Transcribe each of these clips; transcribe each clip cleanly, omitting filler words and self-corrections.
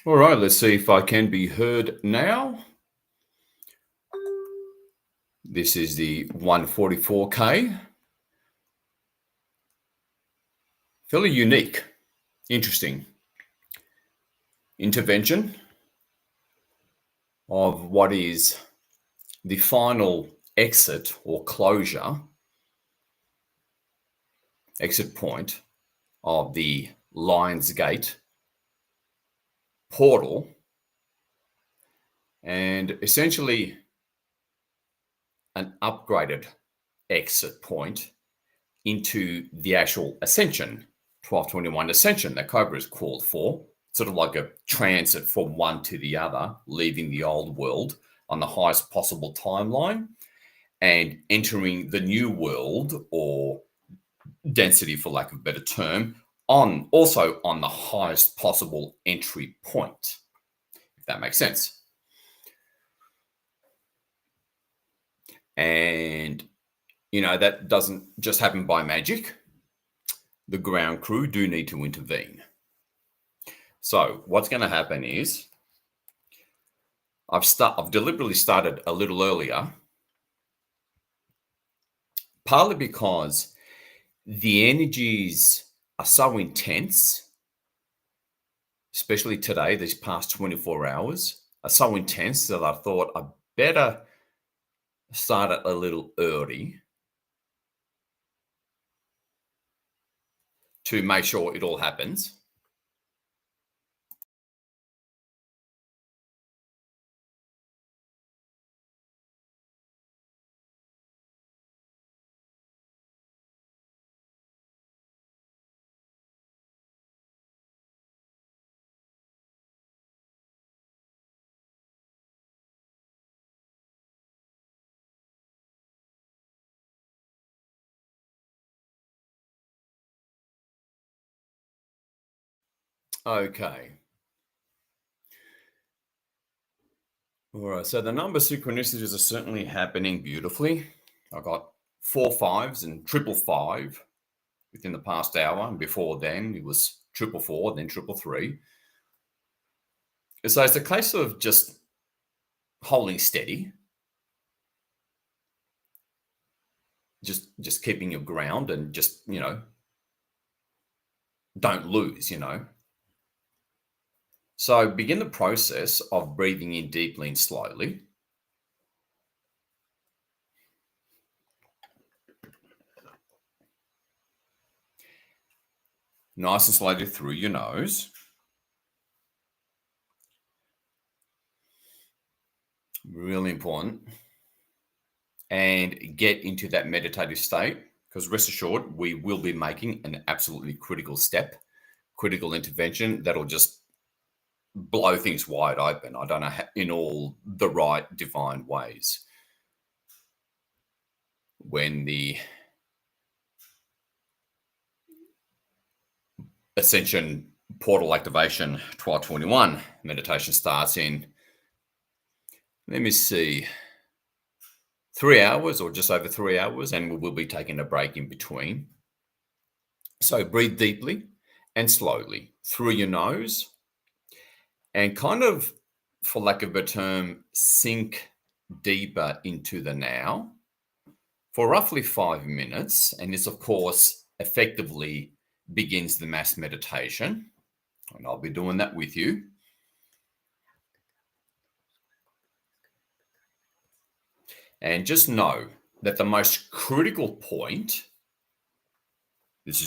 All right, let's see if I can be heard now. This is the 144K. Fairly unique, interesting intervention of what is the final exit or exit point of the Lionsgate portal, and essentially an upgraded exit point into the actual Ascension, 1221 Ascension that Cobra is called for, sort of like a transit from one to the other, leaving the old world on the highest possible timeline and entering the new world, or density for lack of a better term, also on the highest possible entry point, if that makes sense. And, that doesn't just happen by magic. The ground crew do need to intervene. So what's going to happen is I've deliberately started a little earlier, partly because the energies are so intense, especially today, these past 24 hours are so intense that I thought I'd better start it a little early to make sure it all happens. Okay. All right, so the number synchronicities are certainly happening beautifully. I got 4 5s and 555 within the past hour, and before then it was 444, then 333. So it's a case of just holding steady, just keeping your ground, and just don't lose. So begin the process of breathing in deeply and slowly. Nice and slowly through your nose. Really important. And get into that meditative state, because rest assured, we will be making an absolutely critical intervention that'll just blow things wide open. I don't know in all the right divine ways. When the Ascension portal activation 1221 meditation starts in, let me see, 3 hours or just over 3 hours, and we will be taking a break in between. So breathe deeply and slowly through your nose, and kind of, for lack of a term, sink deeper into the now for roughly 5 minutes. And this, of course, effectively begins the mass meditation. And I'll be doing that with you. And just know that the most critical point, which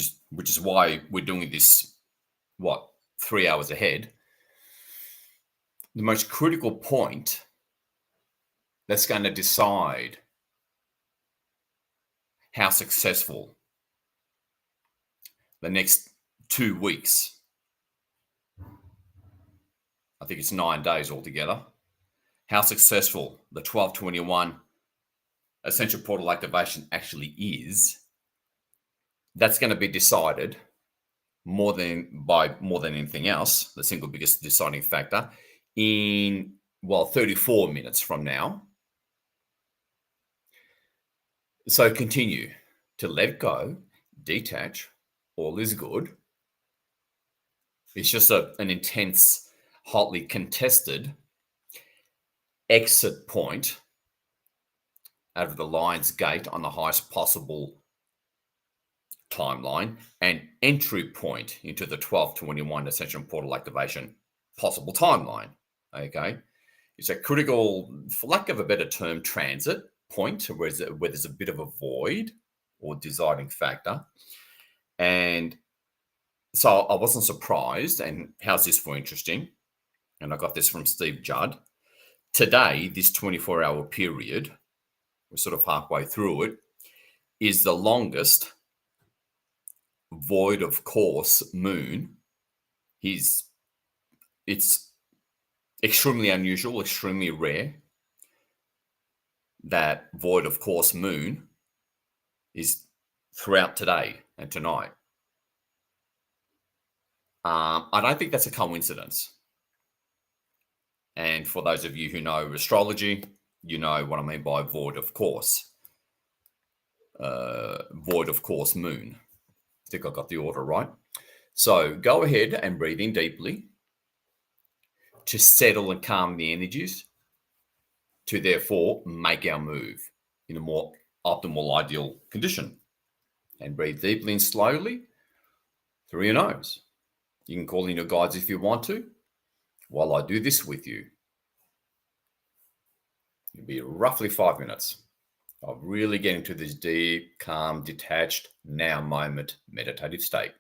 is why we're doing this, 3 hours ahead. The most critical point that's going to decide how successful the next 2 weeks, I think it's 9 days altogether, how successful the 1221 Essential Portal activation actually is, that's going to be decided more than anything else, the single biggest deciding factor, in 34 minutes from now. So continue to let go, detach, all is good. It's just an intense hotly contested exit point out of the Lion's Gate on the highest possible timeline and entry point into the 1221 Ascension portal activation possible timeline. Okay. It's a critical, for lack of a better term, transit point where there's a bit of a void or deciding factor. And so I wasn't surprised. And how's this for interesting? And I got this from Steve Judd. Today, this 24-hour period, we're sort of halfway through it, is the longest void of course moon. It's extremely unusual, extremely rare that void of course moon is throughout today and tonight. I don't think that's a coincidence. And for those of you who know astrology, you know what I mean by void of course. Void of course moon. I think I got the order right. So go ahead and breathe in deeply to settle and calm the energies, to therefore make our move in a more optimal, ideal condition. And breathe deeply and slowly through your nose. You can call in your guides if you want to, while I do this with you. It'll be roughly 5 minutes of really getting to this deep, calm, detached, now moment meditative state.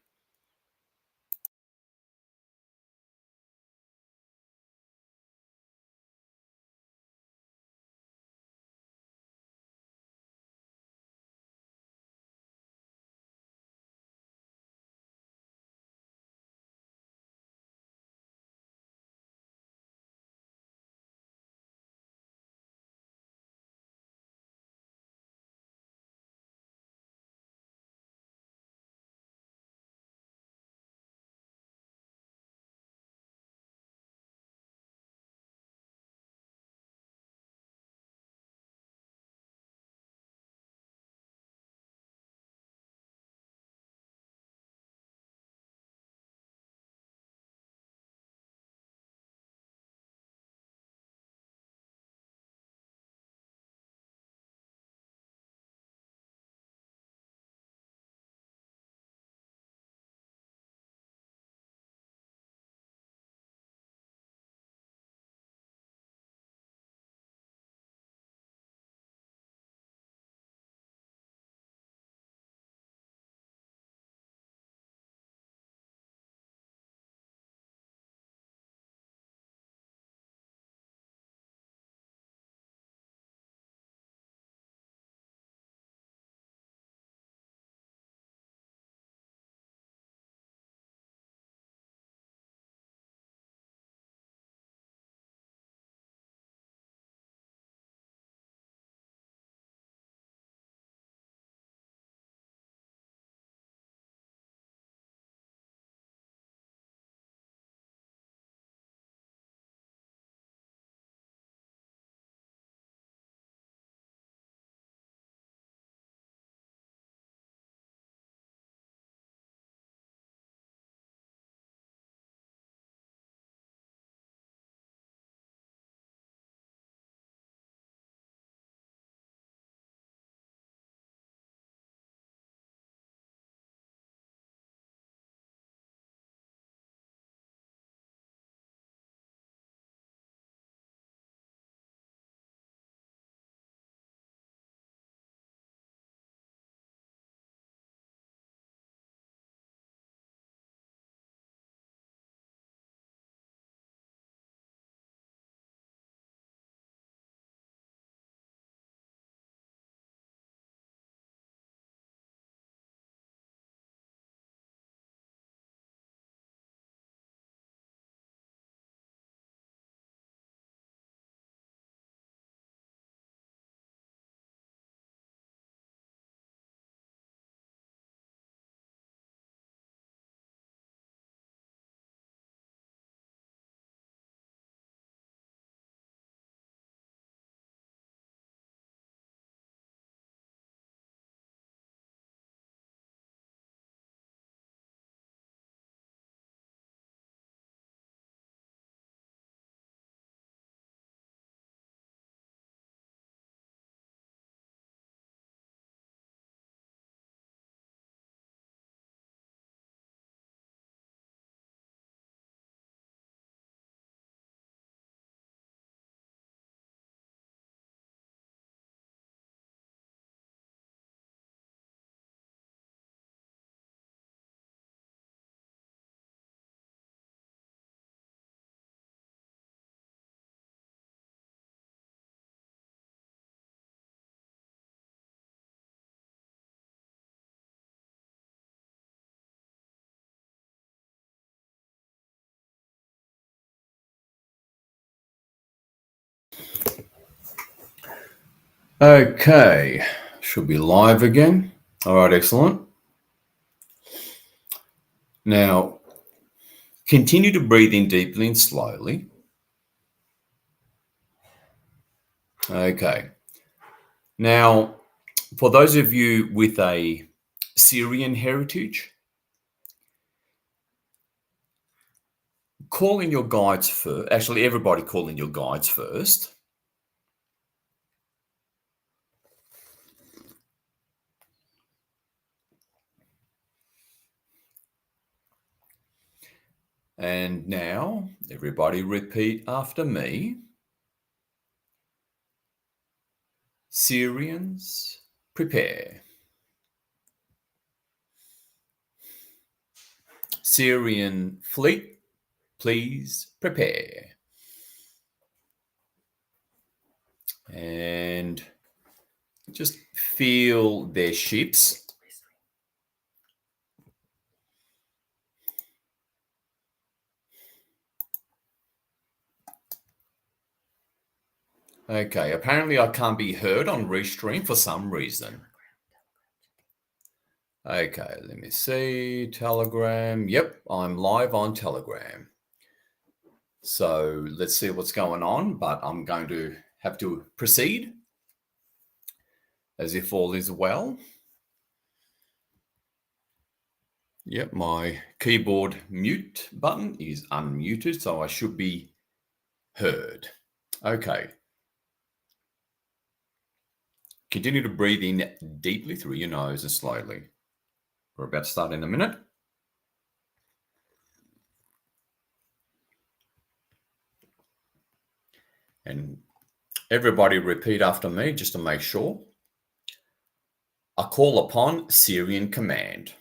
Okay, should be live again. All right, excellent. Now, continue to breathe in deeply and slowly. Okay. Now, for those of you with a Syrian heritage, call in your guides first. Actually, everybody call in your guides first. And now, everybody repeat after me. Syrians, prepare. Syrian fleet, please prepare. And just feel their ships. Okay, apparently I can't be heard on Restream for some reason. Okay, let me see. Telegram. Yep, I'm live on Telegram. So let's see what's going on, but I'm going to have to proceed as if all is well. Yep, my keyboard mute button is unmuted, so I should be heard. Okay. Continue to breathe in deeply through your nose and slowly. We're about to start in a minute. And everybody repeat after me just to make sure. I call upon Syrian command.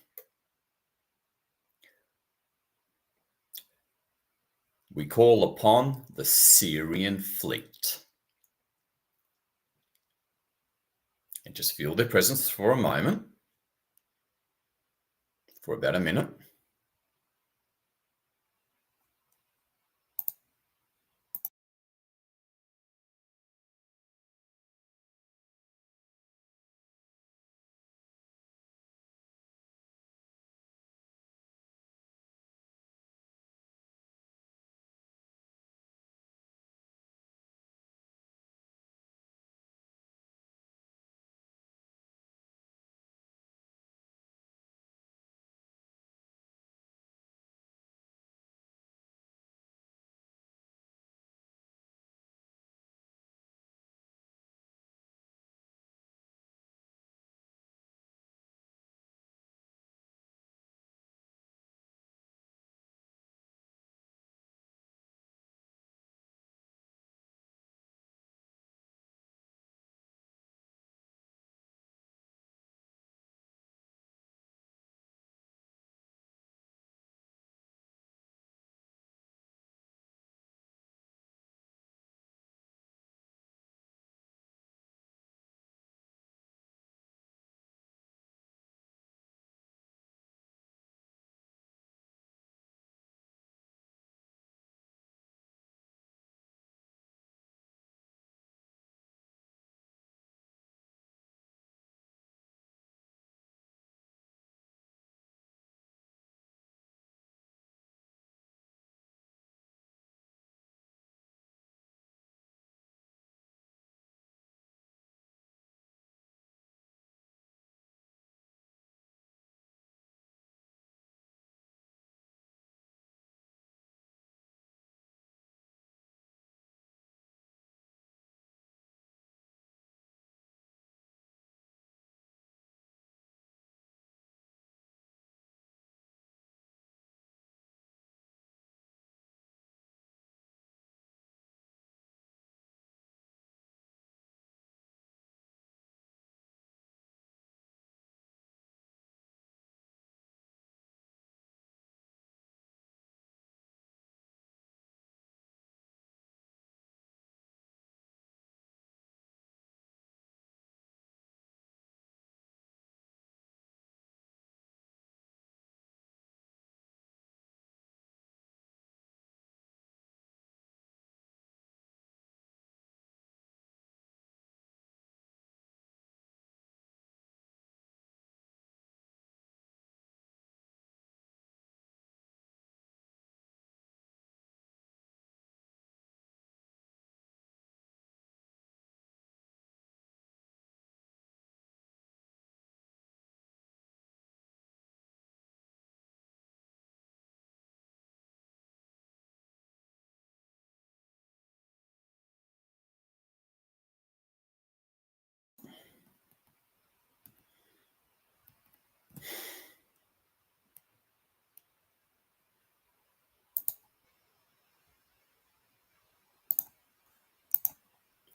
We call upon the Syrian fleet. And just feel their presence for a moment, for about a minute.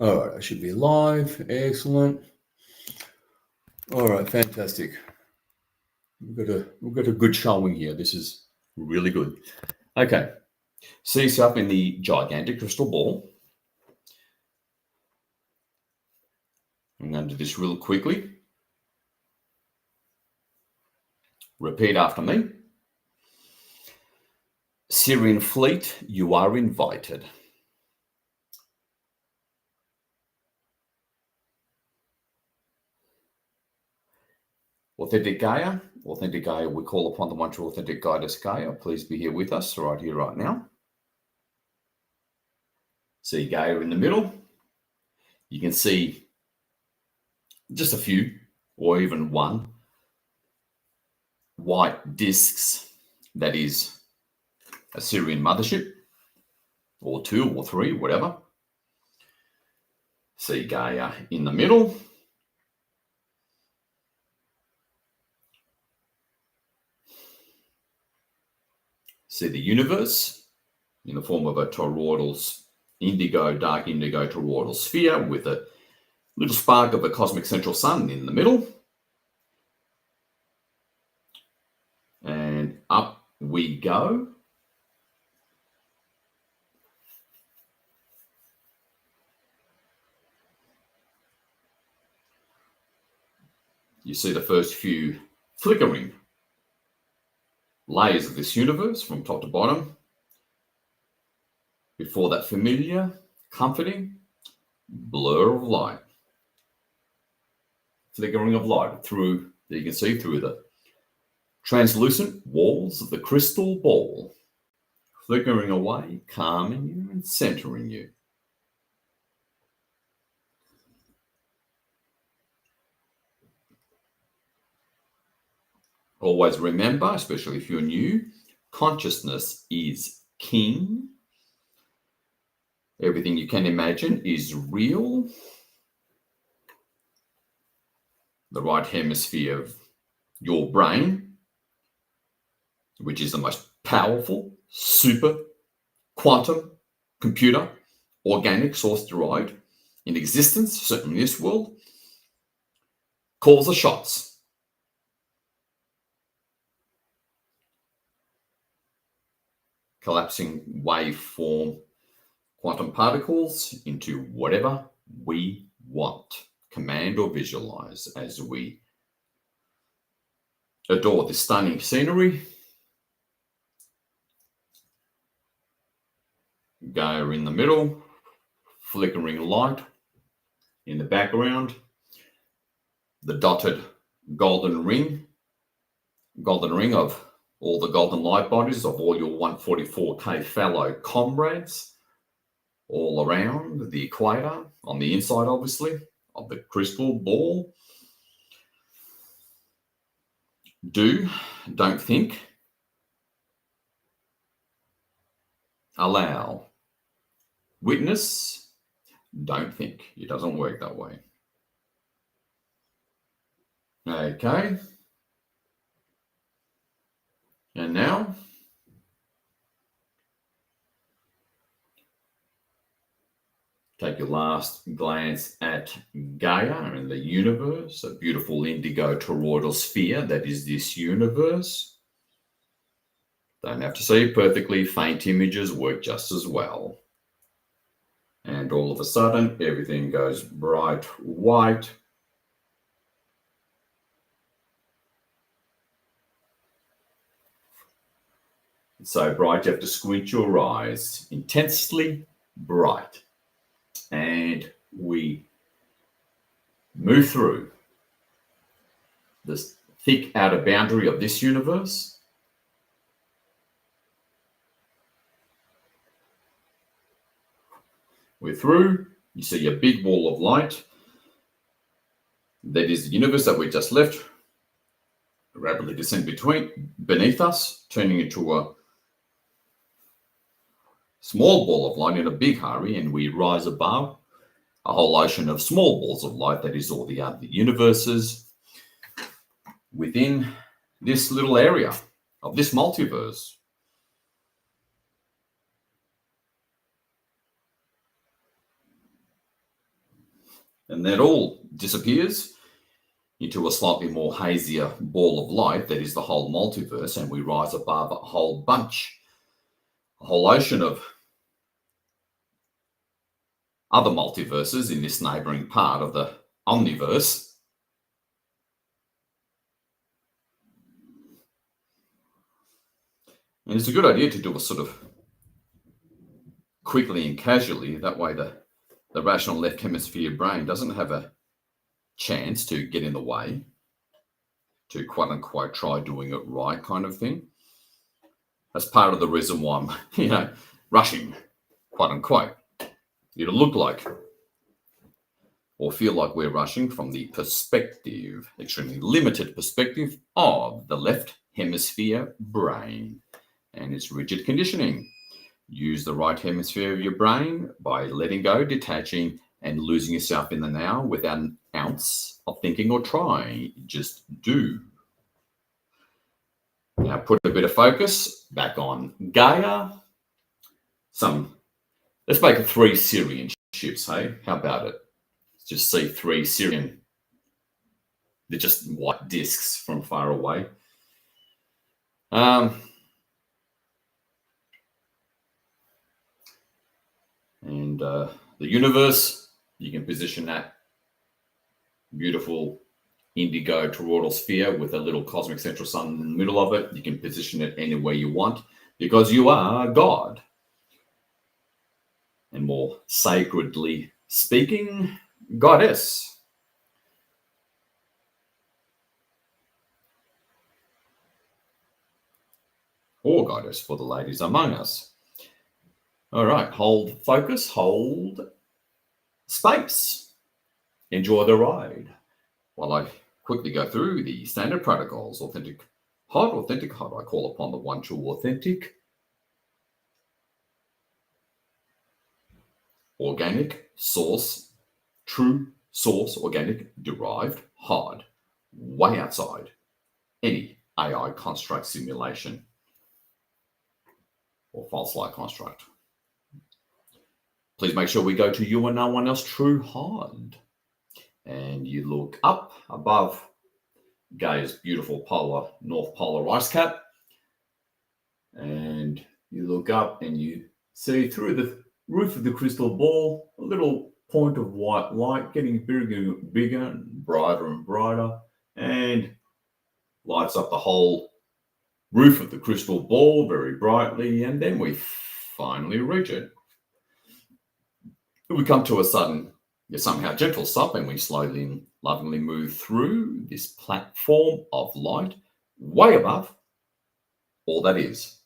All right, I should be live. Excellent. All right, fantastic. We've got a good showing here. This is really good. Okay, see yourself in the gigantic crystal ball. I'm going to do this real quickly. Repeat after me. Syrian fleet, you are invited. Authentic Gaia, we call upon the one true authentic goddess Gaia. Please be here with us right here, right now. See Gaia in the middle. You can see just a few, or even one, white discs. That is a Syrian mothership, or two or three, whatever. See Gaia in the middle. See the universe in the form of a toroidal, dark indigo toroidal sphere with a little spark of a cosmic central sun in the middle. And up we go. You see the first few flickering layers of this universe from top to bottom before that familiar, comforting blur of light. Flickering of light through, you can see through the translucent walls of the crystal ball, flickering away, calming you and centering you. Always remember, especially if you're new, consciousness is king. Everything you can imagine is real. The right hemisphere of your brain, which is the most powerful, super, quantum, computer, organic source derived in existence, certainly in this world, calls the shots. Collapsing waveform quantum particles into whatever we want, command or visualize as we adore this stunning scenery. Gaia in the middle, flickering light in the background, the dotted golden ring of all the golden light bodies of all your 144K fellow comrades all around the equator, on the inside, obviously, of the crystal ball. Don't think, allow, witness, don't think. It doesn't work that way. Okay. And now, take your last glance at Gaia and the universe, a beautiful indigo toroidal sphere that is this universe. Don't have to see it perfectly. Faint images work just as well. And all of a sudden, everything goes bright white. It's so bright you have to squint your eyes. Intensely bright. And we move through this thick outer boundary of this universe. We're through. You see a big wall of light. That is the universe that we just left. Rapidly descend beneath us, turning into a small ball of light in a big hurry, and we rise above a whole ocean of small balls of light that is all the other universes within this little area of this multiverse. And then it all disappears into a slightly more hazier ball of light that is the whole multiverse, and we rise above a whole ocean of other multiverses in this neighboring part of the omniverse. And it's a good idea to do it sort of quickly and casually. That way the rational left hemisphere brain doesn't have a chance to get in the way, to quote unquote try doing it right kind of thing. That's part of the reason why I'm, rushing, quote unquote. It'll look like or feel like we're rushing from the perspective, extremely limited perspective of the left hemisphere brain and its rigid conditioning. Use the right hemisphere of your brain by letting go, detaching, and losing yourself in the now without an ounce of thinking or trying. Just do. Now put a bit of focus back on Gaia. Let's make it 3 Syrian ships, hey? How about it? Let's just see 3 Syrian. They're just white discs from far away. And the universe, you can position that beautiful indigo toroidal sphere with a little cosmic central sun in the middle of it. You can position it anywhere you want because you are God. And more sacredly speaking, goddess. Or goddess for the ladies among us. All right, hold focus, hold space. Enjoy the ride while I quickly go through the standard protocols. Authentic hot. I call upon the one true authentic. Organic source, true source, organic, derived, hard, way outside any AI construct simulation or false light construct. Please make sure we go to you and no one else, true hard. And you look up above Gaia's beautiful North Polar ice cap. And you look up and you see through the roof of the crystal ball a little point of white light getting bigger and bigger and brighter, and lights up the whole roof of the crystal ball very brightly, and then we finally reach it. We come to a sudden, yet somehow gentle stop, and we slowly and lovingly move through this platform of light way above all that is.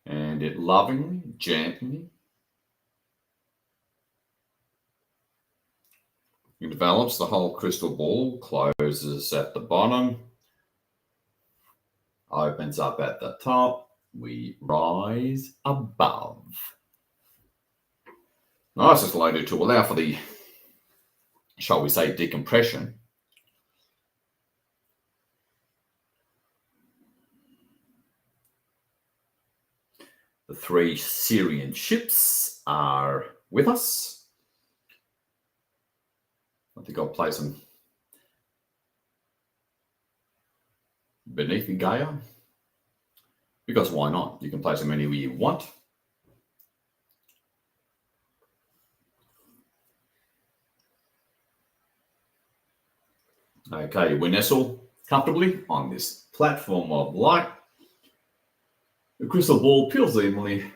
And it lovingly, gently envelops the whole crystal ball, closes at the bottom, opens up at the top. We rise above. Nice and slowly to allow for the, shall we say, decompression. The 3 Syrian ships are with us. I think I'll place them beneath Gaia, because why not? You can place them anywhere you want. Okay, we nestle comfortably on this platform of light. The crystal ball peels evenly.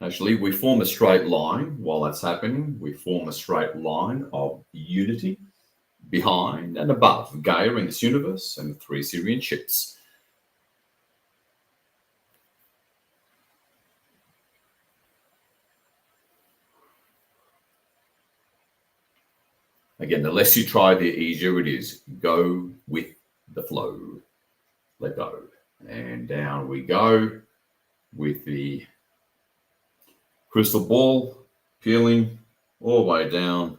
Actually, we form a straight line while that's happening. We form a straight line of unity behind and above Gaia in this universe and the 3 Syrian ships. Again, the less you try, the easier it is. Go with the flow. Let go. And down we go with the crystal ball peeling all the way down.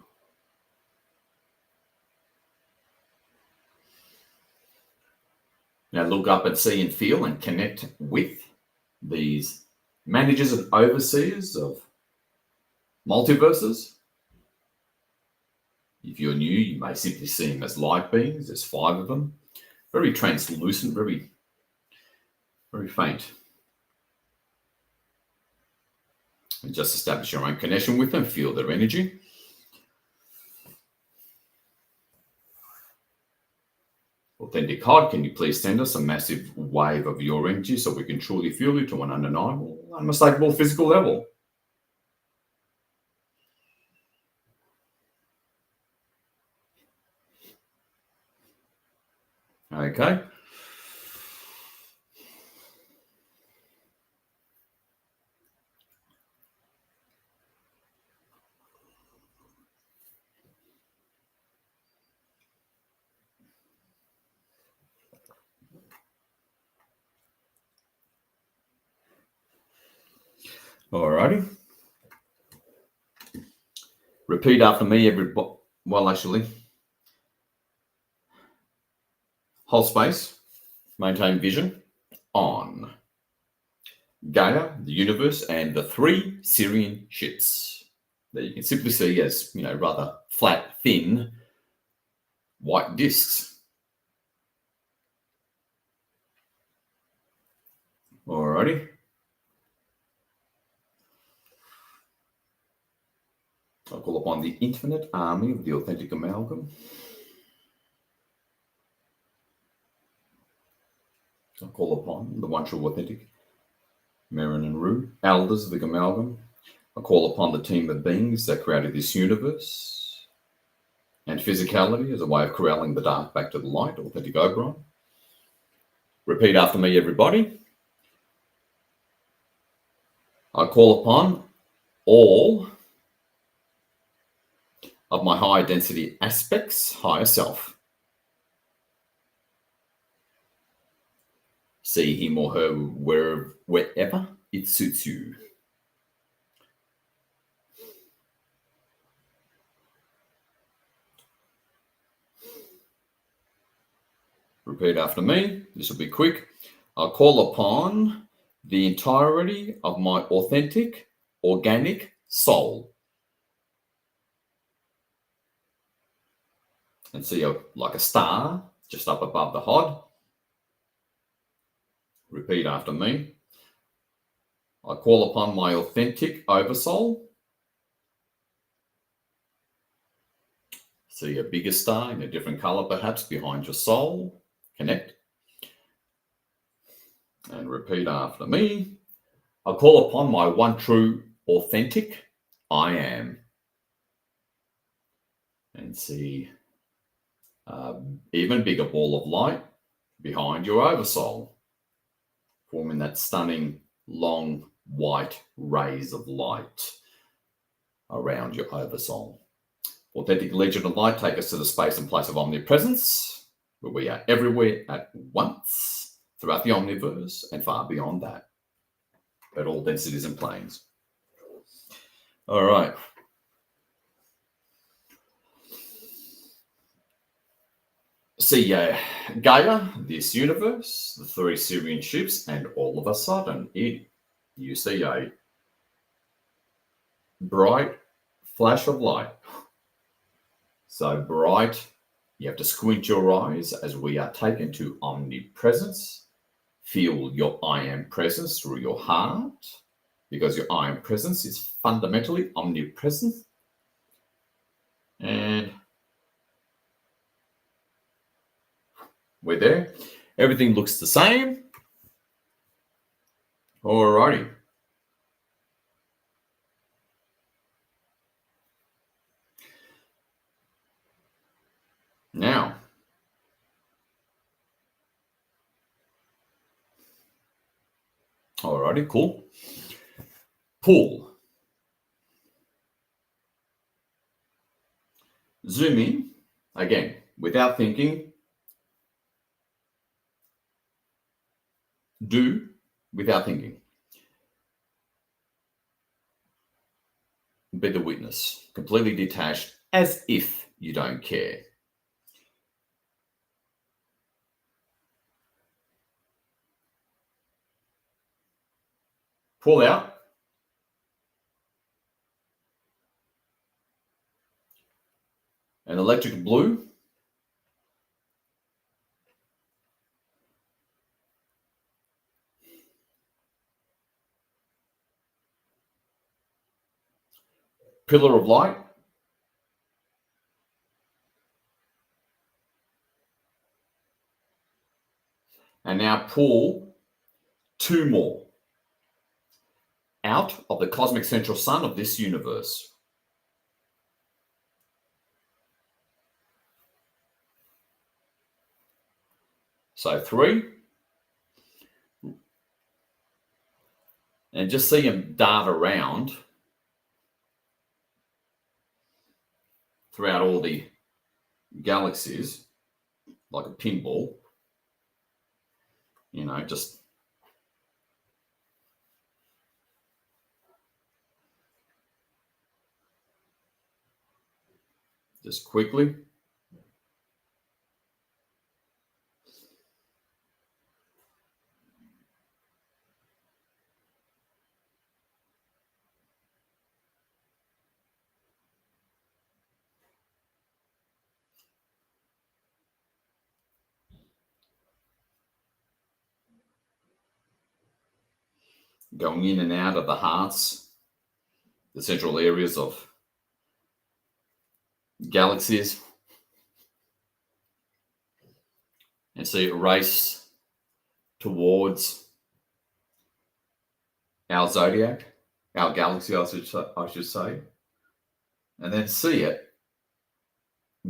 Now look up and see and feel and connect with these managers and overseers of multiverses. If you're new, you may simply see them as light beings. There's 5 of them. Very translucent, very, very faint. And just establish your own connection with them, feel their energy. Authentic God, can you please send us a massive wave of your energy so we can truly feel you to an undeniable, unmistakable physical level? Okay. Alrighty. Repeat after me, everybody. Well, actually, hold space, maintain vision on Gaia, the universe, and the 3 Syrian ships that you can simply see as, rather flat, thin, white discs. Alrighty. I'll call upon the infinite army of the authentic amalgam. I'll call upon the one true authentic Marin and Rue, elders of the amalgam. I'll call upon the team of beings that created this universe and physicality as a way of corralling the dark back to the light, authentic Oberon. Repeat after me, everybody. I call upon all of my high density aspects, higher self. See him or her wherever it suits you. Repeat after me. This will be quick. I'll call upon the entirety of my authentic, organic soul. And see like a star just up above the HOD. Repeat after me. I call upon my authentic oversoul. See a bigger star in a different color perhaps behind your soul. Connect. And repeat after me. I call upon my one true authentic I am. And see even bigger ball of light behind your oversoul, forming that stunning long white rays of light around your oversoul. Authentic Legion of Light, take us to the space and place of omnipresence, where we are everywhere at once, throughout the omniverse and far beyond that, at all densities and planes. All right. See Gaia, this universe, the 3 Syrian ships, and all of a sudden, you see a bright flash of light. So bright, you have to squint your eyes as we are taken to omnipresence. Feel your I am presence through your heart, because your I am presence is fundamentally omnipresent. And we're there. Everything looks the same. Alrighty. Now, alrighty, cool. Pull. Zoom in, again, without thinking. Do without thinking. Be the witness, completely detached, as if you don't care. pull out. An electric blue. Pillar of light. And now pull two more out of the cosmic central sun of this universe. So 3. And just see them dart around throughout all the galaxies like a pinball. You know, just quickly. Going in and out of the hearts, the central areas of galaxies. And see it race towards our zodiac, our galaxy, I should say. And then see it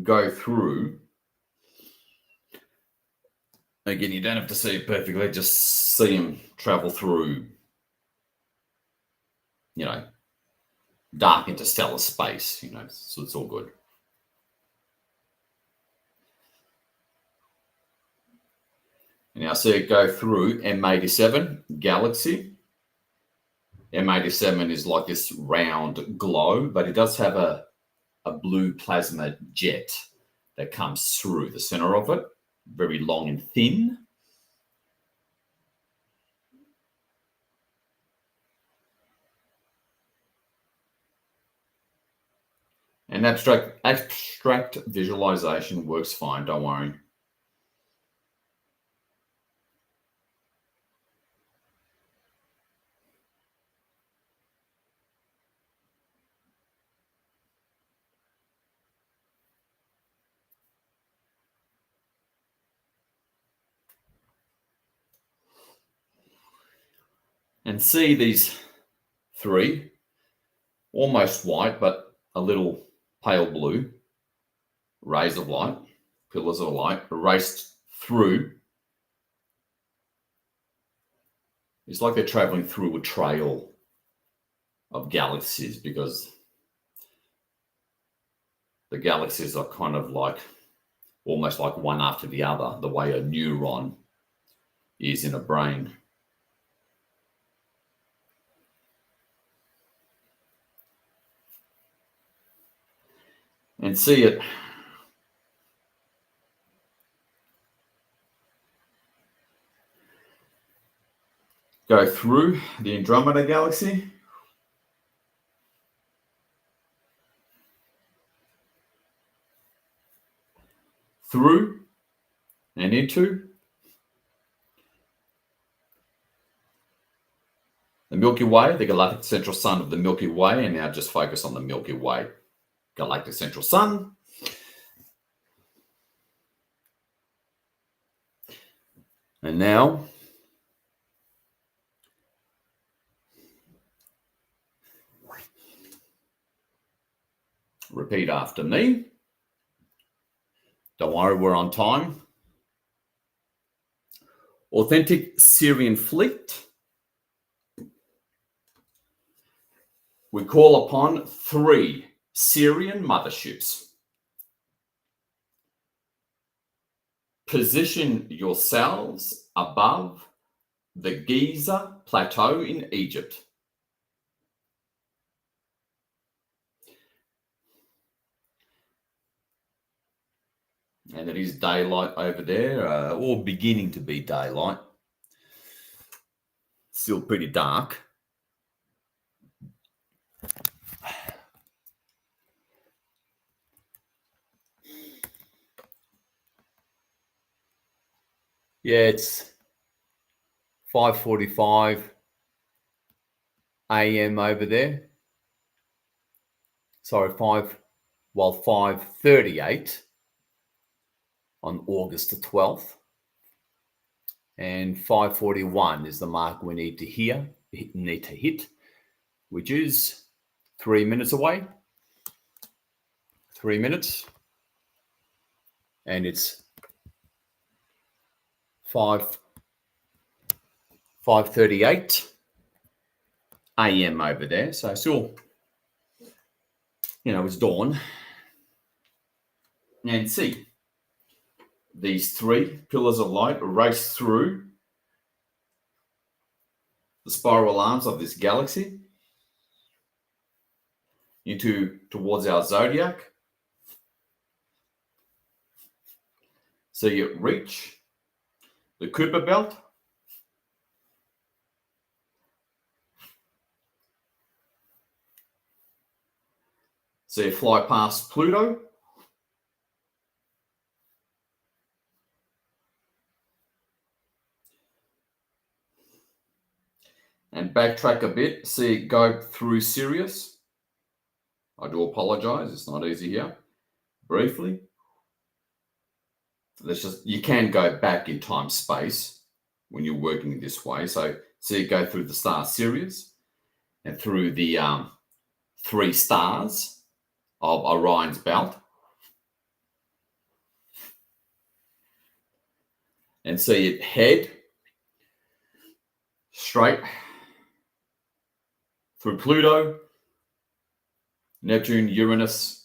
go through. Again, you don't have to see it perfectly, just see them travel through, you know, dark interstellar space, you know, so it's all good. And now see it go through M87 galaxy. M87 is like this round globe, but it does have a blue plasma jet that comes through the center of it, very long and thin. And abstract visualization works fine, don't worry. And see these 3, almost white, but a little pale blue, rays of light, pillars of light, raced through. It's like they're traveling through a trail of galaxies, because the galaxies are kind of like, almost like one after the other, the way a neuron is in a brain. And see it go through the Andromeda galaxy, through and into the Milky Way, the galactic central sun of the Milky Way. And now just focus on the Milky Way, galactic central sun. And now repeat after me. Don't worry, we're on time. Authentic Syrian fleet. We call upon 3 Syrian motherships. Position yourselves above the Giza Plateau in Egypt. And it is daylight over there, or beginning to be daylight. Still pretty dark. Yeah, it's 5:45 a.m. over there. Sorry, 5:38 on August the 12th. And 5:41 is the mark we need to hit, which is 3 minutes away. 3 minutes. And it's 5:38 a.m. over there. So still, it's dawn. And see, these three pillars of light race through the spiral arms of this galaxy towards our zodiac. So you reach the Kuiper belt. So you fly past Pluto. And backtrack a bit, see it go through Sirius. I do apologize, it's not easy here. Briefly. You can go back in time space when you're working this way. So see it go through the star Sirius and through the 3 stars of Orion's belt. And see it head straight through Pluto, Neptune, Uranus.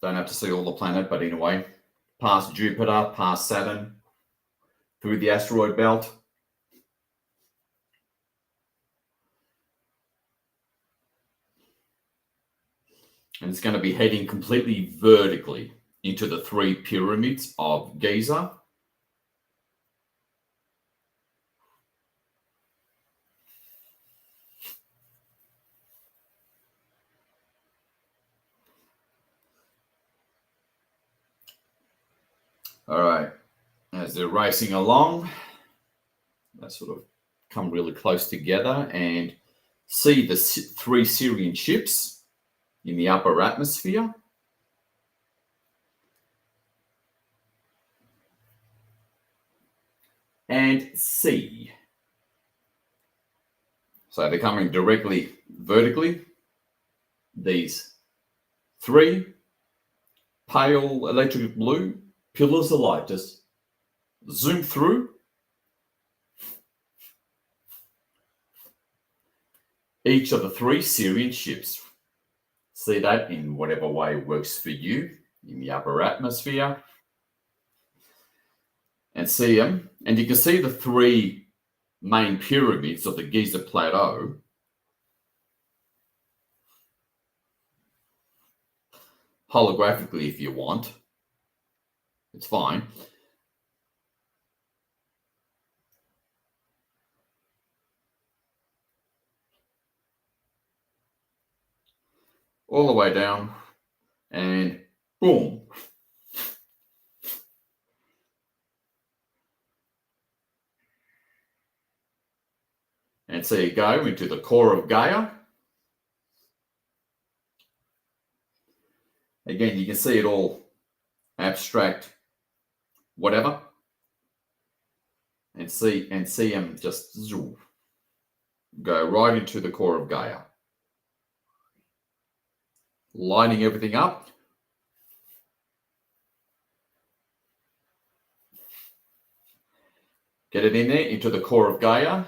Don't have to see all the planet, but anyway, past Jupiter, past Saturn, through the asteroid belt. And it's going to be heading completely vertically into the 3 pyramids of Giza. All right, as they're racing along, they sort of come really close together and see the 3 Sirian ships in the upper atmosphere. And see. So they're coming directly vertically. These 3 pale electric blue pillars of light just zoom through each of the 3 Sirian ships. See that in whatever way works for you in the upper atmosphere. And see them. And you can see the 3 main pyramids of the Giza Plateau. Holographically, if you want. It's fine. All the way down. And boom. And so you go into the core of Gaia. Again, you can see it all abstract, whatever. And see them just go right into the core of Gaia. Lining everything up. Get it in there, into the core of Gaia.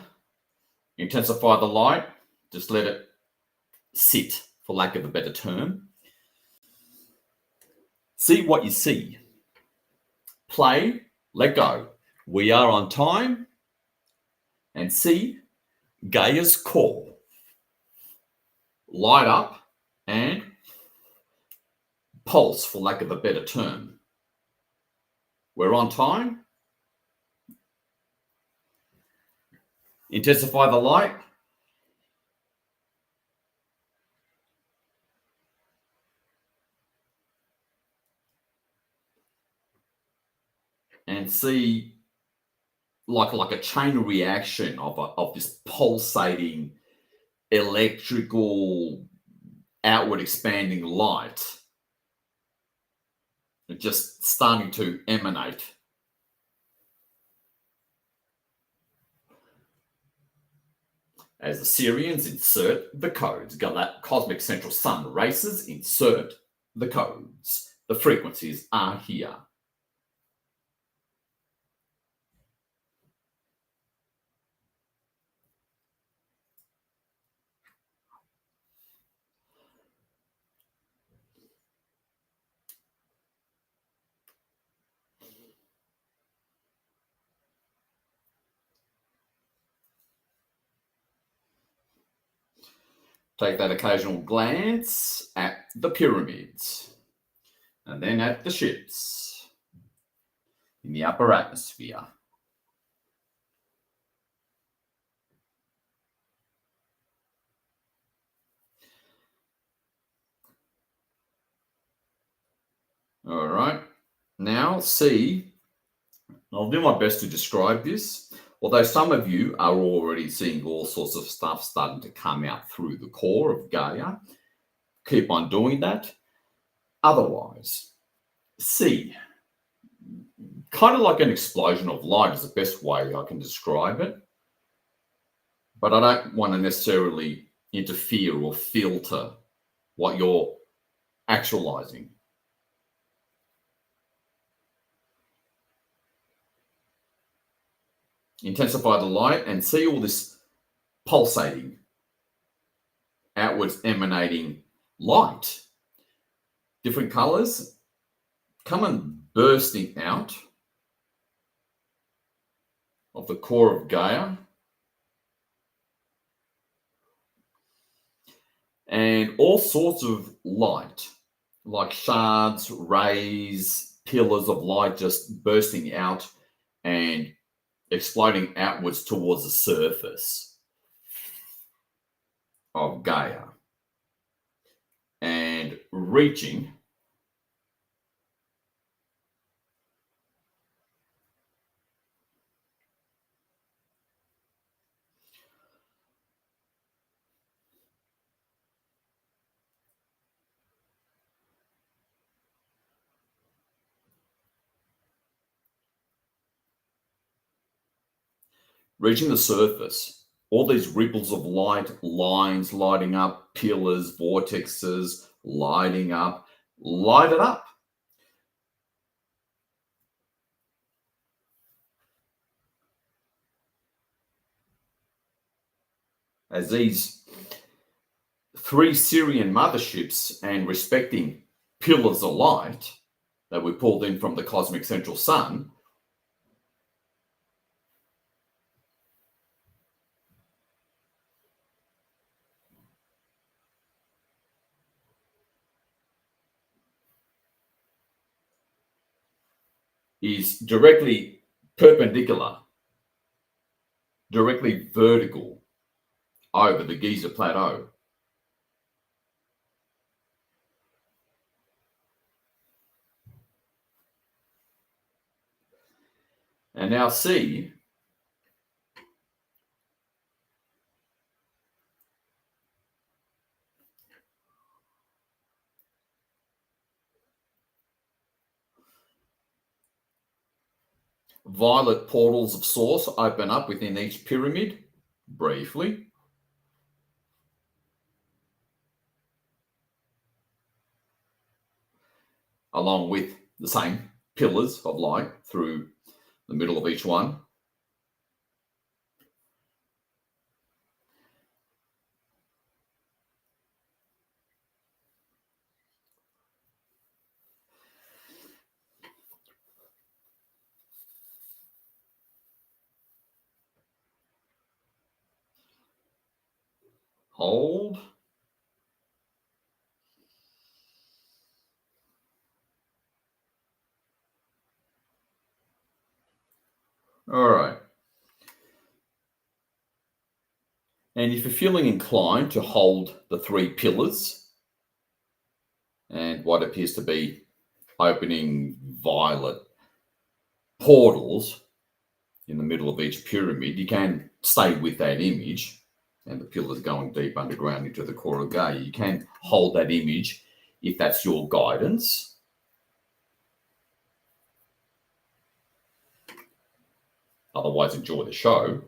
Intensify the light. Just let it sit, for lack of a better term. See what you see. Play, let go. We are on time. And see Gaia's core. Light up and pulse, for lack of a better term. We're on time. Intensify the light. see like a chain reaction of this pulsating electrical outward expanding light just starting to emanate. As the Syrians insert the codes, Cosmic Central Sun races insert the codes. The frequencies are here. Take that occasional glance at the pyramids and then at the ships in the upper atmosphere. All right, now see, I'll do my best to describe this. Although some of you are already seeing all sorts of stuff starting to come out through the core of Gaia, keep on doing that. Otherwise, see, kind of like an explosion of light is the best way I can describe it. But I don't want to necessarily interfere or filter what you're actualizing. Intensify the light and see all this pulsating, outwards emanating light. Different colors come and bursting out of the core of Gaia. And all sorts of light, like shards, rays, pillars of light just bursting out and exploding outwards towards the surface of Gaia and reaching the surface. All these ripples of light, lines lighting up, pillars, vortexes lighting up, light it up. As these 3 Syrian motherships and respecting pillars of light that we pulled in from the cosmic central sun is directly perpendicular, directly vertical over the Giza Plateau. And now see violet portals of source open up within each pyramid briefly. Along with the same pillars of light through the middle of each one. Hold. All right. And if you're feeling inclined to hold the 3 pillars and what appears to be opening violet portals in the middle of each pyramid, you can stay with that image, and the pillars going deep underground into the core of Gaia. You can hold that image if that's your guidance. Otherwise, enjoy the show.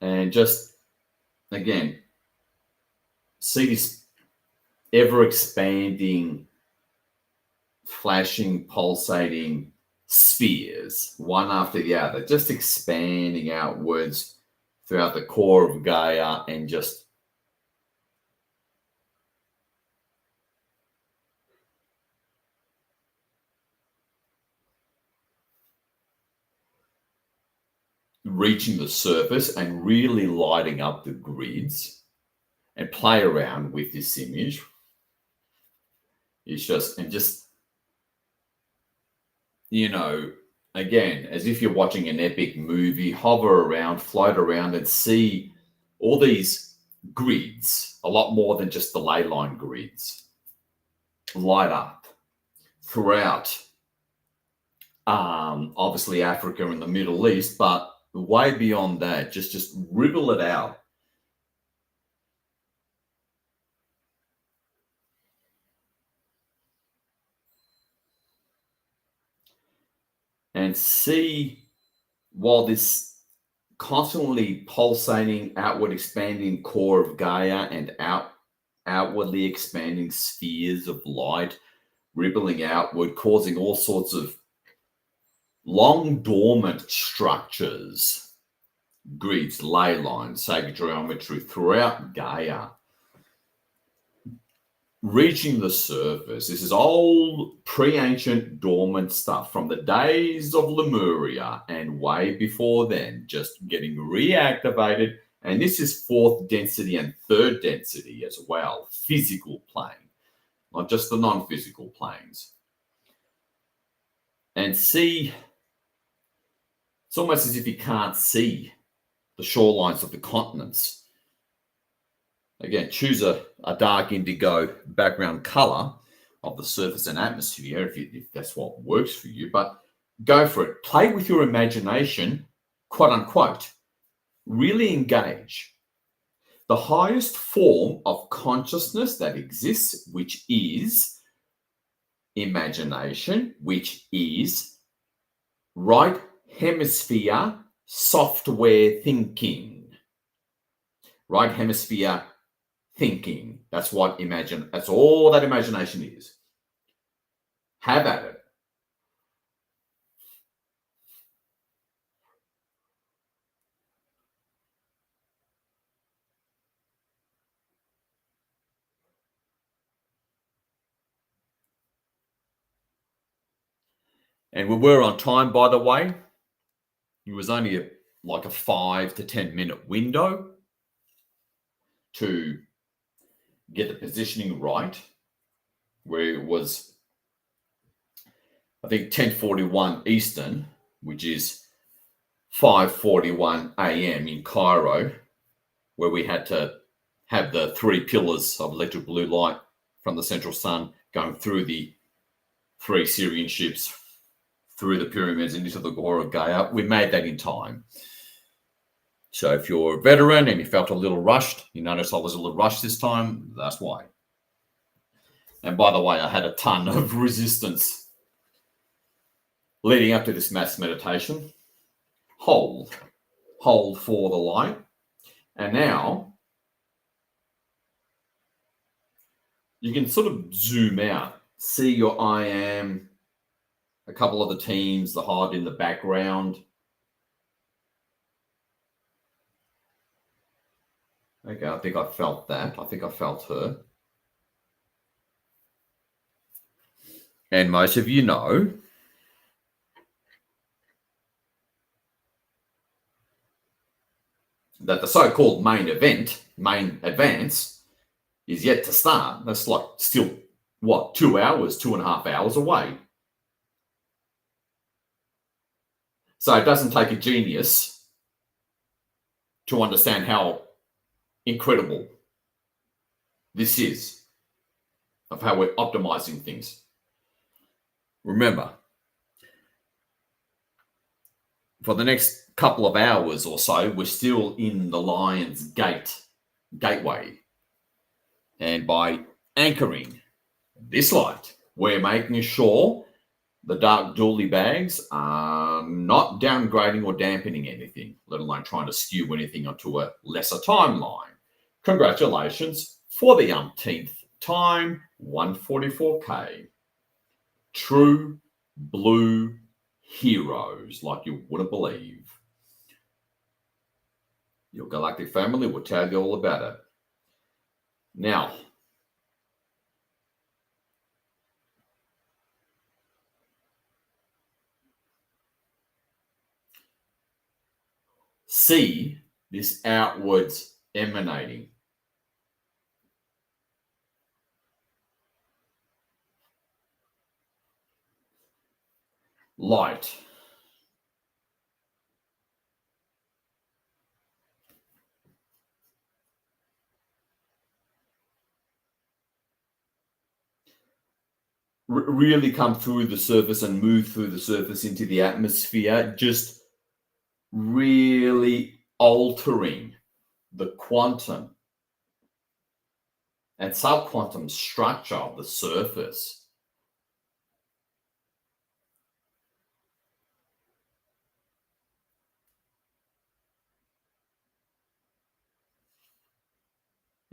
And just, again, see this ever-expanding, flashing, pulsating spheres, one after the other, just expanding outwards throughout the core of Gaia, and just reaching the surface and really lighting up the grids, and play around with this image. It's just, you know, again, as if you're watching an epic movie, hover around, float around, and see all these grids, a lot more than just the ley line grids, light up throughout, obviously Africa and the Middle East, but way beyond that, just ripple it out. And see, while this constantly pulsating, outward expanding core of Gaia and outwardly expanding spheres of light rippling outward, causing all sorts of long dormant structures, grids, ley lines, sacred geometry throughout Gaia, reaching the surface. This is old, pre-ancient, dormant stuff from the days of Lemuria and way before then, just getting reactivated. And this is fourth density and third density as well, physical plane, not just the non-physical planes. And see, it's almost as if you can't see the shorelines of the continents. Again, choose a dark indigo background color of the surface and atmosphere if that's what works for you, but go for it. Play with your imagination, quote unquote. Really engage. The highest form of consciousness that exists, which is imagination, which is right hemisphere software thinking. Right hemisphere thinking. That's what that's all that imagination is. Have at it. And we were on time, by the way. It was only like a 5 to 10 minute window to get the positioning right, where it was, I think, 10:41 Eastern, which is 5:41 a.m. in Cairo, where we had to have the 3 pillars of electric blue light from the central sun going through the 3 Syrian ships, through the pyramids and into the core of Gaia. We made that in time. So if you're a veteran and you felt a little rushed, you notice I was a little rushed this time, that's why. And by the way, I had a ton of resistance leading up to this mass meditation. Hold for the light. And now you can sort of zoom out, see your I am, a couple of the teams, the HOD in the background. Okay, I think I felt that. I think I felt her. And most of you know that the so-called main advance, is yet to start. That's like still, 2 hours, 2.5 hours away. So it doesn't take a genius to understand how incredible this is, of how we're optimizing things. Remember, for the next couple of hours or so, we're still in the Lion's gateway. And by anchoring this light, we're making sure the dark dually bags are not downgrading or dampening anything, let alone trying to skew anything onto a lesser timeline. Congratulations, for the umpteenth time, 144K. True blue heroes like you wouldn't believe. Your Galactic family will tell you all about it. Now, see this outwards emanating. Light. Really come through the surface and move through the surface into the atmosphere, just really altering the quantum and subquantum structure of the surface.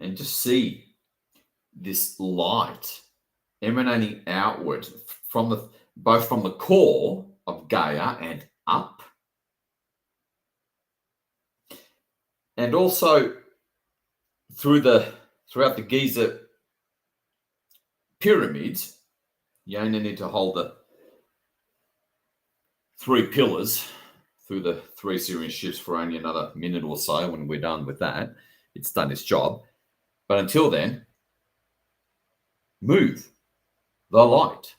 And just see this light emanating outward from both from the core of Gaia and up, and also throughout the Giza pyramids. You only need to hold the 3 pillars through the 3 Syrian ships for only another minute or so. When we're done with that, it's done its job. But until then, move the light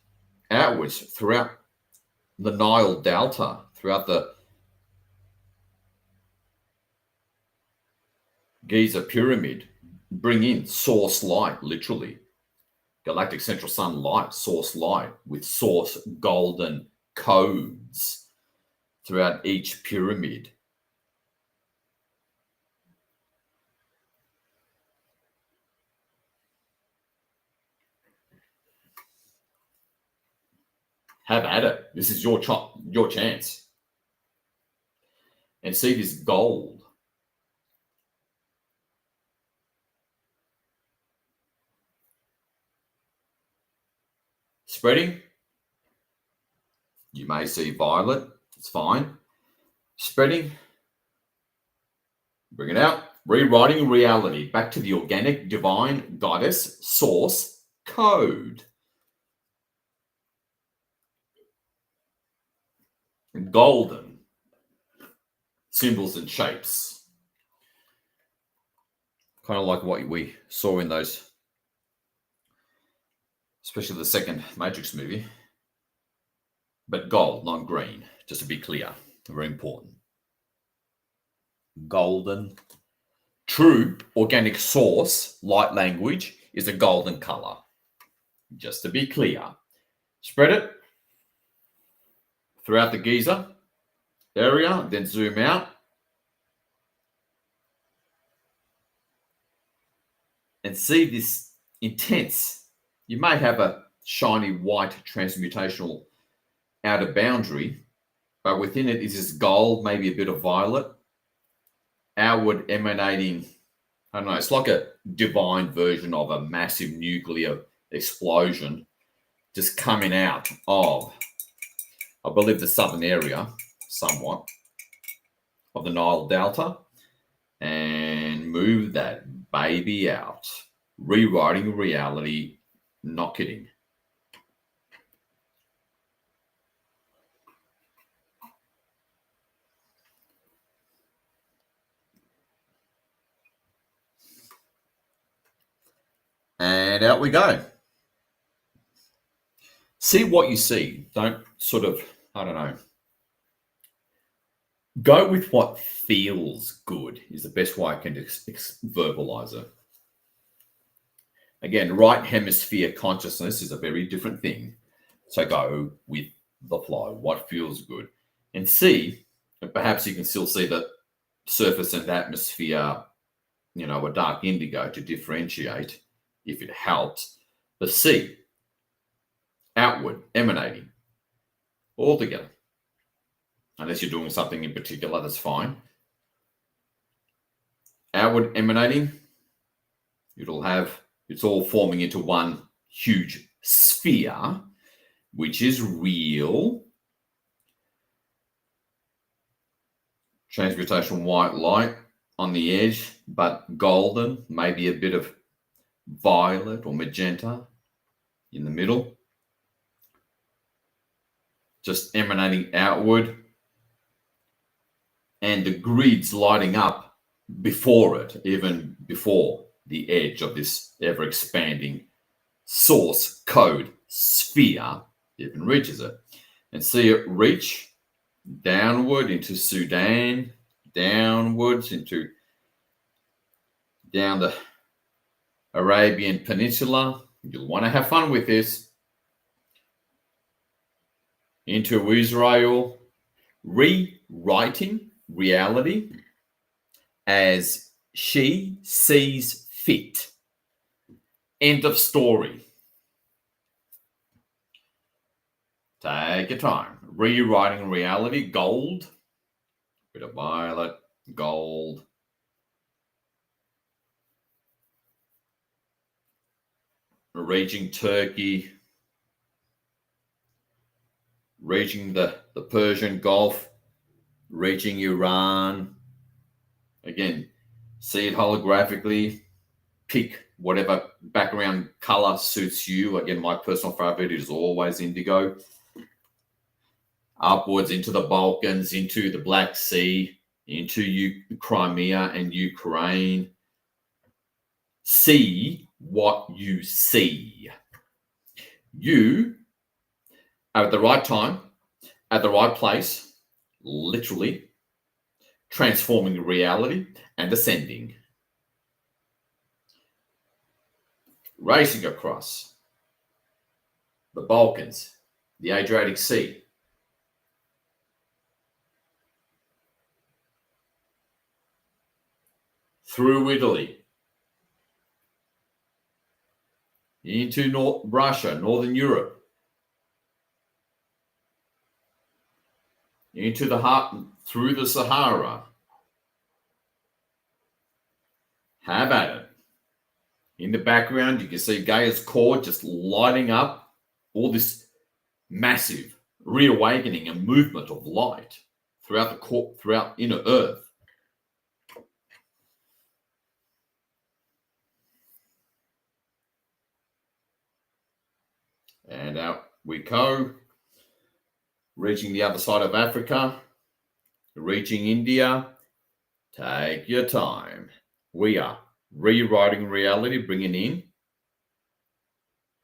outwards throughout the Nile Delta, throughout the Giza pyramid. Bring in source light, literally. Galactic central sun light, source light, with source golden codes throughout each pyramid. Have at it. This is your chance. And see this gold. Spreading. You may see violet. It's fine. Spreading. Bring it out. Rewriting reality. Back to the organic, divine, goddess, source, code. Golden. Symbols and shapes. Kind of like what we saw in those, especially the second Matrix movie. But gold, not green, just to be clear. Very important. Golden. True organic source, light language, is a golden color. Just to be clear. Spread it throughout the Giza area, then zoom out. And see this intense. You may have a shiny white transmutational outer boundary, but within it is this gold, maybe a bit of violet, outward emanating. I don't know, it's like a divine version of a massive nuclear explosion just coming out of, I believe, the southern area, somewhat, of the Nile Delta, and move that baby out. Rewriting reality, not kidding. And out we go. See what you see. Don't sort of, I don't know. Go with what feels good is the best way I can verbalize it. Again, right hemisphere consciousness is a very different thing. So go with the flow, what feels good. And C, and perhaps you can still see the surface and atmosphere, a dark indigo to differentiate if it helps. The C, outward, emanating, all together. Unless you're doing something in particular, that's fine. Outward emanating, it's all forming into one huge sphere, which is real. Transmutation white light on the edge, but golden, maybe a bit of violet or magenta in the middle. Just emanating outward. And the grids lighting up before it, even before the edge of this ever-expanding source code sphere even reaches it. And see it reach downward into Sudan, downwards into down the Arabian Peninsula. You'll want to have fun with this. Into Israel, rewriting reality as she sees fit. End of story. Take your time. Rewriting reality, gold, bit of violet, gold. Reaching Turkey, reaching the Persian Gulf, reaching Iran. Again, see it holographically. Pick whatever background color suits you. Again, my personal favorite is always indigo. Upwards into the Balkans, into the Black Sea, into Crimea and Ukraine. See what you see. You are at the right time, at the right place, literally transforming reality and ascending. Racing across the Balkans, the Adriatic Sea, through Italy, into Russia, Northern Europe, into the heart, through the Sahara. Have at it. In the background, you can see Gaia's core just lighting up, all this massive reawakening and movement of light throughout inner Earth. And out we go, reaching the other side of Africa, reaching India. Take your time. We are rewriting reality, bringing in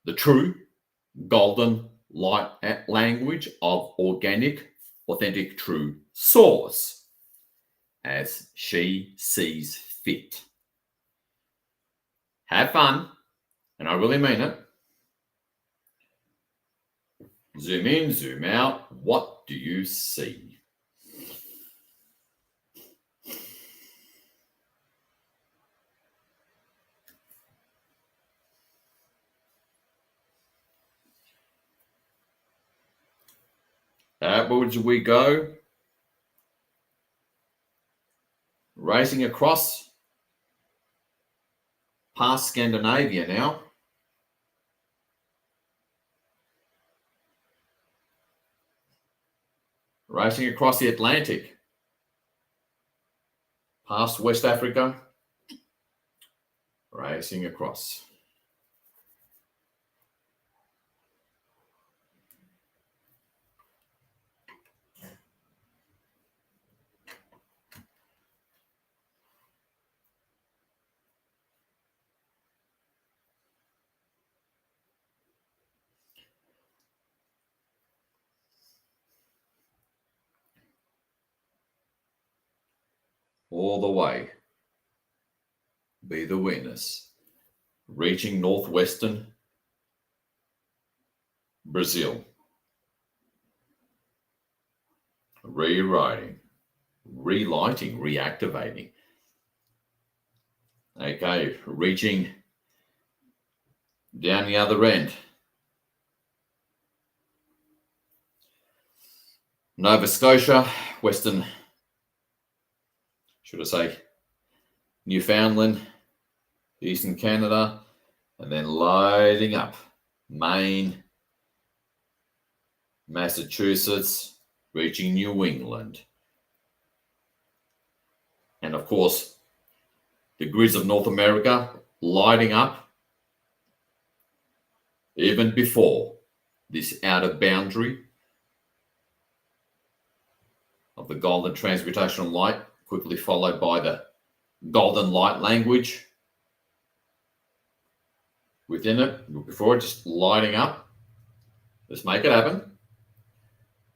the true golden light language of organic, authentic, true source as she sees fit. Have fun, and I really mean it. Zoom in, zoom out. What do you see? Outwards we go. Racing across past Scandinavia now. Racing across the Atlantic. Past West Africa. Racing across. All the way. Be the witness. reaching northwestern Brazil, rewriting, relighting, reactivating. Okay, reaching down the other end, Nova Scotia, Western, should I say, Newfoundland, Eastern Canada, and then loading up Maine, Massachusetts, reaching New England. And of course, the grids of North America lighting up even before this outer boundary of the golden transmutational light, quickly followed by the golden light language within it, before it, just lighting up. Let's make it happen.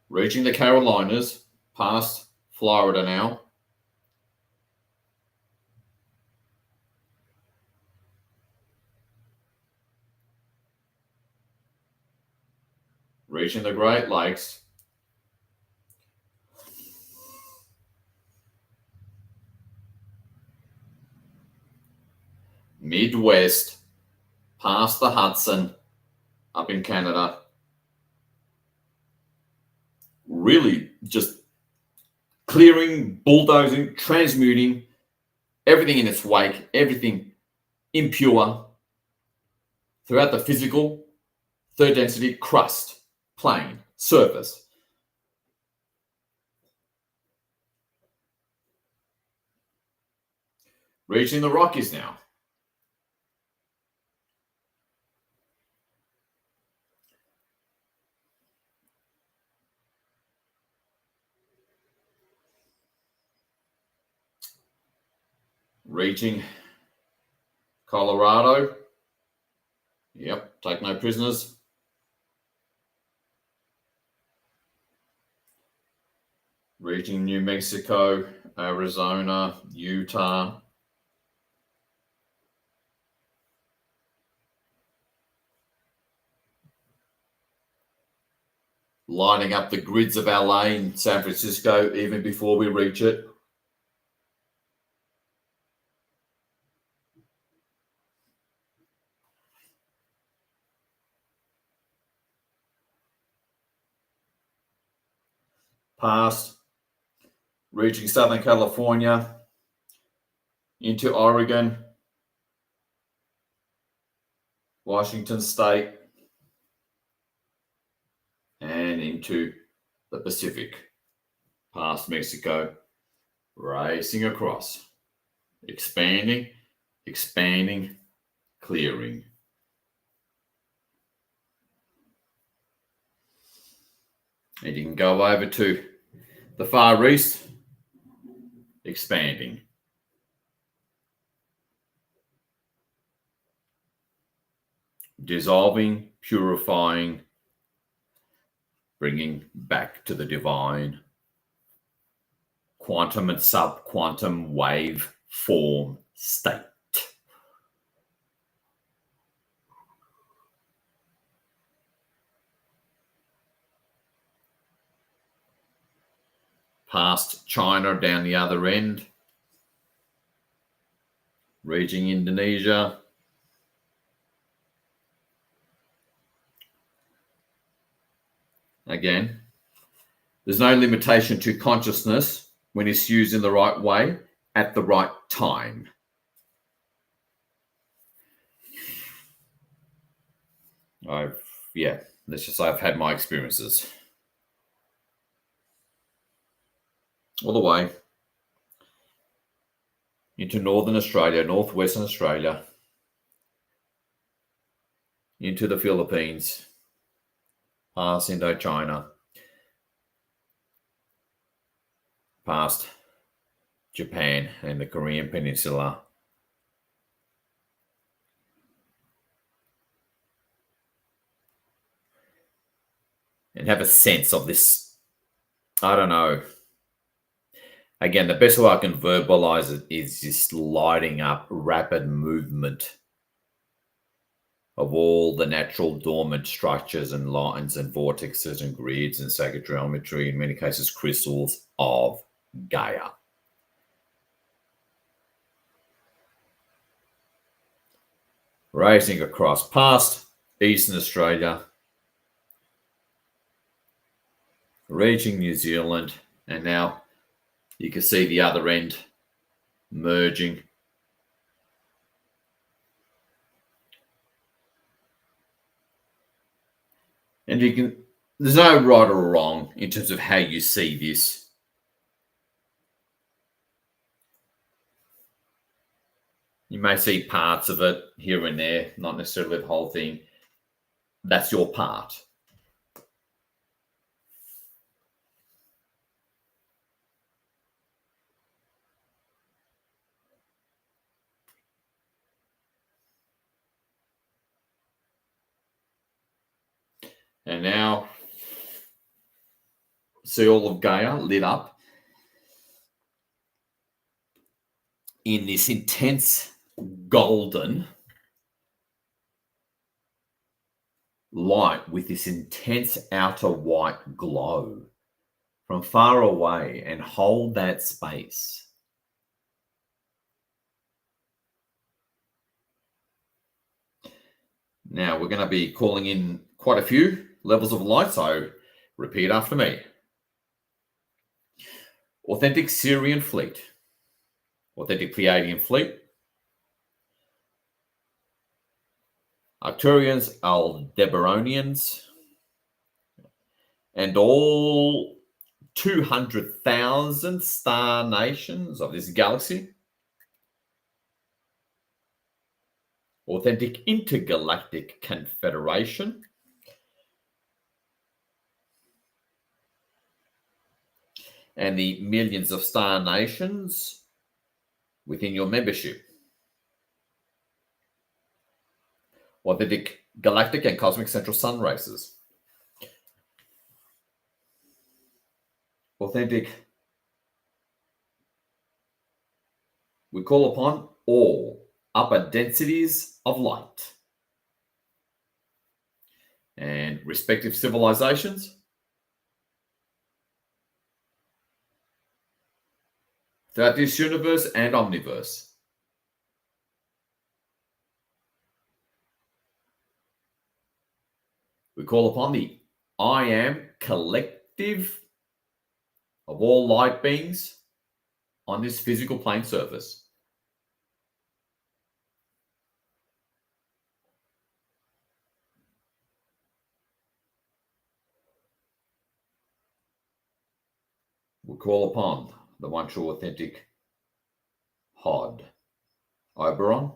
Reaching the Carolinas, past Florida now. Reaching the Great Lakes. Midwest, past the Hudson, up in Canada. Really just clearing, bulldozing, transmuting everything in its wake, everything impure throughout the physical, third density, crust, plane, surface. Reaching the Rockies now. Reaching Colorado. Yep, take no prisoners. Reaching New Mexico, Arizona, Utah. Lining up the grids of LA and San Francisco even before we reach it. Past, reaching Southern California, into Oregon, Washington State, and into the Pacific, past Mexico, racing across, expanding, expanding, clearing. And you can go over to the Far East, expanding. Dissolving, purifying, bringing back to the divine, quantum and sub-quantum wave form state. Past China down the other end, reaching Indonesia, again, there's no limitation to consciousness when it's used in the right way at the right time. Let's just say I've had my experiences. All the way into Northern Australia, Northwestern Australia, into the Philippines, past Indochina, past Japan and the Korean Peninsula, and have a sense of this, I don't know. Again, the best way I can verbalize it is just lighting up, rapid movement of all the natural dormant structures and lines and vortexes and grids and sacred geometry, in many cases crystals of Gaia. Racing across past Eastern Australia, reaching New Zealand, and now you can see the other end merging. And there's no right or wrong in terms of how you see this. You may see parts of it here and there, not necessarily the whole thing. That's your part. And now, see all of Gaia lit up in this intense golden light with this intense outer white glow from far away, and hold that space. Now we're going to be calling in quite a few levels of light, so repeat after me. Authentic Syrian fleet, authentic Pleiadian fleet, Arcturians, Aldebaranians, and all 200,000 star nations of this galaxy, authentic intergalactic confederation, and the millions of star nations within your membership, authentic galactic and cosmic central sun races, authentic, we call upon all upper densities of light and respective civilizations throughout this universe and omniverse. We call upon the I Am collective of all light beings on this physical plane surface. We call upon the one true authentic Hod, Oberon,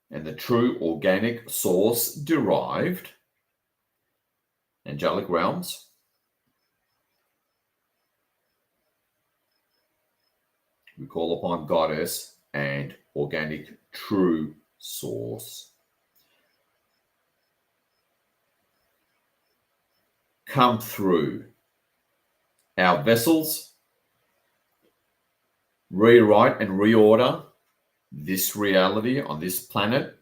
and the true organic source derived angelic realms, we call upon Goddess and organic true source. Come through our vessels, rewrite and reorder this reality on this planet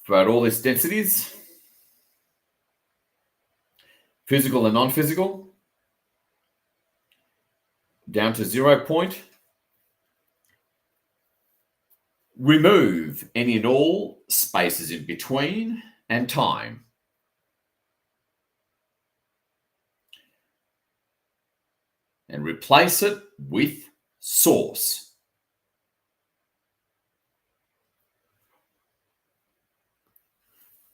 throughout all its densities, physical and non-physical, down to 0 point. Remove any and all spaces in between and time. And replace it with source.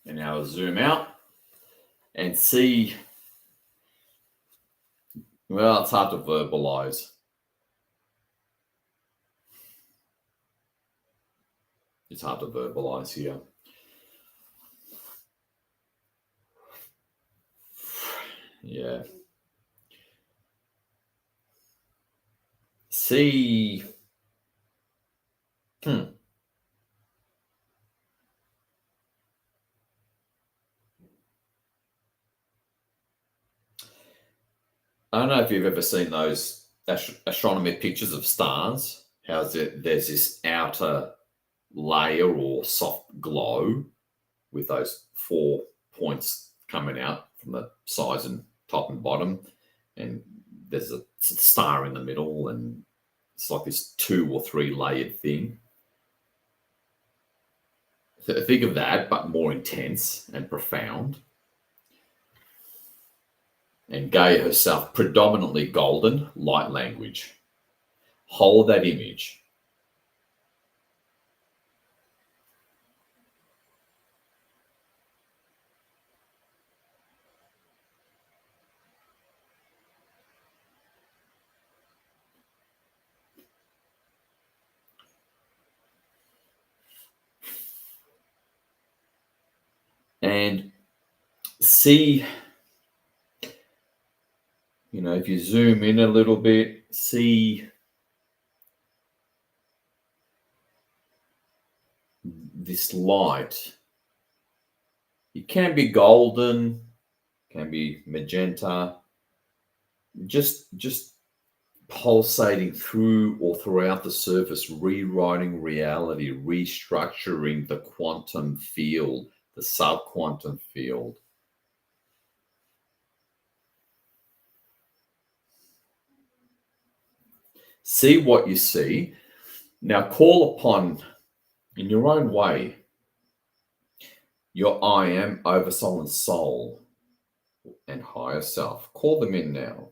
And now I'll zoom out and see. Well, it's hard to verbalize. It's hard to verbalize here. Yeah. See. I don't know if you've ever seen those astronomy pictures of stars, there's this outer layer or soft glow with those 4 points coming out from the sides and top and bottom, and there's a star in the middle, and it's like this 2 or 3 layered thing. So think of that, but more intense and profound. And Gaia herself, predominantly golden, light language. Hold that image. And see, if you zoom in a little bit, see this light. It can be golden, can be magenta, just pulsating through or throughout the surface, rewriting reality, restructuring the quantum field, the subquantum field. See what you see. Now call upon, in your own way, your I am, oversoul, and soul, and higher self. Call them in now.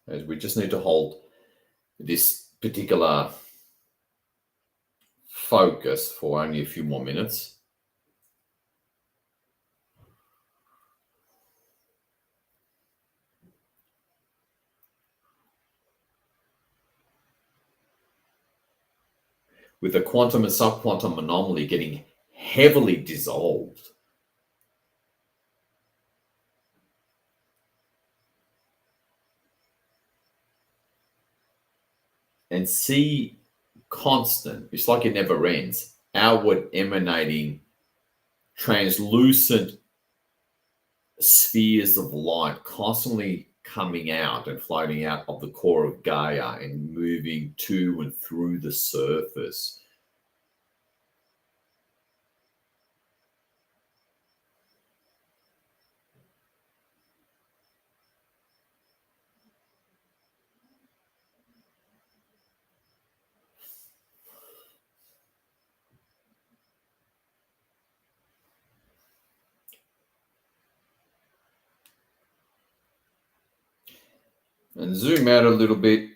As we just need to hold this particular focus for only a few more minutes. With the quantum and subquantum anomaly getting heavily dissolved. And see constant, it's like it never ends, outward emanating, translucent spheres of light constantly coming out and floating out of the core of Gaia and moving to and through the surface. And zoom out a little bit.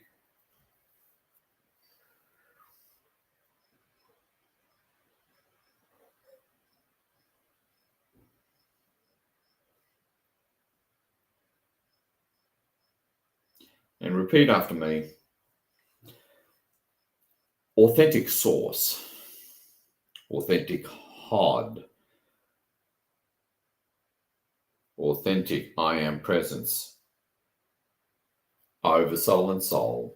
And repeat after me. Authentic source, authentic HOD, authentic I am presence, oversoul and soul,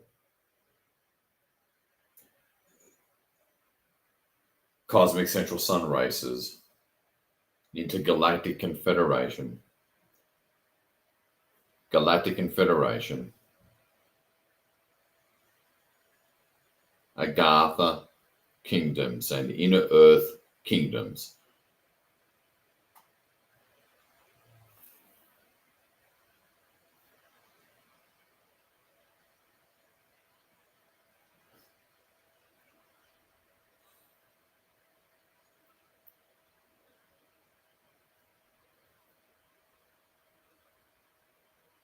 cosmic central sun races, intergalactic confederation, galactic confederation, Agartha kingdoms and inner earth kingdoms.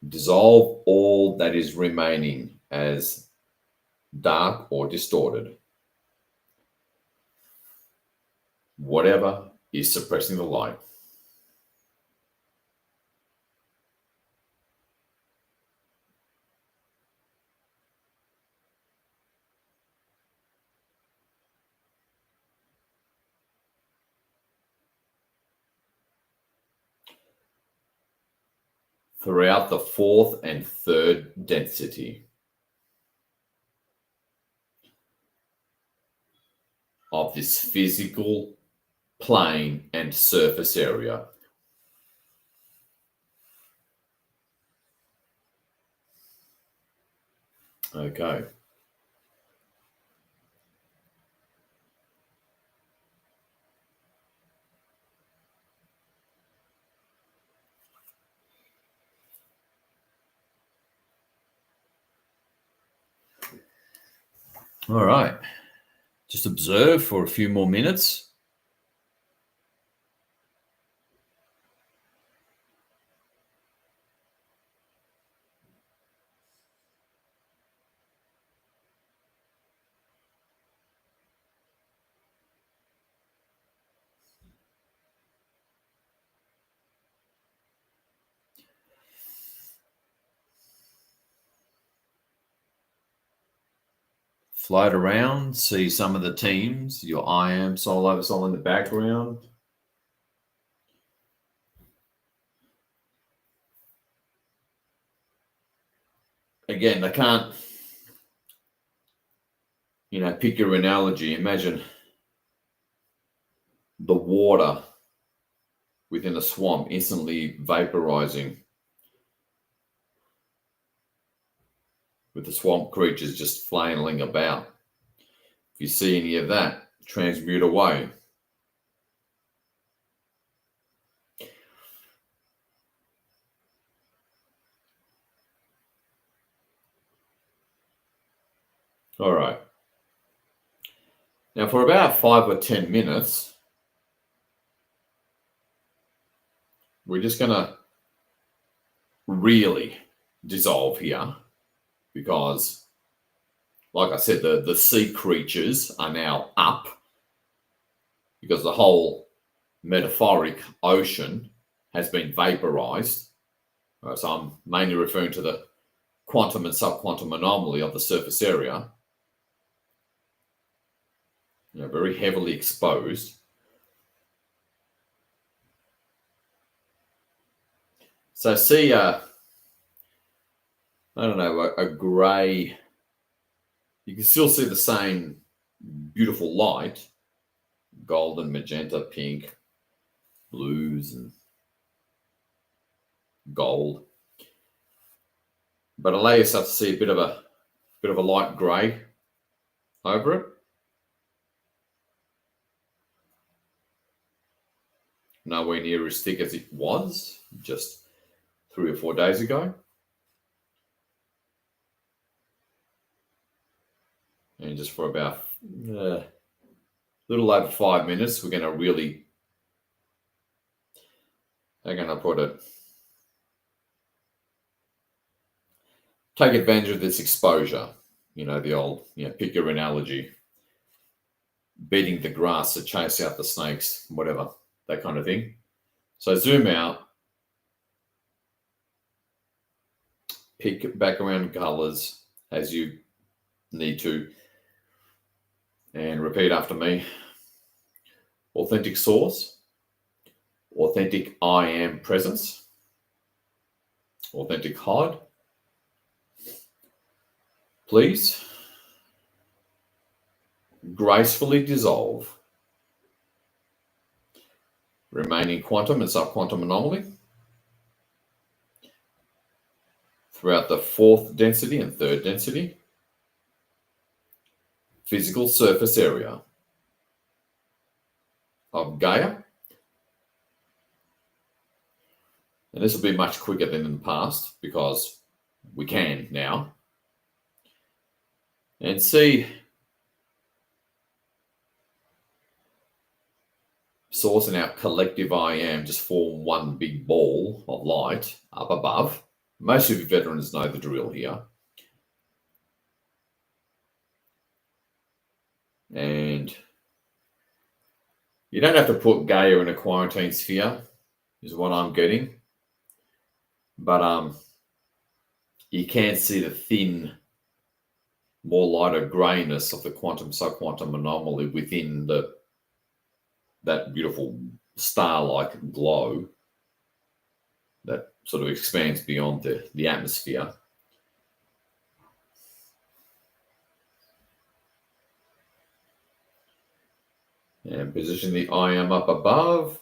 Dissolve all that is remaining as dark or distorted. Whatever is suppressing the light. Throughout the fourth and third density of this physical plane and surface area. Okay. All right. Just observe for a few more minutes. Float around, see some of the teams, your IM Sol Oversol in the background. Again, they can't, pick your analogy. Imagine the water within a swamp instantly vaporizing with the swamp creatures just flailing about. If you see any of that, transmute away. All right. Now, for about 5 or 10 minutes, we're just going to really dissolve here because, like I said, the sea creatures are now up because the whole metaphoric ocean has been vaporized. So I'm mainly referring to the quantum and subquantum anomaly of the surface area. Very heavily exposed. So see, I don't know, a grey, you can still see the same beautiful light, golden, magenta, pink, blues, and gold. But allow yourself to see a bit of a light grey over it. Nowhere near as thick as it was just 3 or 4 days ago. And just for about a little over 5 minutes, we're going to really, how can I put it, take advantage of this exposure. The old, pick your analogy, beating the grass to chase out the snakes, whatever, that kind of thing. So zoom out, pick background colors as you need to, and repeat after me. Authentic source, authentic I am presence, authentic HUD. Please gracefully dissolve remaining quantum and subquantum anomaly throughout the 4th density and 3rd density physical surface area of Gaia. And this will be much quicker than in the past because we can now. And see source and our collective I am just form one big ball of light up above. Most of you veterans know the drill here. And you don't have to put Gaia in a quarantine sphere, is what I'm getting. But you can see the thin, more lighter greyness of the quantum subquantum anomaly within that beautiful star-like glow that sort of expands beyond the atmosphere. And position the I am up above,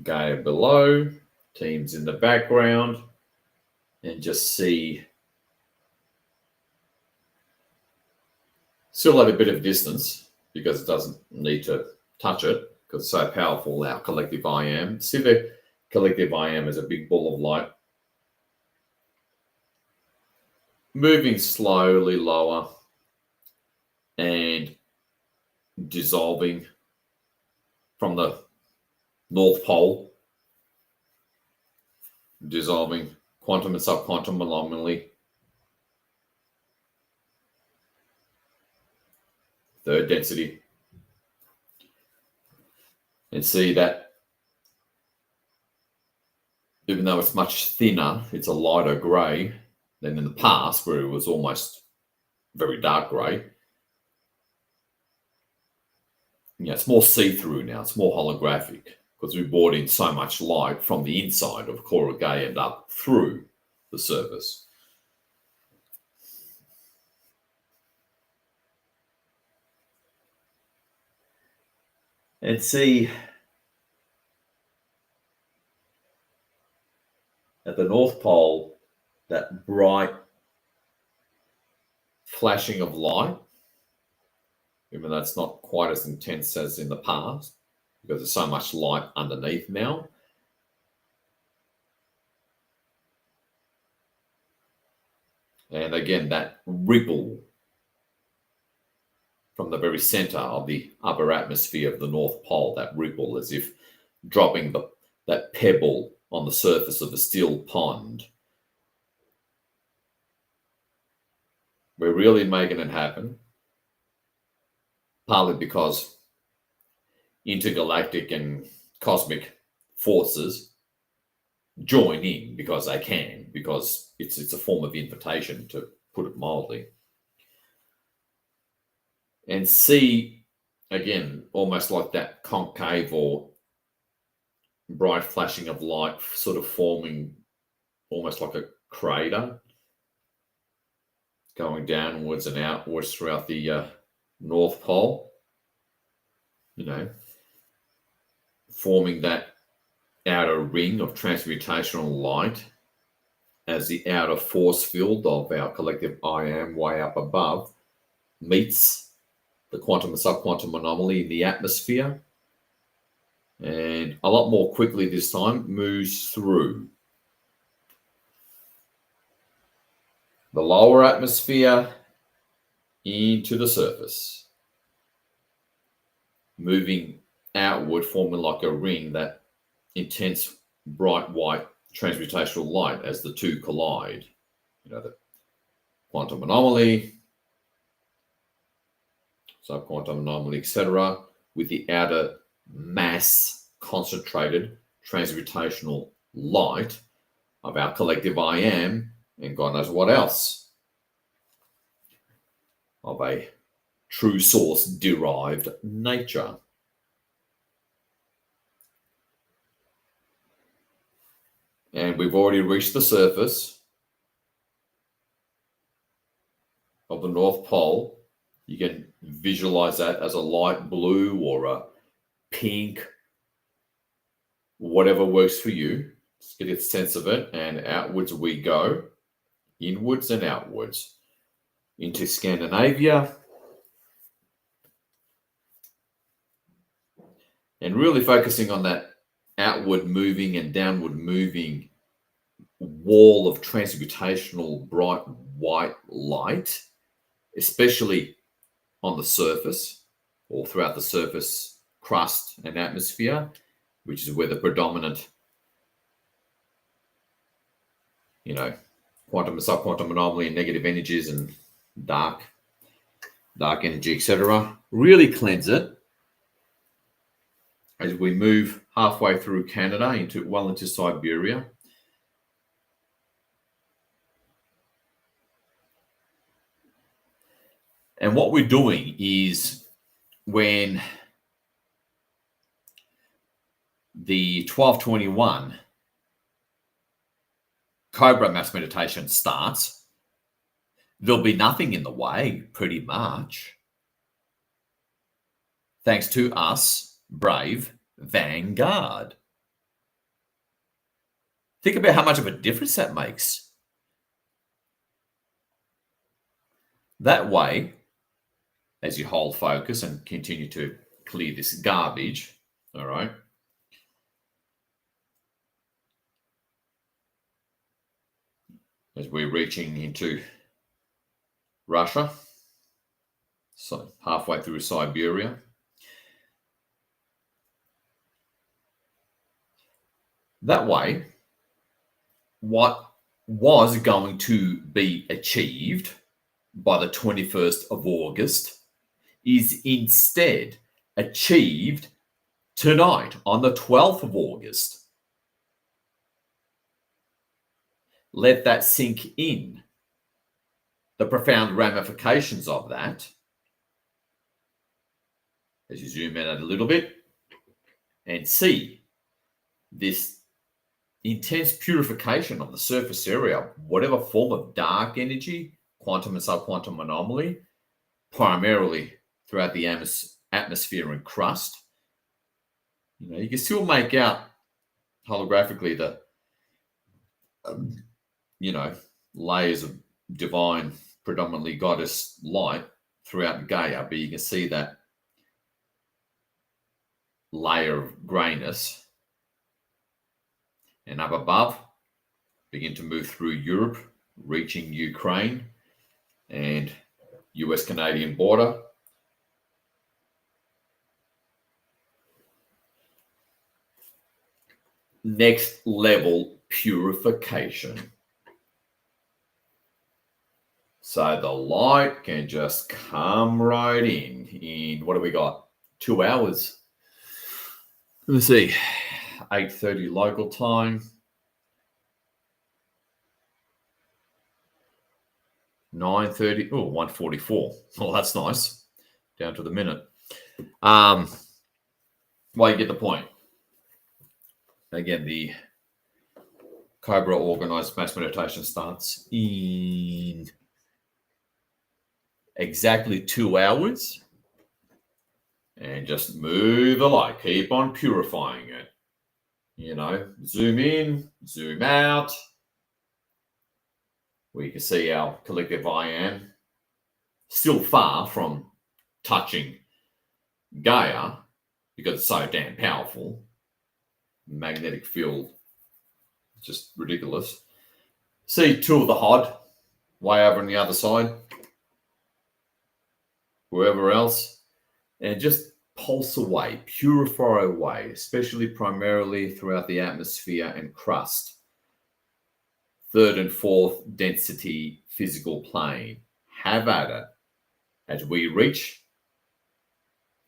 Gaia below, teams in the background, and just see Still at a bit of distance because it doesn't need to touch it because it's so powerful, our collective I am. See the collective I am as a big ball of light moving slowly lower and dissolving from the North Pole, dissolving quantum and subquantum anomaly. Third density. And see that even though it's much thinner, it's a lighter grey than in the past where it was almost very dark grey. Yeah, it's more see-through now. It's more holographic because we brought in so much light from the inside of Cora Gay and up through the surface. And see at the North Pole, that bright flashing of light, even though it's not quite as intense as in the past, because there's so much light underneath now. And again, that ripple from the very center of the upper atmosphere of the North Pole, that ripple as if dropping that pebble on the surface of a still pond. We're really making it happen, partly because intergalactic and cosmic forces join in because they can, because it's a form of invitation, to put it mildly. And see, again, almost like that concave or bright flashing of light sort of forming almost like a crater going downwards and outwards throughout the North Pole, forming that outer ring of transmutational light as the outer force field of our collective I am way up above meets the quantum and subquantum anomaly in the atmosphere, and a lot more quickly this time moves through the lower atmosphere into the surface, moving outward, forming like a ring, that intense bright white transmutational light as the two collide. The quantum anomaly, subquantum anomaly, etc., with the outer mass concentrated transmutational light of our collective I am, and God knows what else, of a true source derived nature. And we've already reached the surface of the North Pole. You can visualize that as a light blue or a pink, whatever works for you. Just get a sense of it, and outwards we go, inwards and outwards, into Scandinavia, and really focusing on that outward moving and downward moving wall of transmutational bright white light, especially on the surface or throughout the surface crust and atmosphere, which is where the predominant, quantum and subquantum anomaly and negative energies and dark energy, etc., really cleanse it as we move halfway through Canada into Siberia. And what we're doing is, when the 1221 Cobra mass meditation starts, there'll be nothing in the way, pretty much, thanks to us, brave Vanguard. Think about how much of a difference that makes. That way, as you hold focus and continue to clear this garbage. All right. As we're reaching into Russia, so halfway through Siberia. That way, what was going to be achieved by the 21st of August is instead achieved tonight on the 12th of August. Let that sink in. The profound ramifications of that, as you zoom in a little bit and see this intense purification of the surface area, whatever form of dark energy, quantum and subquantum anomaly, primarily throughout the atmosphere and crust. You can still make out holographically the, layers of divine, predominantly goddess light throughout Gaia, but you can see that layer of grayness. And up above, begin to move through Europe, reaching Ukraine and US-Canadian border. Next level purification. So the light can just come right in what do we got? 2 hours. Let's see, 8:30 local time. 9:30, 1:44. Well, that's nice. Down to the minute. Well, you get the point. Again, the Cobra organized mass meditation starts in exactly 2 hours. And just move the light. Keep on purifying it. Zoom in, zoom out. We can see our collective I am still far from touching Gaia because it's so damn powerful. Magnetic field, just ridiculous. See two of the HOD way over on the other side. Whoever else. And just pulse away, purify away, especially primarily throughout the atmosphere and crust. Third and fourth density physical plane. Have at it as we reach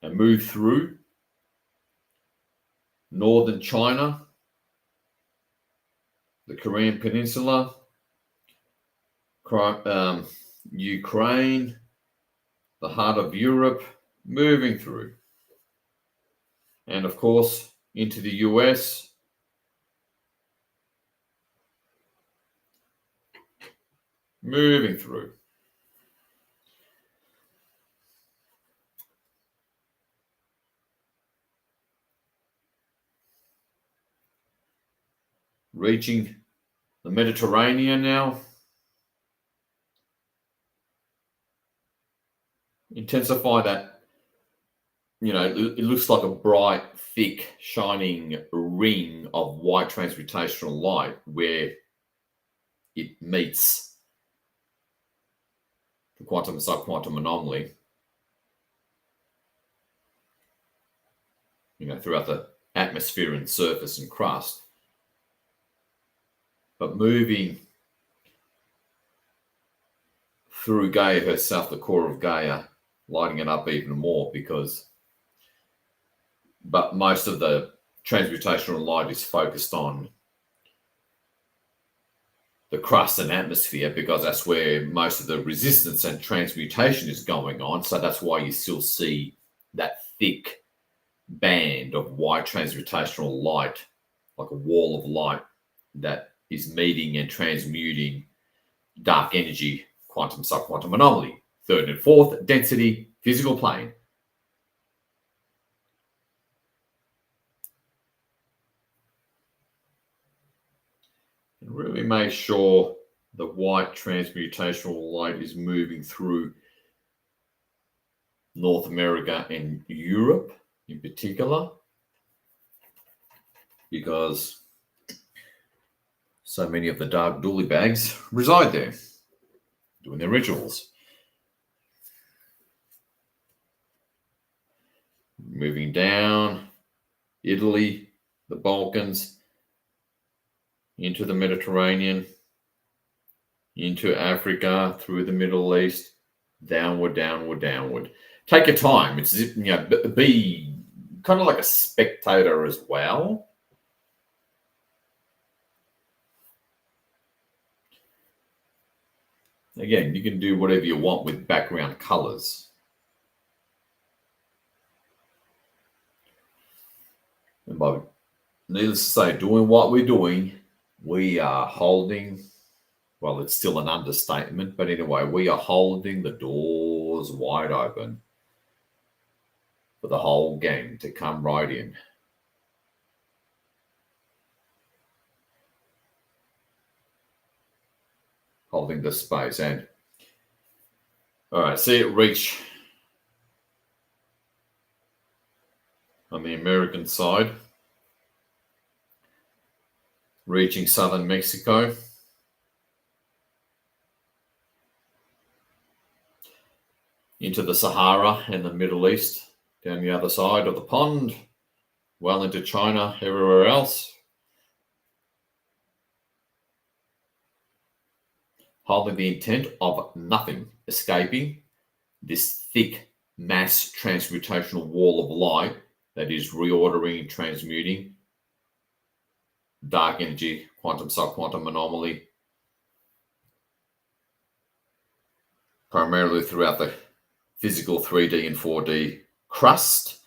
and move through northern China, the Korean Peninsula, Ukraine, the heart of Europe, moving through. And of course, into the US, moving through. Reaching the Mediterranean now. Intensify that. It looks like a bright, thick, shining ring of white transmutational light where it meets the quantum and subquantum anomaly. Throughout the atmosphere and surface and crust. But moving through Gaia herself, the core of Gaia, lighting it up even more but most of the transmutational light is focused on the crust and atmosphere because that's where most of the resistance and transmutation is going on. So that's why you still see that thick band of white transmutational light, like a wall of light that is meeting and transmuting dark energy, quantum, subquantum anomaly, third and fourth density physical plane. And really make sure the white transmutational light is moving through North America and Europe in particular, because so many of the dark dooley bags reside there, doing their rituals. Moving down, Italy, the Balkans, into the Mediterranean, into Africa, through the Middle East, downward, downward, downward. Take your time. It's, be kind of like a spectator as well. Again, you can do whatever you want with background colors. And by needless to say, doing what we're doing, we are holding, well, it's still an understatement, but anyway, we are holding the doors wide open for the whole gang to come right in. Holding the space. And all right, see it reach on the American side, reaching southern Mexico, into the Sahara and the Middle East, down the other side of the pond, well into China, everywhere else. Holding the intent of nothing escaping this thick mass transmutational wall of light that is reordering, transmuting, dark energy, quantum, subquantum anomaly, primarily throughout the physical 3D and 4D crust,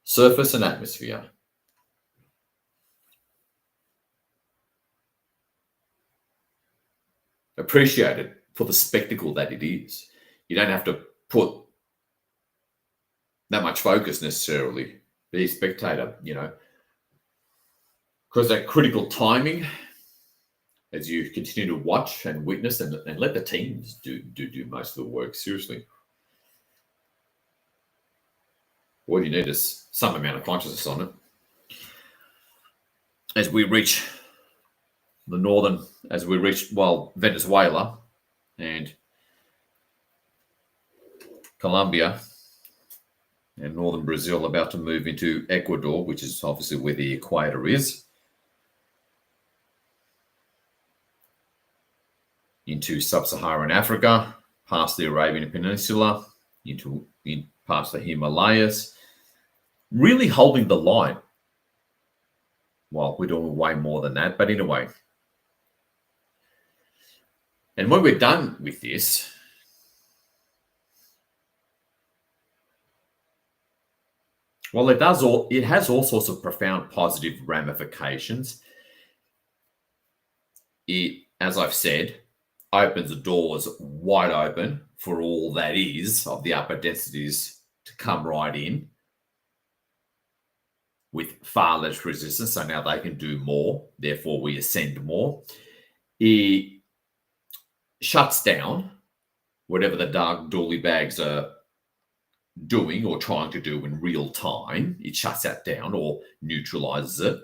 surface, and atmosphere. Appreciate it for the spectacle that it is. You don't have to put that much focus necessarily. Be a spectator, because that critical timing, as you continue to watch and witness and let the teams do most of the work, seriously. All you need is some amount of consciousness on it. As we reach Venezuela and Colombia and northern Brazil, about to move into Ecuador, which is obviously where the equator is, into sub-Saharan Africa, past the Arabian Peninsula, past the Himalayas, really holding the line. Well, we're doing way more than that, but in a way. And when we're done with this, well, it has all sorts of profound positive ramifications. It, as I've said, opens the doors wide open for all that is of the upper densities to come right in with far less resistance. So now they can do more. Therefore, we ascend more. It shuts down whatever the dark dooley bags are doing or trying to do in real time. It shuts that down or neutralizes it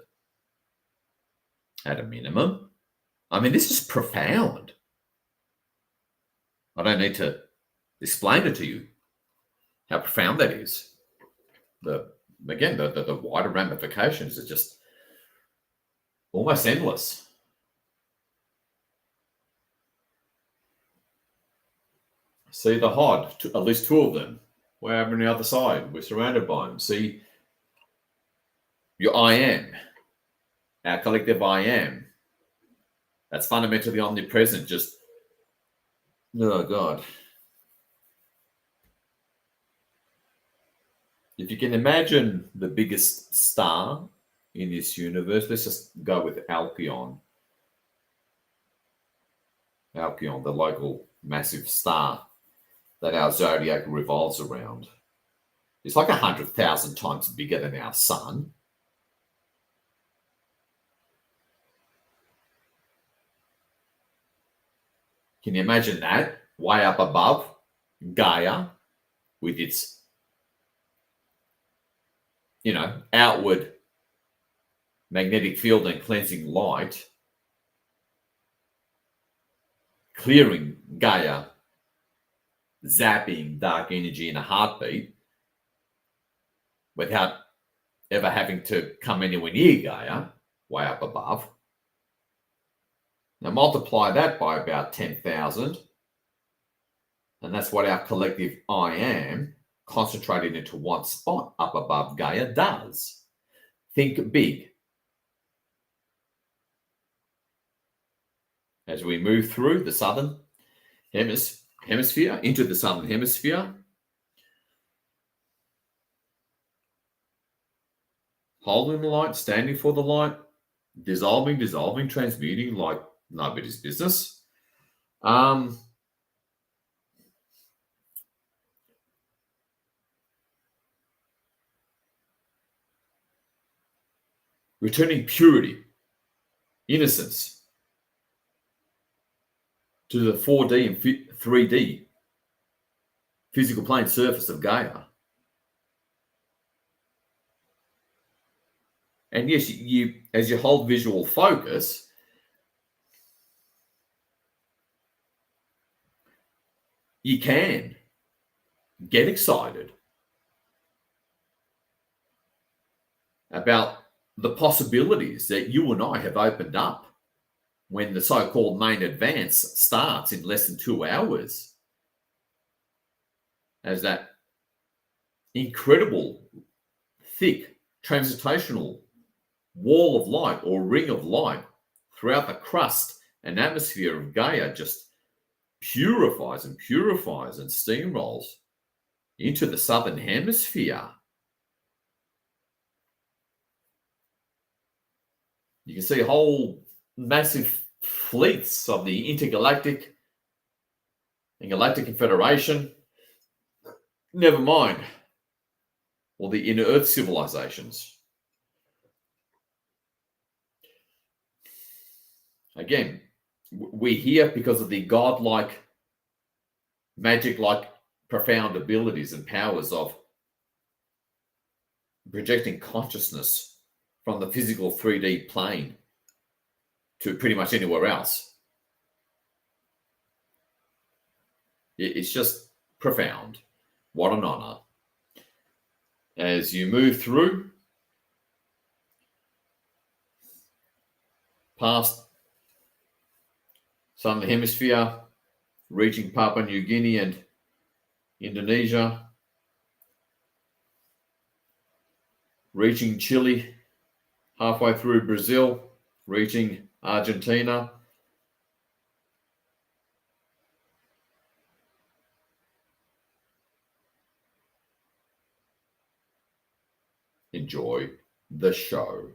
at a minimum. I mean, this is profound. I don't need to explain it to you how profound that is. The wider ramifications are just almost endless. See the HOD, at least two of them. We're over on the other side. We're surrounded by them. See your I am, our collective I am. That's fundamentally omnipresent. Just, oh God. If you can imagine the biggest star in this universe, let's just go with Alcyon. Alcyon, the local massive star that our zodiac revolves around. It's like 100,000 times bigger than our sun. Can you imagine that? Way up above Gaia with its outward magnetic field and cleansing light, clearing Gaia, zapping dark energy in a heartbeat without ever having to come anywhere near Gaia, way up above. Now multiply that by about 10,000, and that's what our collective I am, concentrated into one spot up above Gaia, does. Think big. As we move through the southern hemisphere into the southern hemisphere, holding the light, standing for the light, dissolving, transmuting like nobody's business. Returning purity, innocence to the 4D and 3D physical plane surface of Gaia. And yes, you as you hold visual focus, you can get excited about the possibilities that you and I have opened up when the so-called main advance starts in less than 2 hours. As that incredible, thick, transitational wall of light or ring of light throughout the crust and atmosphere of Gaia just purifies and steamrolls into the southern hemisphere. You can see whole massive fleets of the intergalactic and galactic confederation, never mind all the inner earth civilizations. Again, we're here because of the godlike, magic-like, profound abilities and powers of projecting consciousness from the physical 3D plane to pretty much anywhere else. It's just profound. What an honor. As you move through past Southern Hemisphere, reaching Papua New Guinea and Indonesia, reaching Chile, halfway through Brazil, reaching Argentina. Enjoy the show.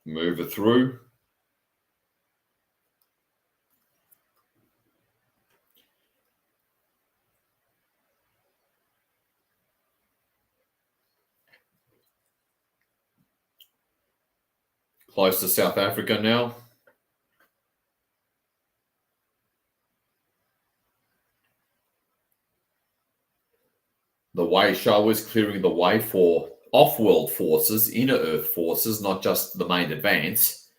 Move it through. Close to South Africa now. The way show is clearing the way for off-world forces, inner earth forces, not just the main advance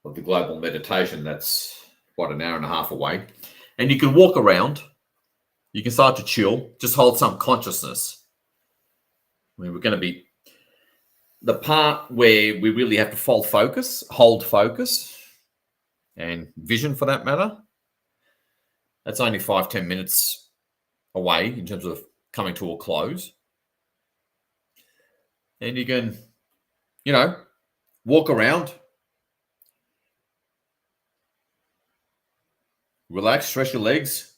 of the global meditation. That's what, an hour and a half away. And you can walk around. You can start to chill. Just hold some consciousness. I mean, we're going to be the part where we really have to hold focus, and vision for that matter. That's only 5-10 minutes away in terms of coming to a close. And you can, walk around, relax, stretch your legs,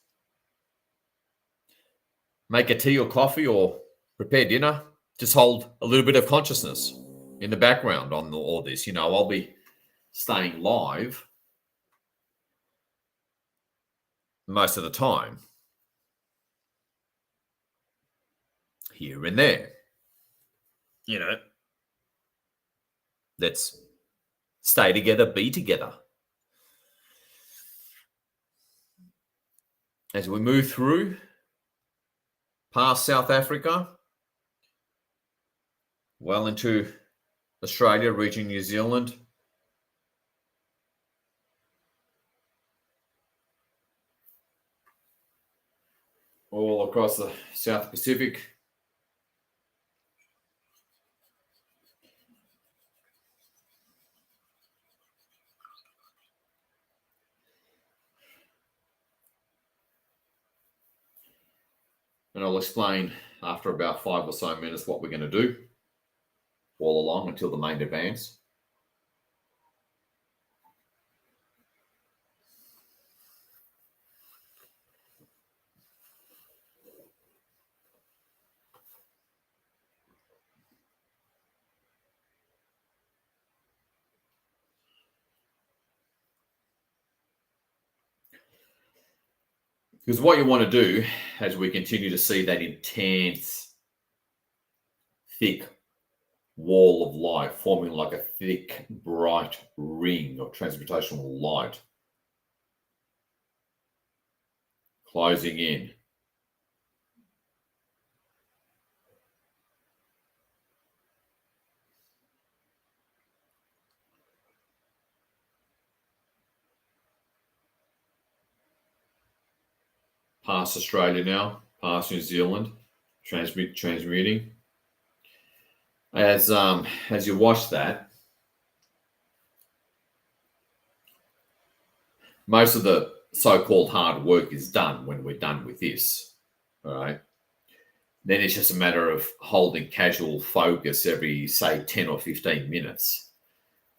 make a tea or coffee or prepare dinner. Just hold a little bit of consciousness in the background on all this. I'll be staying live most of the time, here and there. Let's stay together, be together. as we move through past South Africa, well into Australia, reaching New Zealand. All across the South Pacific. And I'll explain after about 5 or so minutes what we're going to do all along until the main advance. Because what you want to do as we continue to see that intense, thick wall of light forming like a thick, bright ring of transmutational light closing in. Past Australia now, past New Zealand, transmuting. As you watch that, most of the so-called hard work is done when we're done with this. All right. Then it's just a matter of holding casual focus every, say, 10 or 15 minutes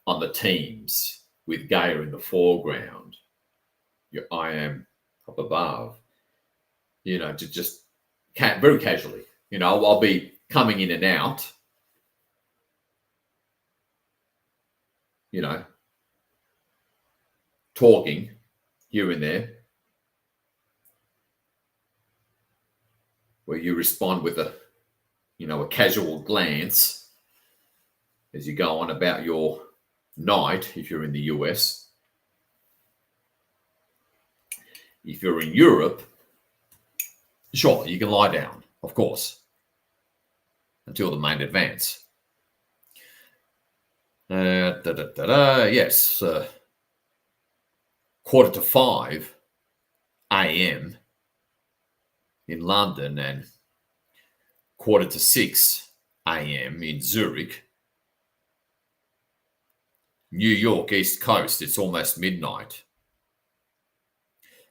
on the teams with Gaia in the foreground. I am up above. You know, to just very casually. You know, I'll be coming in and out. You know, talking here and there, where you respond with a casual glance as you go on about your night, if you're in the US. If you're in Europe, sure, you can lie down, of course, until the main advance. Yes, 4:45 a.m. in London and 5:45 a.m. in Zurich. New York, East Coast, it's almost midnight.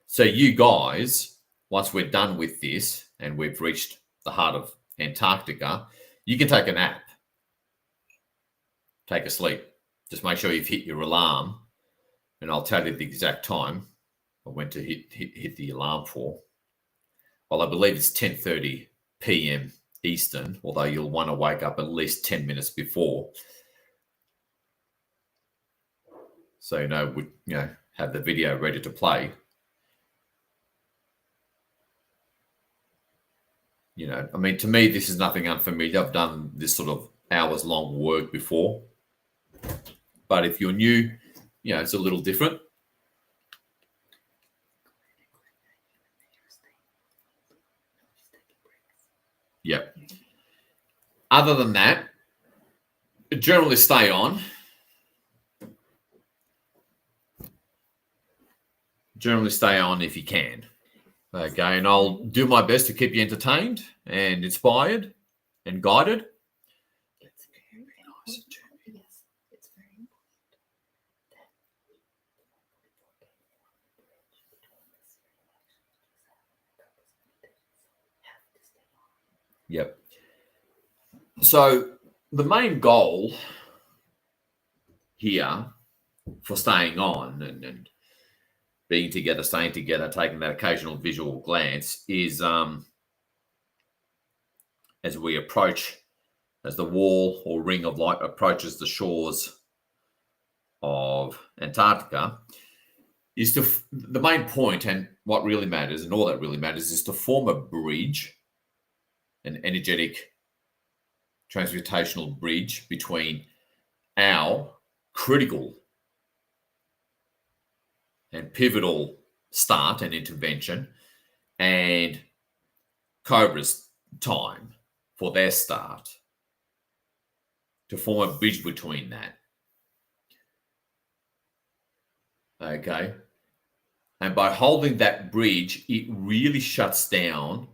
So you guys, once we're done with this and we've reached the heart of Antarctica, you can take a nap. Take a sleep. Just make sure you've hit your alarm, and I'll tell you the exact time I went to hit the alarm for. Well, I believe it's 10:30 p.m. Eastern, although you'll want to wake up at least 10 minutes before. So, have the video ready to play. I mean, to me, this is nothing unfamiliar. I've done this sort of hours-long work before. But if you're new, it's a little different. Yep. Other than that, generally stay on. Generally stay on if you can. Okay, and I'll do my best to keep you entertained and inspired and guided. It's very nice. Yes, it's very important that Yep. So the main goal here for staying on and being together, staying together, taking that occasional visual glance is as we approach, as the wall or ring of light approaches the shores of Antarctica, is the main point, and what really matters and all that really matters is to form a bridge, an energetic transmutational bridge between our critical and pivotal start and intervention and Cobra's time for their start, to form a bridge between that. Okay. And by holding that bridge, it really shuts down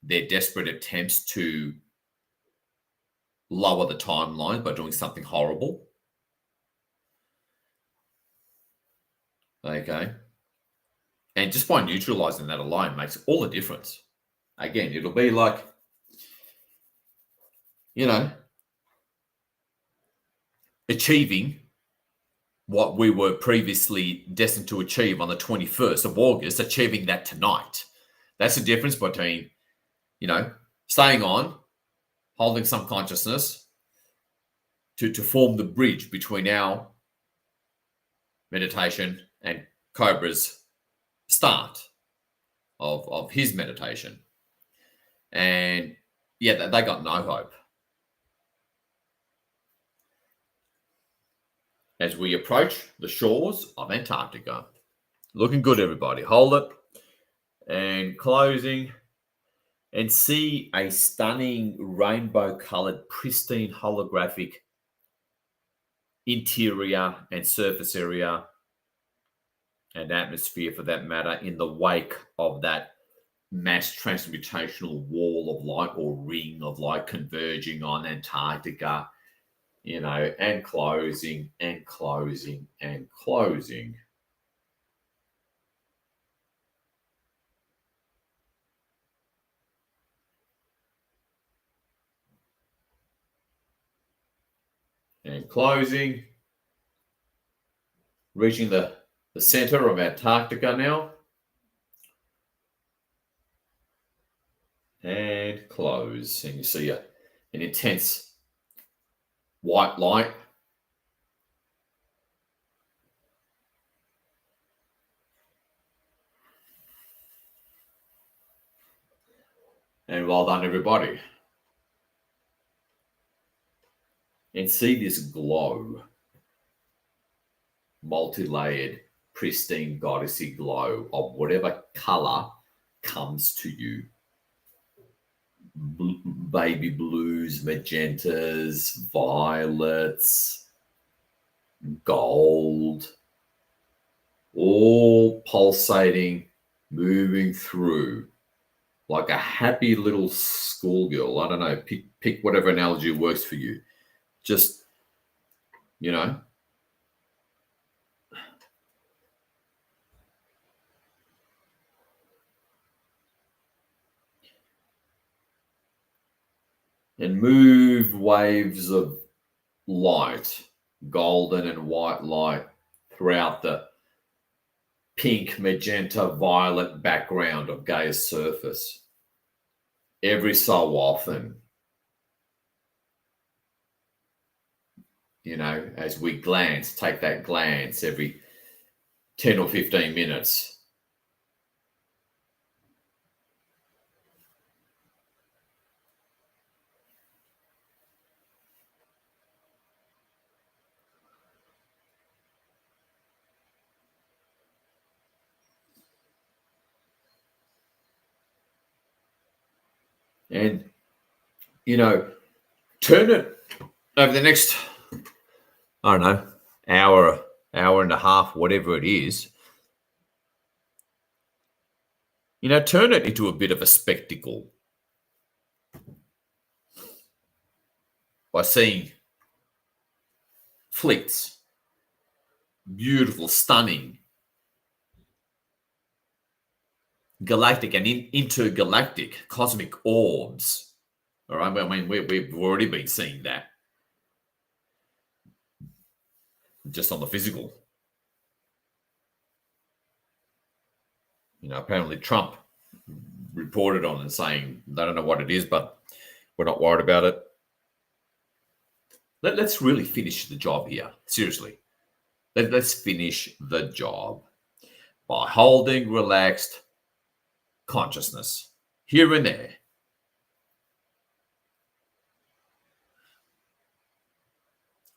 their desperate attempts to lower the timeline by doing something horrible. Okay. And just by neutralizing that alone makes all the difference. Again, it'll be like, achieving what we were previously destined to achieve on the 21st of August, achieving that tonight. That's the difference between, staying on, holding some consciousness to form the bridge between our meditation and Cobra's start of his meditation. And yeah, they got no hope. As we approach the shores of Antarctica. Looking good, everybody. Hold it. And closing. And see a stunning rainbow-colored, pristine holographic interior and surface area and atmosphere, for that matter, in the wake of that mass transmutational wall of light or ring of light converging on Antarctica. And closing and closing and closing. And closing. Reaching the center of Antarctica now. And close. And you see an intense white light. And well done, everybody. And see this glow. Multi-layered, pristine, goddessy glow of whatever color comes to you. Baby blues, magentas, violets, gold, all pulsating, moving through like a happy little schoolgirl. I don't know, pick whatever analogy works for you. Just, and move waves of light, golden and white light, throughout the pink, magenta, violet background of Gaia's surface. Every so often, as we take that glance every 10 or 15 minutes. And, turn it over the next, I don't know, hour and a half, whatever it is. Turn it into a bit of a spectacle by seeing fleets, beautiful, stunning, galactic and intergalactic cosmic orbs. All right, I mean, we've already been seeing that just on the physical. Apparently Trump reported on and saying, I don't know what it is, but we're not worried about it. Let's really finish the job here. Seriously. Let's finish the job by holding relaxed consciousness here and there.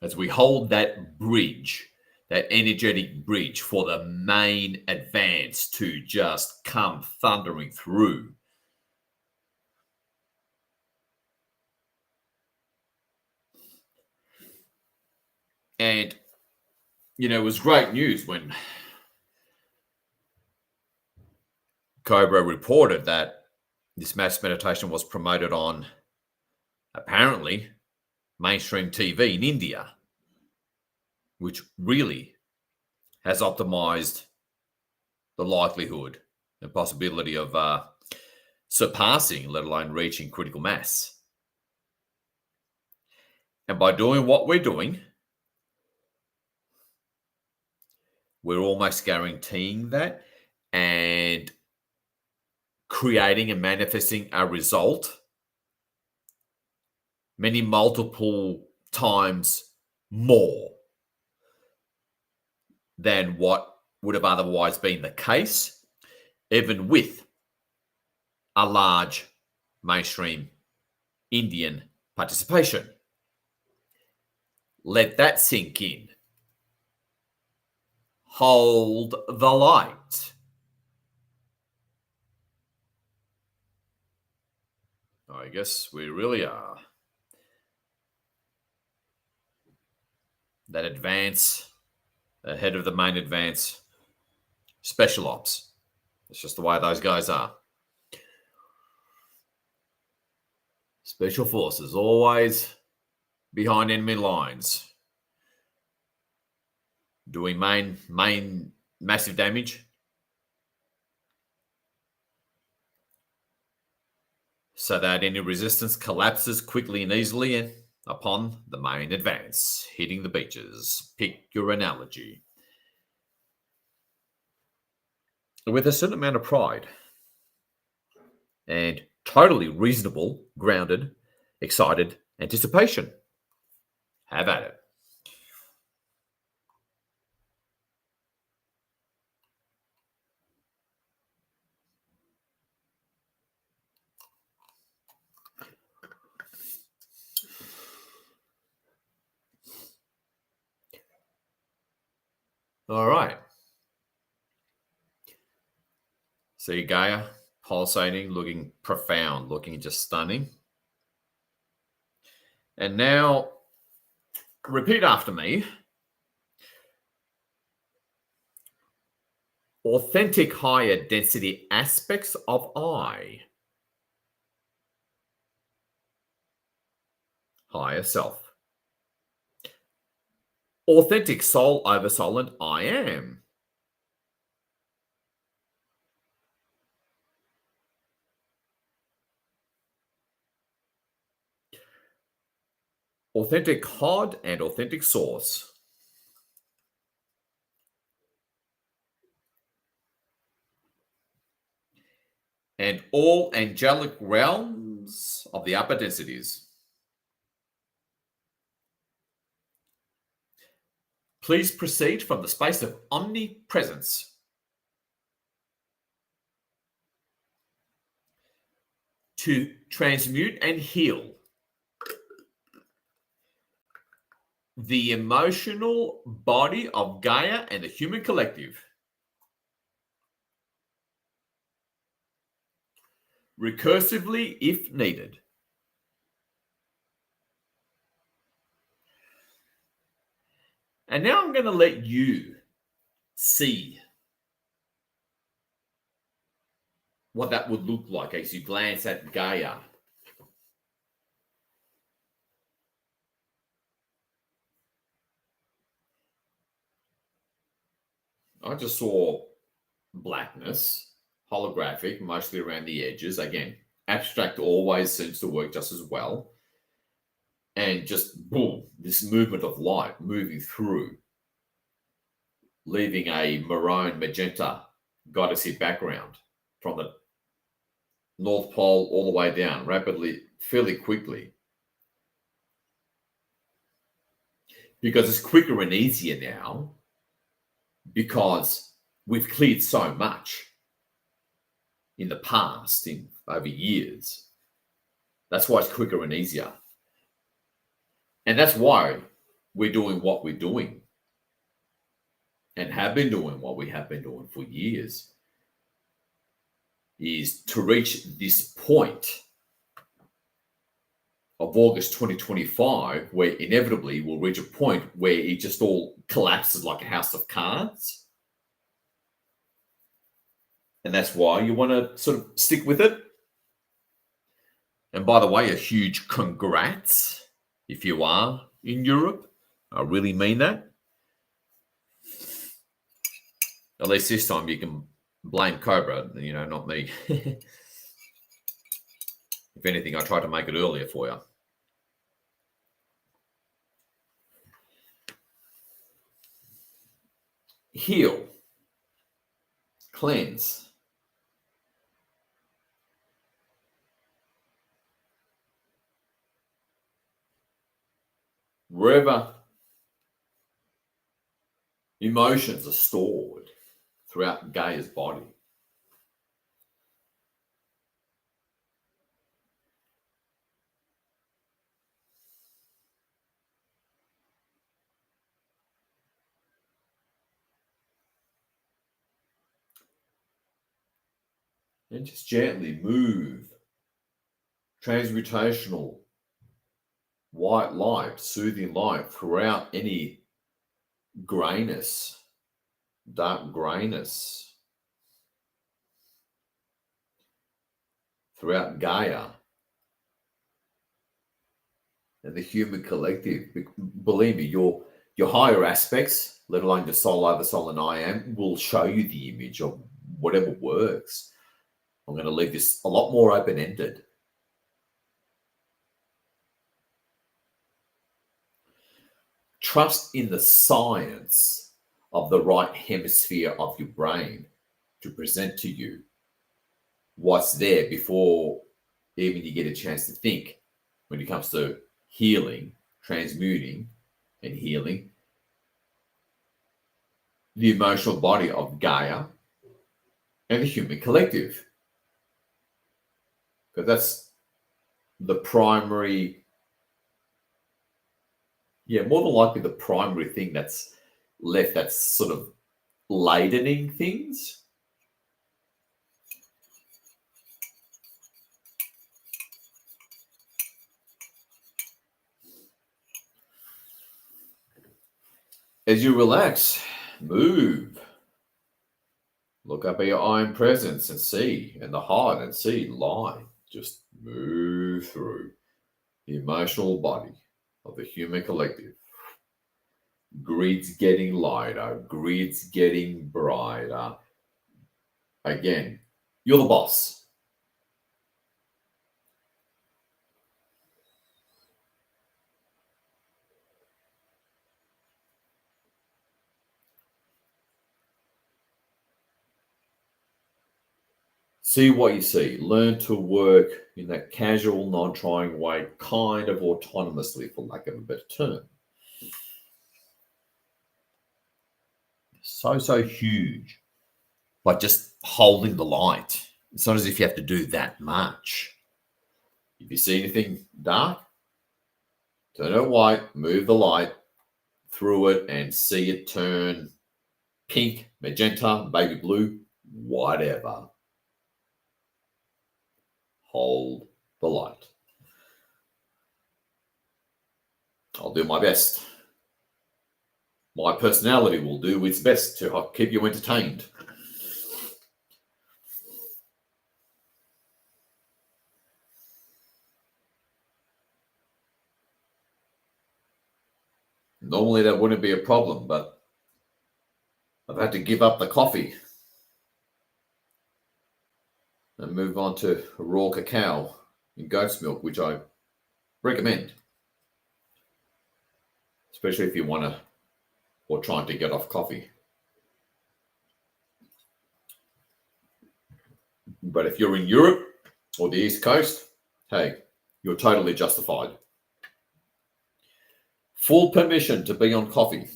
As we hold that bridge that energetic bridge for the main advance to just come thundering through. And, it was great news when Cobra reported that this mass meditation was promoted on, apparently, mainstream TV in India, which really has optimized the likelihood and possibility of surpassing, let alone reaching, critical mass. And by doing what we're doing, we're almost guaranteeing that and creating and manifesting a result many multiple times more than what would have otherwise been the case, even with a large mainstream Indian participation. Let that sink in. Hold the light. I guess we really are. That advance, ahead of the main advance, special ops. It's just the way those guys are. Special forces, always behind enemy lines. Doing main massive damage. So that any resistance collapses quickly and easily upon the main advance, hitting the beaches. Pick your analogy. With a certain amount of pride and totally reasonable, grounded, excited anticipation. Have at it. All right. See Gaia pulsating, looking profound, looking just stunning. And now, repeat after me. Authentic higher density aspects of I. Higher self. Authentic soul over soul and I am. Authentic HOD and authentic source. And all angelic realms of the upper densities. Please proceed from the space of omnipresence to transmute and heal the emotional body of Gaia and the human collective. Recursively, if needed. And now I'm going to let you see what that would look like as you glance at Gaia. I just saw blackness, holographic, mostly around the edges. Again, abstract always seems to work just as well. And just boom, this movement of light moving through, leaving a maroon magenta goddessy background from the North Pole all the way down rapidly, fairly quickly. Because it's quicker and easier now because we've cleared so much in the past, over years. That's why it's quicker and easier. And that's why we're doing what we're doing. and have been doing what we have been doing for years, is to reach this point of August 2025, where inevitably we'll reach a point where it just all collapses like a house of cards. And that's why you want to sort of stick with it. And by the way, a huge congrats if you are in Europe. I really mean that. At least this time you can blame Cobra, not me. If anything, I tried to make it earlier for you. Heal. Cleanse. Wherever emotions are stored throughout Gaia's body, and just gently move transmutational white light, soothing light throughout any grayness, dark grayness, throughout Gaia and the human collective. Believe me, your higher aspects, let alone the soul over soul and I am, will show you the image of whatever works. I'm going to leave this a lot more open-ended. Trust in the science of the right hemisphere of your brain to present to you what's there before even you get a chance to think when it comes to healing, transmuting, and healing the emotional body of Gaia and the human collective. Because that's the primary, more than likely the primary thing that's left that's sort of ladening things. As you relax, move. Look up at your iron presence and see, and the heart and see light. Just move through the emotional body of the human collective. Grids getting lighter, grids getting brighter. Again, you're the boss. See what you see. Learn to work in that casual, non-trying way, kind of autonomously, for lack of a better term. So huge. But just holding the light. It's not as if you have to do that much. If you see anything dark, turn it white, move the light through it and see it turn pink, magenta, baby blue, whatever. Hold the light. I'll do my best. My personality will do its best to keep you entertained. Normally that wouldn't be a problem, but I've had to give up the coffee and move on to raw cacao in goat's milk, which I recommend, especially if you want to or trying to get off coffee. But if you're in Europe or the East Coast, hey, you're totally justified. Full permission to be on coffee.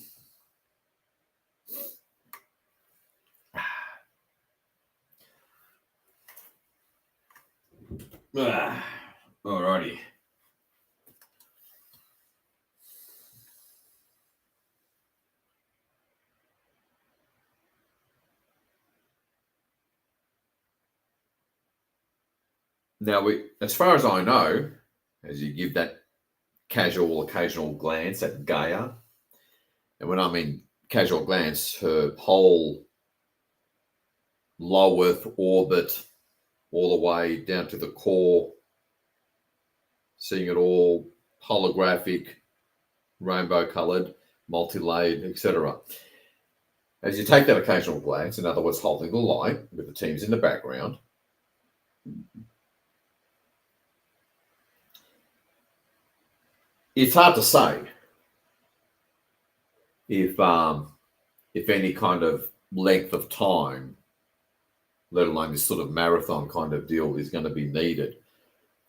Alrighty. Now, as far as I know, as you give that casual, occasional glance at Gaia, and when I mean casual glance, her whole low Earth orbit, all the way down to the core, seeing it all holographic, rainbow coloured, multi-layered, etc. As you take that occasional glance, in other words, holding the light with the teams in the background, it's hard to say if any kind of length of time, let alone this sort of marathon kind of deal, is going to be needed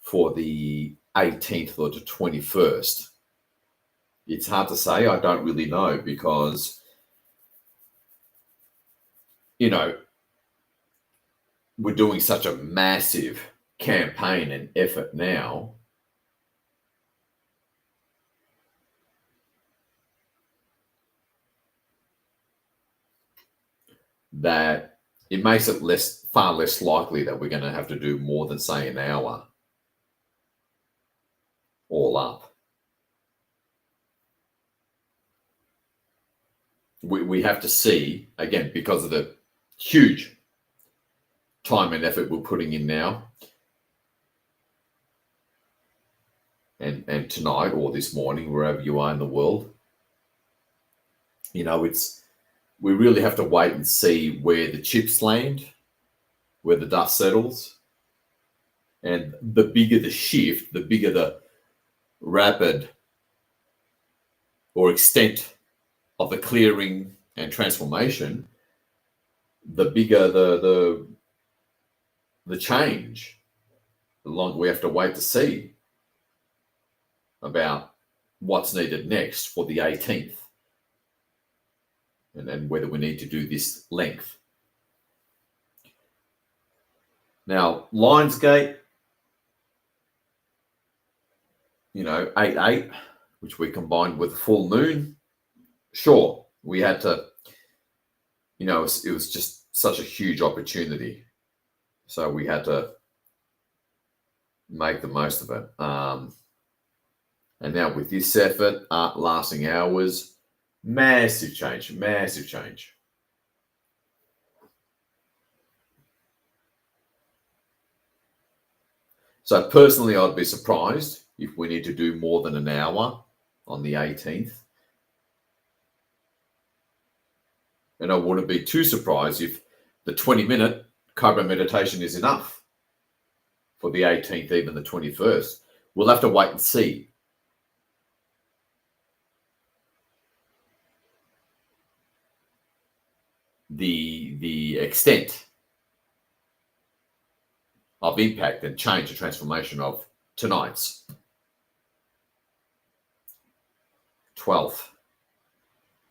for the 18th or the 21st. It's hard to say. I don't really know because, you know, we're doing such a massive campaign and effort now that it makes it far less likely that we're going to have to do more than, say, an hour all up. We have to see, again, because of the huge time and effort we're putting in now, and tonight or this morning, wherever you are in the world, you know, we really have to wait and see where the chips land, where the dust settles, and the bigger the shift, the bigger the rapid or extent of the clearing and transformation, the bigger the change, the longer we have to wait to see about what's needed next for the 18th, and whether we need to do this length. Now, Lionsgate, you know, 8/8, which we combined with the full moon, sure, we had to, you know, it was just such a huge opportunity. So we had to make the most of it. And now with this effort, lasting hours, massive change, massive change. So personally, I'd be surprised if we need to do more than an hour on the 18th. And I wouldn't be too surprised if the 20-minute Cobra meditation is enough for the 18th, even the 21st. We'll have to wait and see. The extent of impact and change and transformation of tonight's 12th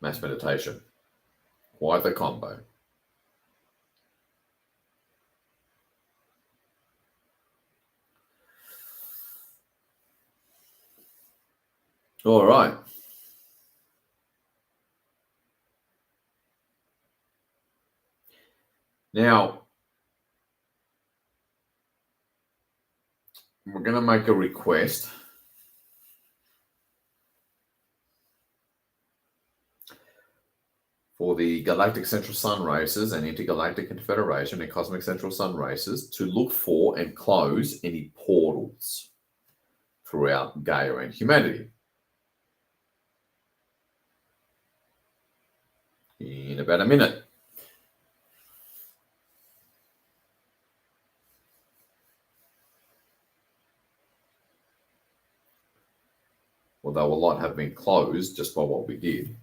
mass meditation. Quite the combo. All right. Now, we're going to make a request for the Galactic Central Sun Races and Intergalactic Confederation and Cosmic Central Sun Races to look for and close any portals throughout Gaia and humanity. In about a minute. Although a lot have been closed just by what we did.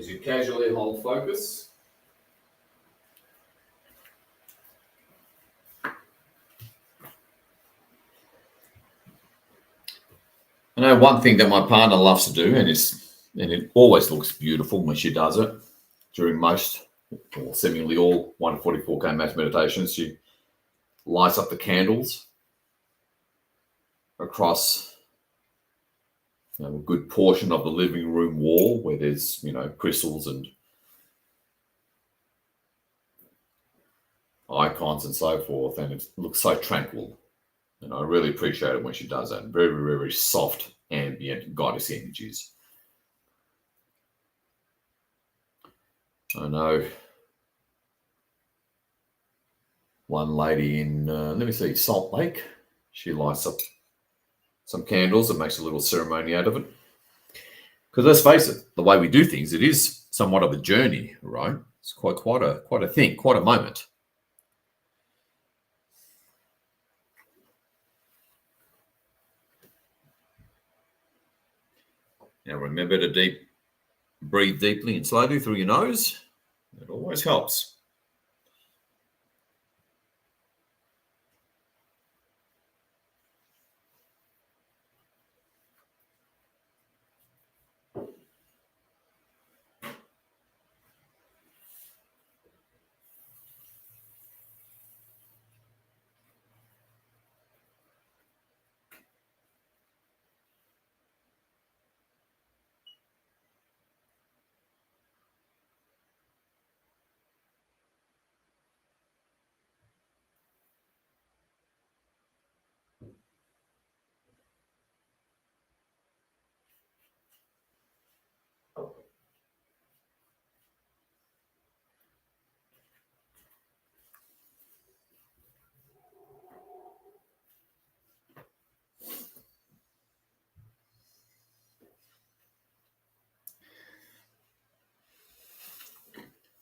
As you casually hold focus, I know one thing that my partner loves to do, and it always looks beautiful when she does it during most or seemingly all 144K mass meditations. She lights up the candles across a good portion of the living room wall where there's crystals and icons and so forth, and it looks so tranquil. And I really appreciate it when she does that. Very, very, very soft, ambient goddess energies. I know one lady in, Salt Lake. She lights up some candles and makes a little ceremony out of it. Because let's face it, the way we do things, it is somewhat of a journey, right? It's quite a thing, quite a moment. Now remember to breathe deeply and slowly through your nose. It always helps.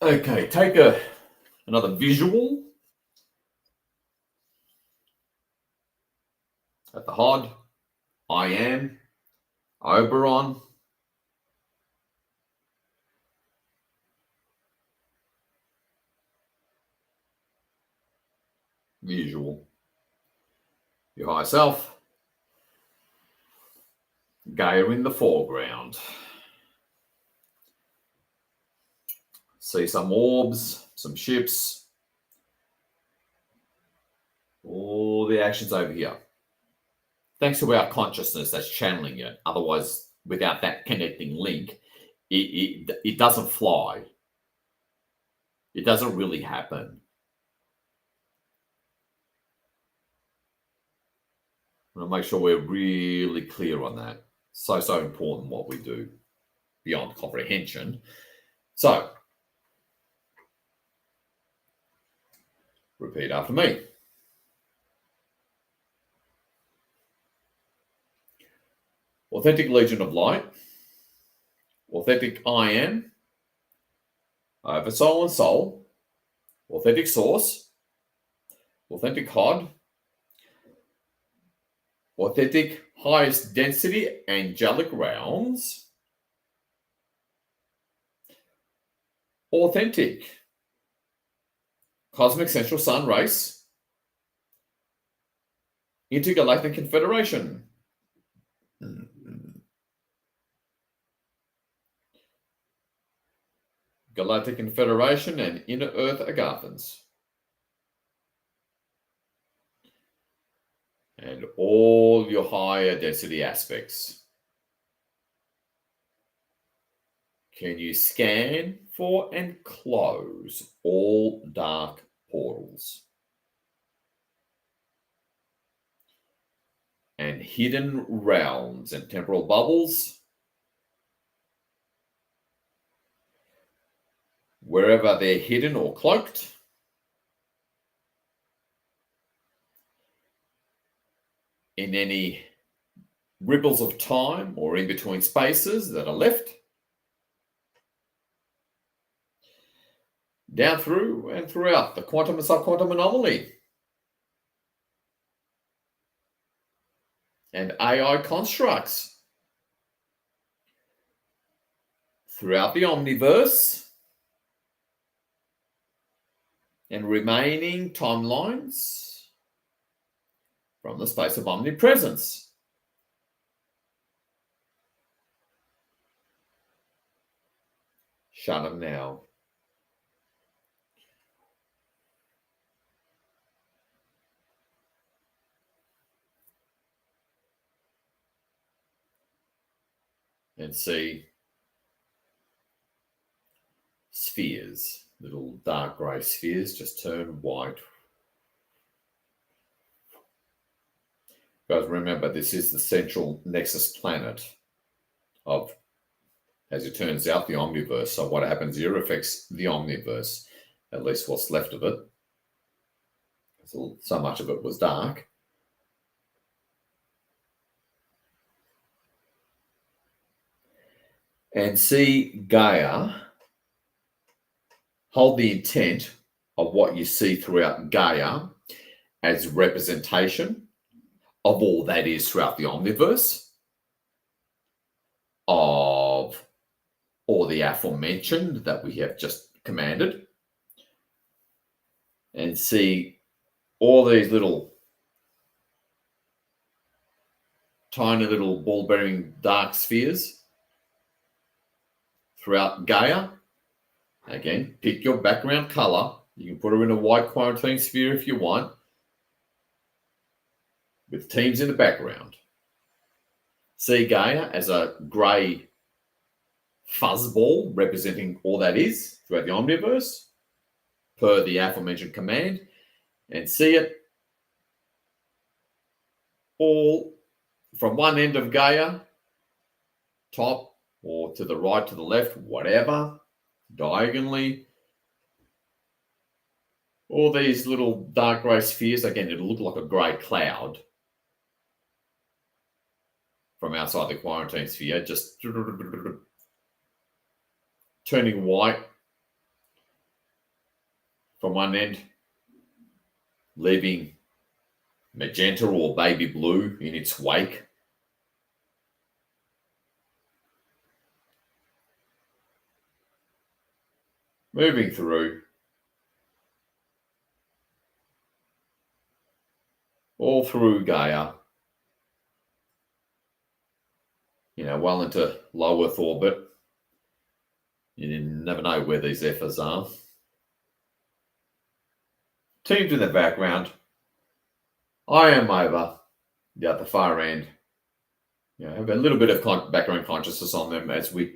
Okay, take another visual at the HOD. I am Oberon. Visual. Your higher self. Gaia in the foreground. See some orbs, some ships. All the actions over here. Thanks to our consciousness that's channeling it. Otherwise, without that connecting link, it doesn't fly. It doesn't really happen. I want to make sure we're really clear on that. So important what we do beyond comprehension. So, repeat after me. Authentic Legion of Light. Authentic I Am. Over Soul and Soul. Authentic Source. Authentic HOD. Authentic Highest Density Angelic Realms. Authentic Cosmic Central Sun Race. Intergalactic Confederation. Galactic Confederation and Inner Earth Agathans. And all your higher density aspects. Can you scan for and close all dark portals and hidden realms and temporal bubbles wherever they're hidden or cloaked? In any ripples of time or in between spaces that are left? Down through and throughout the quantum and subquantum anomaly and AI constructs throughout the omniverse and remaining timelines from the space of omnipresence. Shut them now. And see spheres, little dark grey spheres just turn white. Guys, remember, this is the central nexus planet of, as it turns out, the omniverse. So what happens here affects the omniverse, at least what's left of it. So much of it was dark. And see Gaia hold the intent of what you see throughout Gaia as representation of all that is throughout the omniverse, of all the aforementioned that we have just commanded, and see all these little tiny little ball-bearing dark spheres throughout Gaia. Again, pick your background color. You can put her in a white quarantine sphere if you want, with teams in the background. See Gaia as a grey fuzzball representing all that is throughout the omniverse, per the aforementioned command, and see it all from one end of Gaia, top or to the right, to the left, whatever, diagonally. All these little dark grey spheres, again, it'll look like a grey cloud from outside the quarantine sphere, just turning white from one end, leaving magenta or baby blue in its wake. Moving through all through Gaia, well into low Earth orbit. You never know where these effers are. Teams in the background. I am over at the far end. Have a little bit of background consciousness on them as we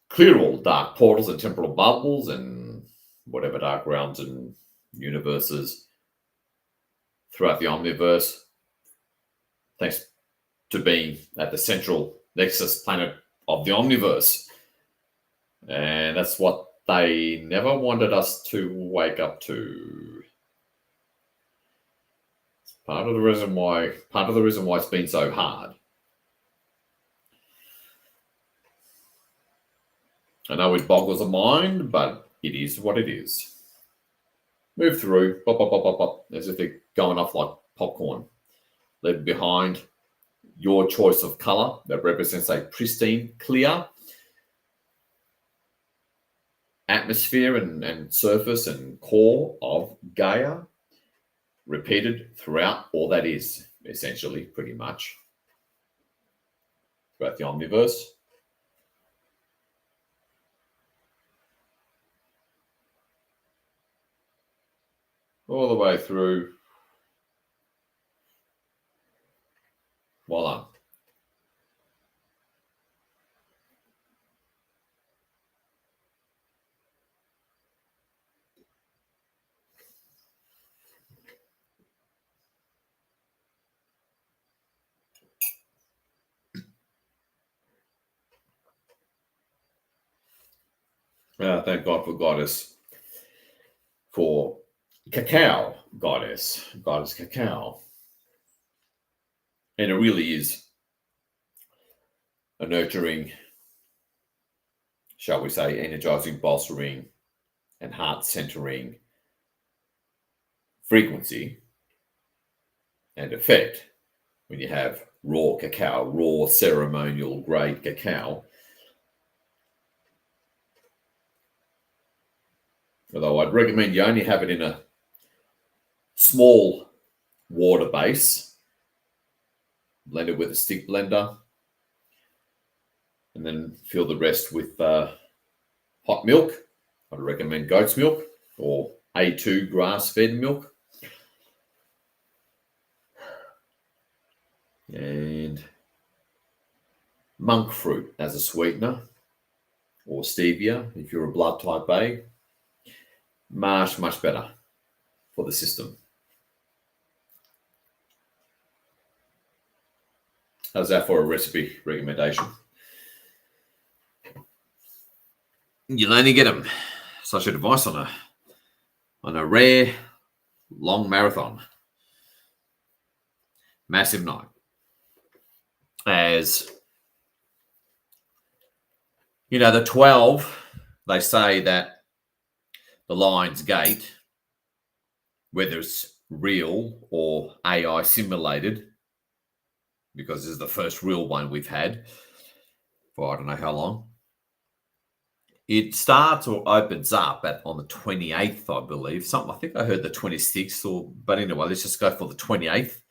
clear all dark portals and temporal bubbles and whatever dark realms and universes throughout the omniverse. Thanks to being at the central nexus planet of the omniverse. And that's what they never wanted us to wake up to. It's part of the reason why it's been so hard. I know it boggles the mind, but it is what it is. Move through, pop, pop, pop, pop, pop, as if they're going off like popcorn. Leave behind your choice of color that represents a pristine, clear atmosphere and surface and core of Gaia, repeated throughout all that is, essentially, pretty much, throughout the omniverse. All the way through. Voila. Thank God for Goddess. For Cacao Goddess Cacao. And it really is a nurturing, shall we say, energizing, bolstering, and heart-centering frequency and effect when you have raw cacao, raw ceremonial grade cacao Although I'd recommend you only have it in a small water base, blend it with a stick blender, and then fill the rest with hot milk. I'd recommend goat's milk or A2 grass-fed milk. And monk fruit as a sweetener, or stevia if you're a blood type A. Much better for the system. How's that for a recipe recommendation? You'll only get them, such advice on a rare long marathon. Massive night. As you know, the 12, they say that the Lion's Gate, whether it's real or AI simulated, because this is the first real one we've had for I don't know how long, it starts or opens up on the 28th, I believe. I think I heard the 26th, but anyway, let's just go for the 28th.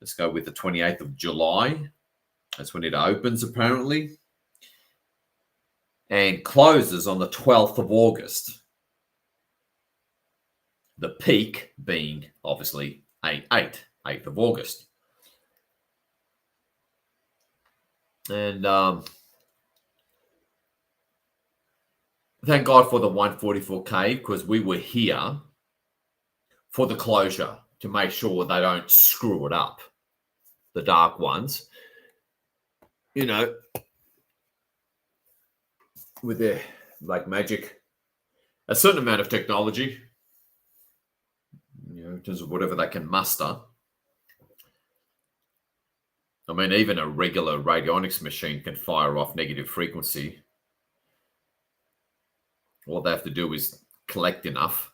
Let's go with the 28th of July. That's when it opens, apparently. And closes on the 12th of August. The peak being, obviously, 8th of August. And thank God for the 144K, because we were here for the closure to make sure they don't screw it up, the dark ones. You know, with their black magic, a certain amount of technology, you know, in terms of whatever they can muster. I mean, even a regular radionics machine can fire off negative frequency. All they have to do is collect enough,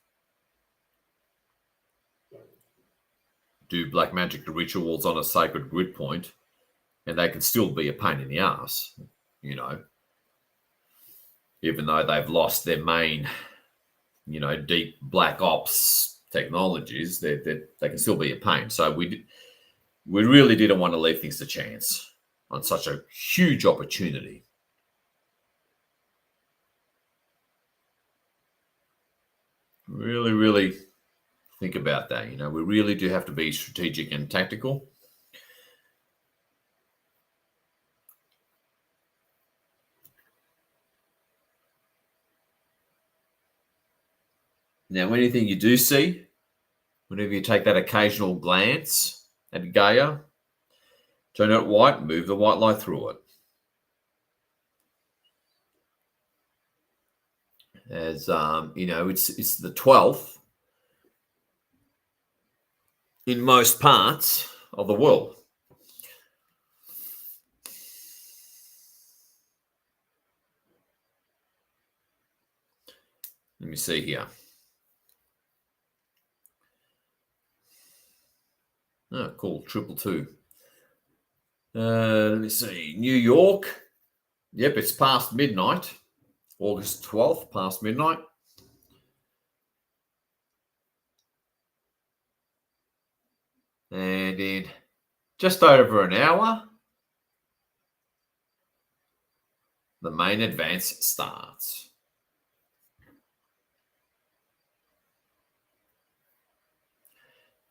do black magic rituals on a sacred grid point, and they can still be a pain in the ass, you know, even though they've lost their main, you know, deep black ops technologies, they can still be a pain. So we really didn't want to leave things to chance on such a huge opportunity. Really think about that. You know, we really do have to be strategic and tactical. Now, anything you do see, whenever you take that occasional glance at Gaia, turn it white, move the white light through it. As you know, it's the 12th in most parts of the world. Let me see here. Oh, cool. 222. Let me see. New York. Yep, it's past midnight. August 12th, past midnight. And in just over an hour, the main advance starts.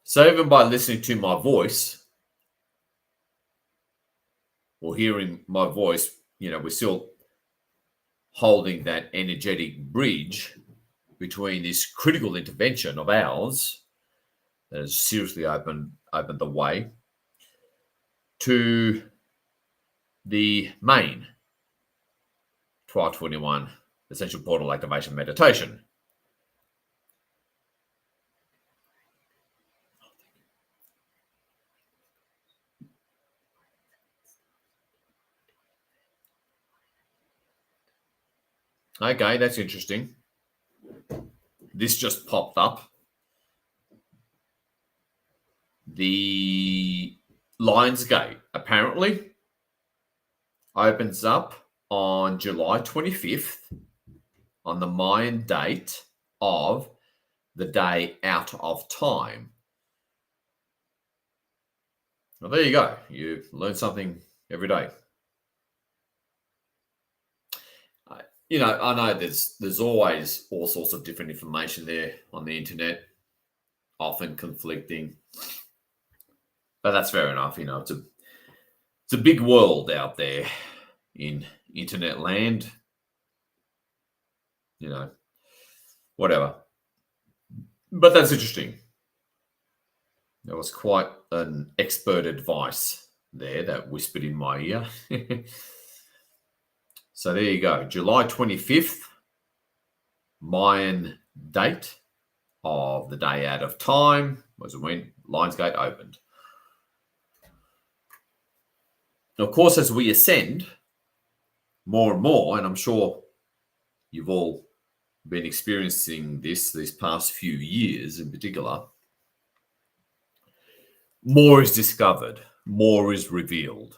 So even by listening to my voice or hearing my voice, you know, we're still holding that energetic bridge between this critical intervention of ours that has seriously opened the way to the main 1221 Essential Portal Activation Meditation. Okay, that's interesting. This just popped up. The Lion's Gate apparently opens up on July 25th on the Mayan date of the day out of time. Well, there you go. You learn something every day. I know there's always all sorts of different information there on the internet, often conflicting, but that's fair enough. It's a big world out there in internet land. Whatever. But that's interesting. There was quite an expert advice there that whispered in my ear. So there you go. July 25th, Mayan date of the day out of time was when Lionsgate opened. Of course, as we ascend more and more, and I'm sure you've all been experiencing these past few years in particular, more is discovered, more is revealed.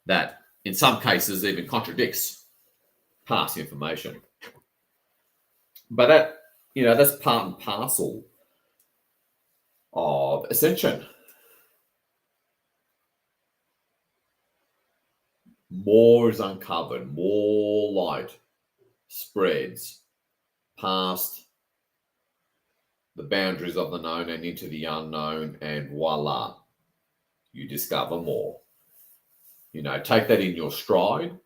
That in some cases even contradicts past information. But that's part and parcel of Ascension. More is uncovered, more light spreads past the boundaries of the known and into the unknown, and voila, you discover more. Take that in your stride.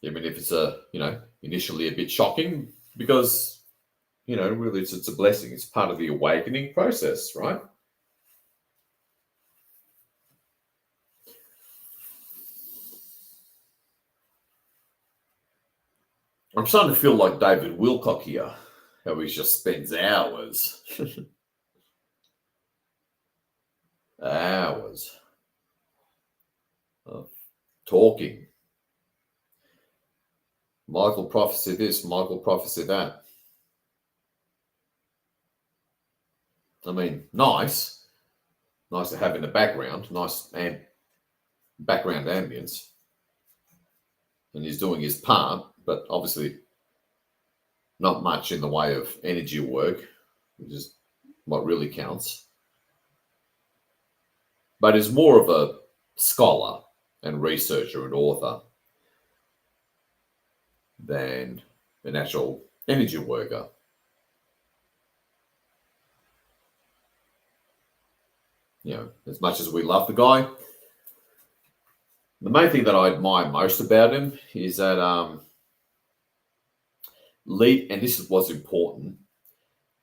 Even if it's initially a bit shocking, because, really it's a blessing. It's part of the awakening process, right? I'm starting to feel like David Wilcock here, how he just spends hours, hours of talking. Michael prophesy this, Michael prophesy that. I mean, nice to have in the background, nice and background ambience. And he's doing his part, but obviously not much in the way of energy work, which is what really counts. But he's more of a scholar and researcher and author than an actual energy worker. As much as we love the guy, the main thing that I admire most about him is that and this was important,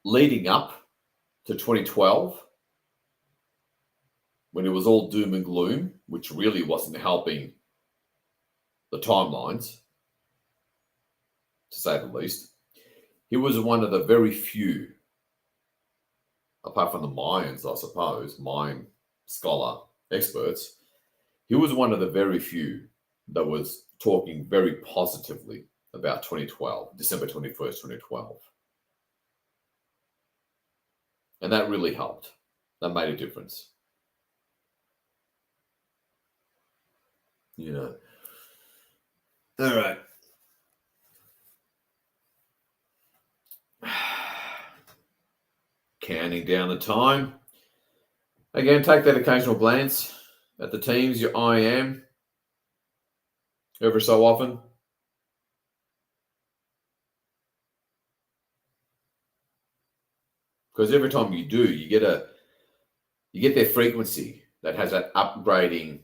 leading up to 2012, when it was all doom and gloom, which really wasn't helping the timelines, to say the least, he was one of the very few, apart from the Mayans, I suppose, Mayan scholar experts, he was one of the very few that was talking very positively about 2012, December 21st, 2012. And that really helped. That made a difference. All right. Counting down the time. Again, take that occasional glance at the teams, your IM, ever so often. Because every time you do, you get their frequency that has that upgrading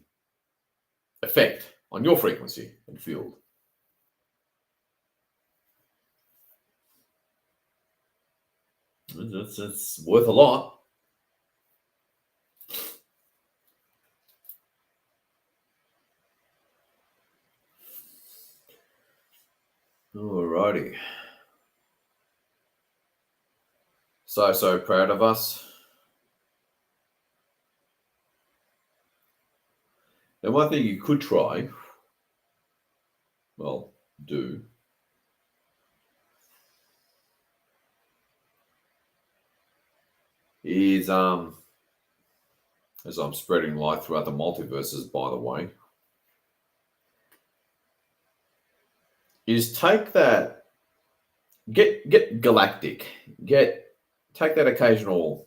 effect on your frequency and field. It's worth a lot. Alrighty. So proud of us. Now, one thing you could try, do, is, as I'm spreading light throughout the multiverses, by the way, is take that, get Galactic, take that occasional,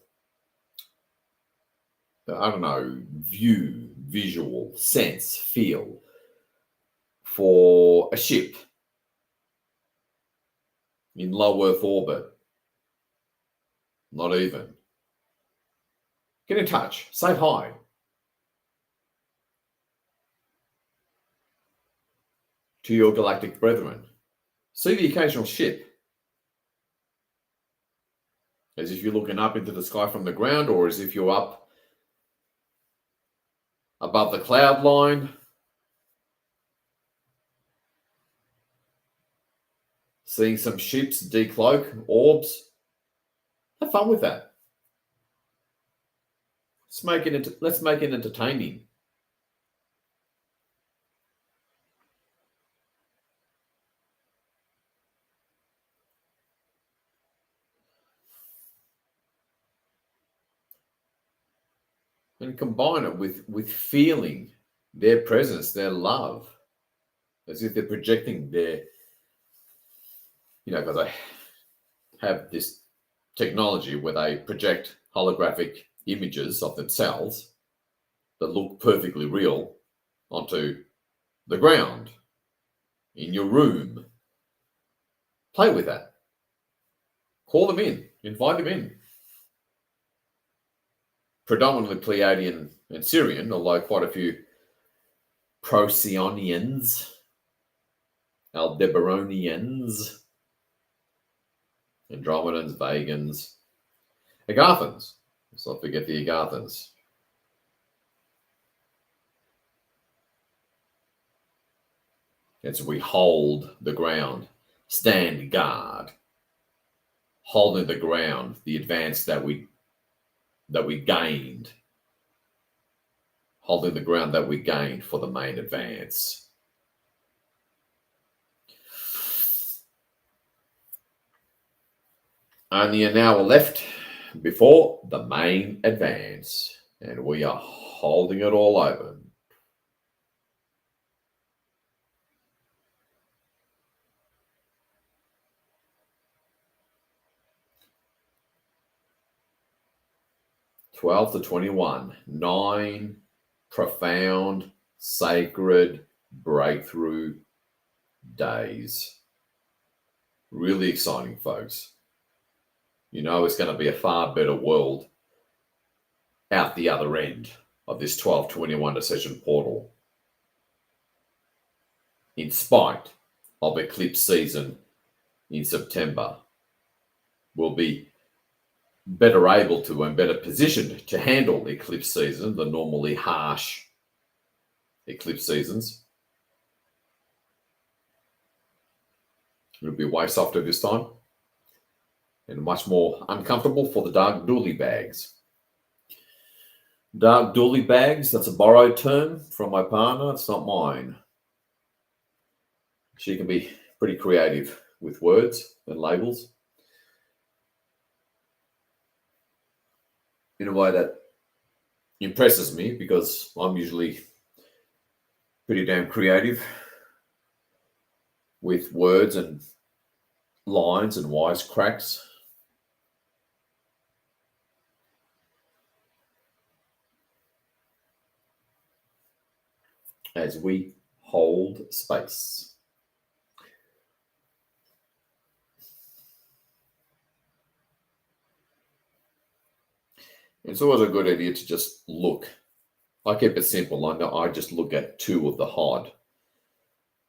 I don't know, visual, sense, feel for a ship in low Earth orbit, not even. Get in touch, say hi. To your galactic brethren. See the occasional ship, as if you're looking up into the sky from the ground, or as if you're up above the cloud line, seeing some ships decloak, orbs. Have fun with that. Let's make it entertaining. And combine it with feeling their presence, their love, as if they're projecting their, because I have this technology where they project holographic images of themselves that look perfectly real onto the ground, in your room. Play with that. Call them in, invite them in. Predominantly Pleiadian and Syrian, although quite a few Procyon, Aldebaranians, Andromedans, Vegans, Agathans. Let's not forget the Agathans. As we hold the ground, stand guard, holding the ground, the advance that we gained, holding the ground that we gained for the main advance. Only an hour left before the main advance, and we are holding it all open. (12 to 21), 9 profound, sacred breakthrough days. Really exciting, folks. It's going to be a far better world out the other end of this 12/21 Ascension portal, in spite of eclipse season in September. We'll be better able to and better positioned to handle eclipse season, the normally harsh eclipse seasons. It'll be way softer this time and much more uncomfortable for the dark dooley bags. Dark dooley bags, that's a borrowed term from my partner. It's not mine. She can be pretty creative with words and labels in a way that impresses me, because I'm usually pretty damn creative with words and lines and wisecracks. As we hold space. It's always a good idea to just look. I keep it simple. I just look at 2 of the HOD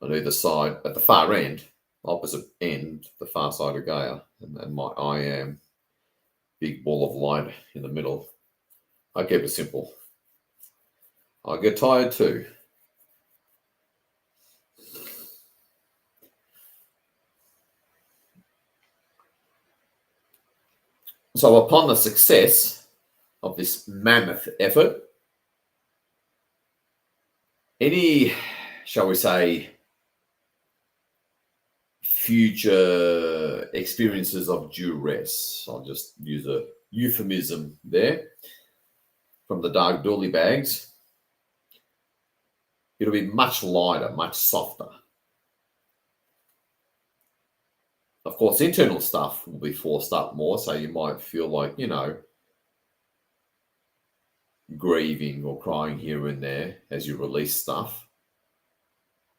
on either side, at the far end, opposite end, the far side of Gaia, and my I am big ball of light in the middle. I keep it simple. I get tired too. So upon the success of this mammoth effort, any, shall we say, future experiences of duress, I'll just use a euphemism there, from the dark dooley bags, it'll be much lighter, much softer. Of course, internal stuff will be forced up more, so you might feel like, grieving or crying here and there as you release stuff.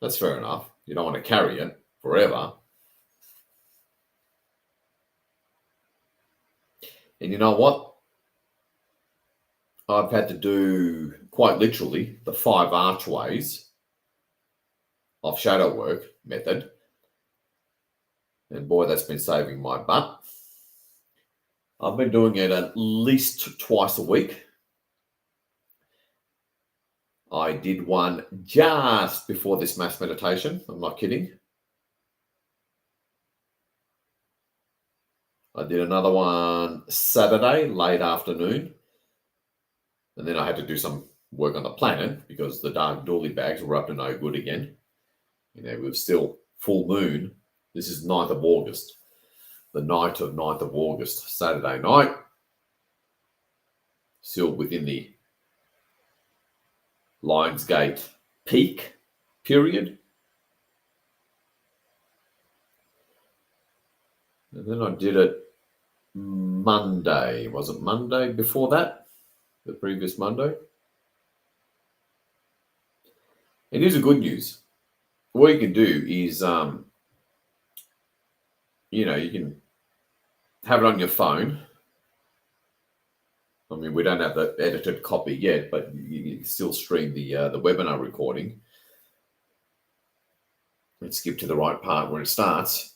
That's fair enough. You don't want to carry it forever. And you know what? I've had to do, quite literally, the 5 archways of shadow work method. And boy, that's been saving my butt. I've been doing it at least twice a week. I did one just before this mass meditation. I'm not kidding. I did another one Saturday, late afternoon. And then I had to do some work on the planet because the dark dooley bags were up to no good again. We were still full moon. This is 9th of August. The night of 9th of August, Saturday night. Still within the Lionsgate peak period. And then I did it Monday. Was it Monday before that? The previous Monday? And here's the good news. What you can do is, you can have it on your phone. I mean, we don't have the edited copy yet, but you can still stream the webinar recording. And skip to the right part where it starts.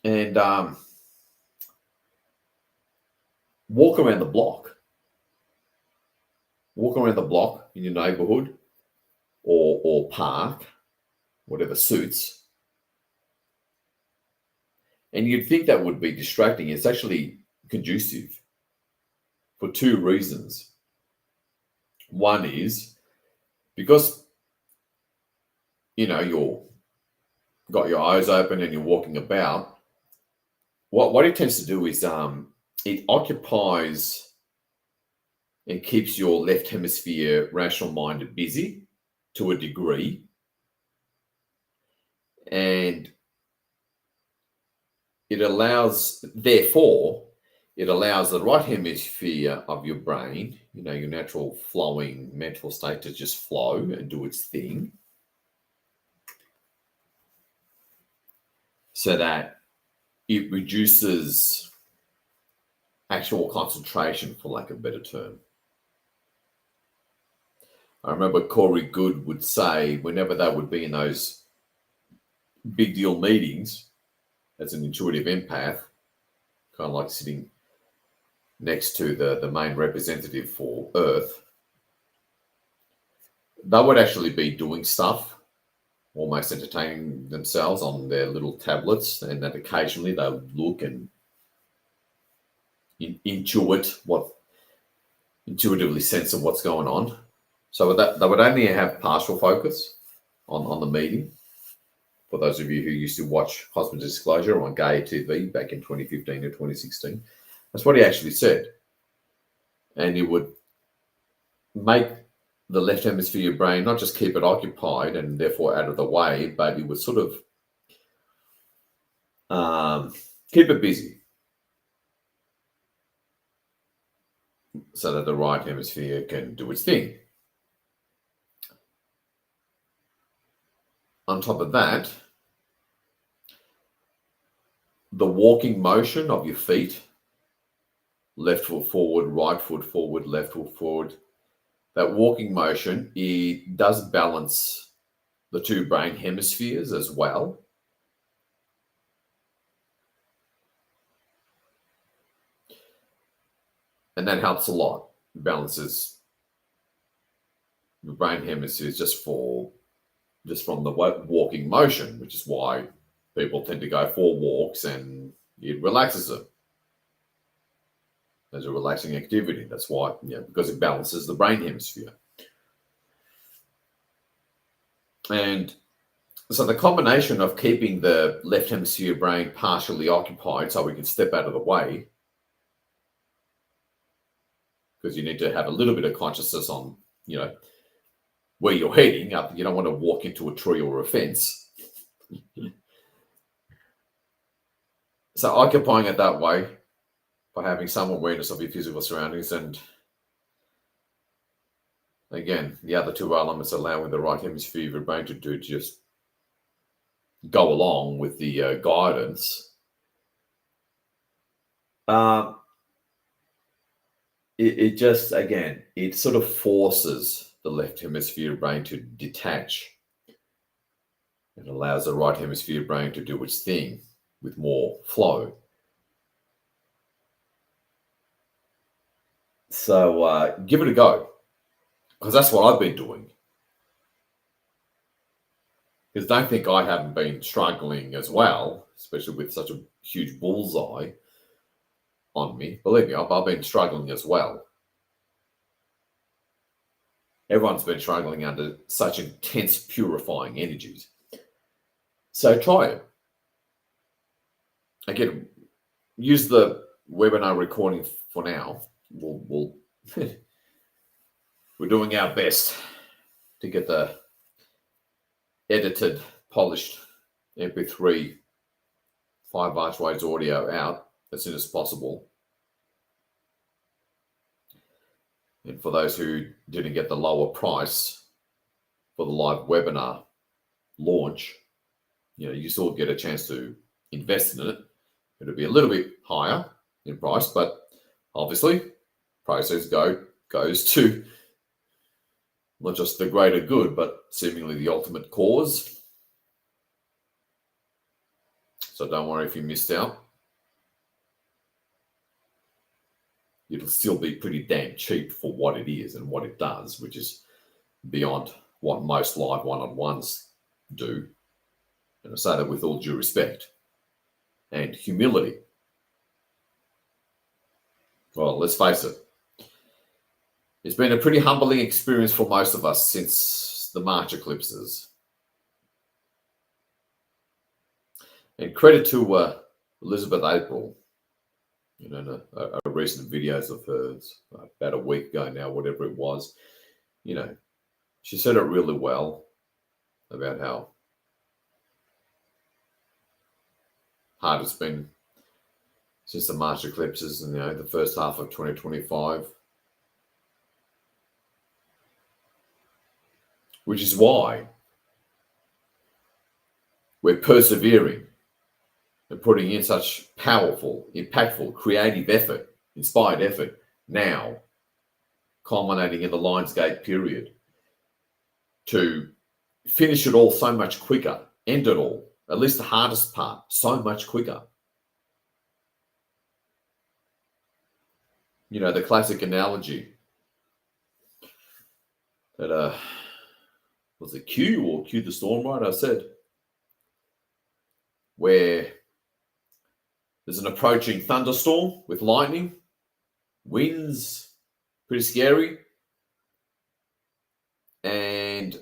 And walk around the block. Walk around the block in your neighborhood or park, whatever suits. And you'd think that would be distracting. It's actually conducive for 2 reasons. One is because, you're got your eyes open and you're walking about. What it tends to do is it occupies and keeps your left hemisphere rational mind busy to a degree. And therefore, it allows the right hemisphere of your brain, your natural flowing mental state, to just flow and do its thing. So that it reduces actual concentration, for lack of a better term. I remember Corey Good would say, whenever they would be in those big deal meetings, as an intuitive empath, kind of like sitting next to the main representative for Earth, they would actually be doing stuff, almost entertaining themselves on their little tablets, and that occasionally they would look and intuitively sense of what's going on. So that they would only have partial focus on the meeting. For those of you who used to watch Cosmic Disclosure on Gaia TV back in 2015 or 2016, that's what he actually said. And it would make the left hemisphere brain not just keep it occupied and therefore out of the way, but it would sort of keep it busy so that the right hemisphere can do its thing. On top of that, the walking motion of your feet, left foot forward, right foot forward, left foot forward, that walking motion, it does balance the 2 brain hemispheres as well. And that helps a lot. It balances the brain hemispheres just from the walking motion, which is why people tend to go for walks, and it relaxes them as a relaxing activity. That's why, because it balances the brain hemisphere. And so the combination of keeping the left hemisphere brain partially occupied so we can step out of the way, because you need to have a little bit of consciousness on, where you're heading. You don't want to walk into a tree or a fence. So occupying it that way, by having some awareness of your physical surroundings, and again, the other two elements allowing the right hemisphere of your brain to do just go along with the guidance. It just, again, it sort of forces the left hemisphere brain to detach. It allows the right hemisphere brain to do its thing with more flow. So give it a go, because that's what I've been doing. Because don't think I haven't been struggling as well, especially with such a huge bullseye on me. Believe me, I've been struggling as well. Everyone's been struggling under such intense purifying energies. So try it. Again, use the webinar recording for now. We'll we're doing our best to get the edited, polished MP3 5 archways audio out as soon as possible. And for those who didn't get the lower price for the live webinar launch, you still get a chance to invest in it. It'll be a little bit higher in price, but obviously proceeds goes to not just the greater good, but seemingly the ultimate cause. So don't worry if you missed out. It'll still be pretty damn cheap for what it is and what it does, which is beyond what most live one-on-ones do. And I say that with all due respect and humility. Well, let's face it. It's been a pretty humbling experience for most of us since the March eclipses. And credit to Elizabeth April, a recent videos of hers about a week ago now, whatever it was. She said it really well about how hard it's been since the March eclipses and the first half of 2025. Which is why we're persevering and putting in such powerful, impactful, creative effort, inspired effort now, culminating in the Lionsgate period, to finish it all so much quicker, end it all, at least the hardest part, so much quicker. The classic analogy that was it Q or Q the Storm Rider said, where there's an approaching thunderstorm with lightning, winds, pretty scary, and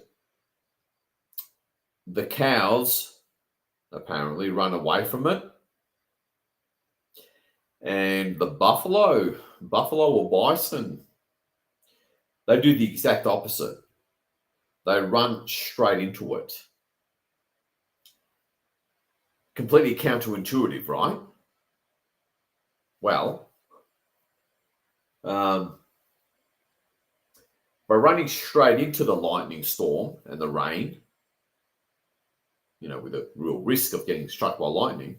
the cows apparently run away from it, and the buffalo or bison, they do the exact opposite. They run straight into it. Completely counterintuitive, right? Well, by running straight into the lightning storm and the rain, with a real risk of getting struck by lightning,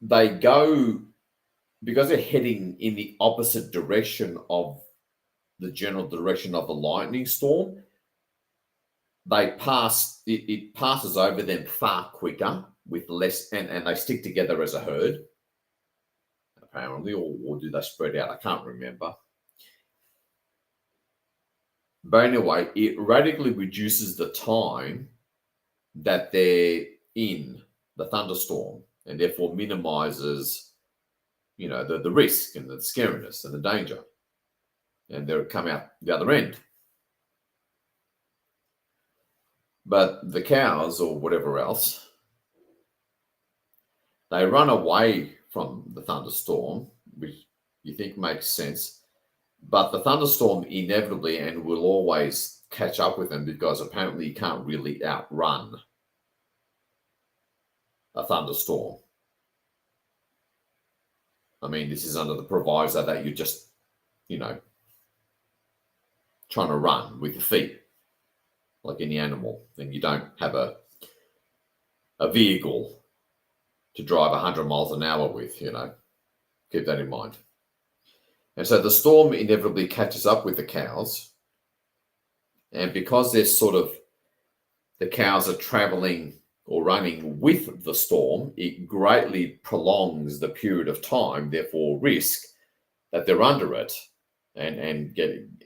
they go, because they're heading in the opposite direction of the general direction of the lightning storm, it passes over them far quicker with less, and they stick together as a herd, apparently, or do they spread out? I can't remember. But anyway, it radically reduces the time that they're in the thunderstorm, and therefore minimizes, the risk and the scariness and the danger, and they'll come out the other end. But the cows or whatever else, they run away from the thunderstorm, which you think makes sense. But the thunderstorm inevitably and will always catch up with them, because apparently you can't really outrun a thunderstorm. I mean, this is under the proviso that you're just, trying to run with your feet like any animal, and you don't have a vehicle to drive 100 miles an hour with, Keep that in mind. And so the storm inevitably catches up with the cows. And because the cows are traveling or running with the storm, it greatly prolongs the period of time, therefore risk that they're under it, and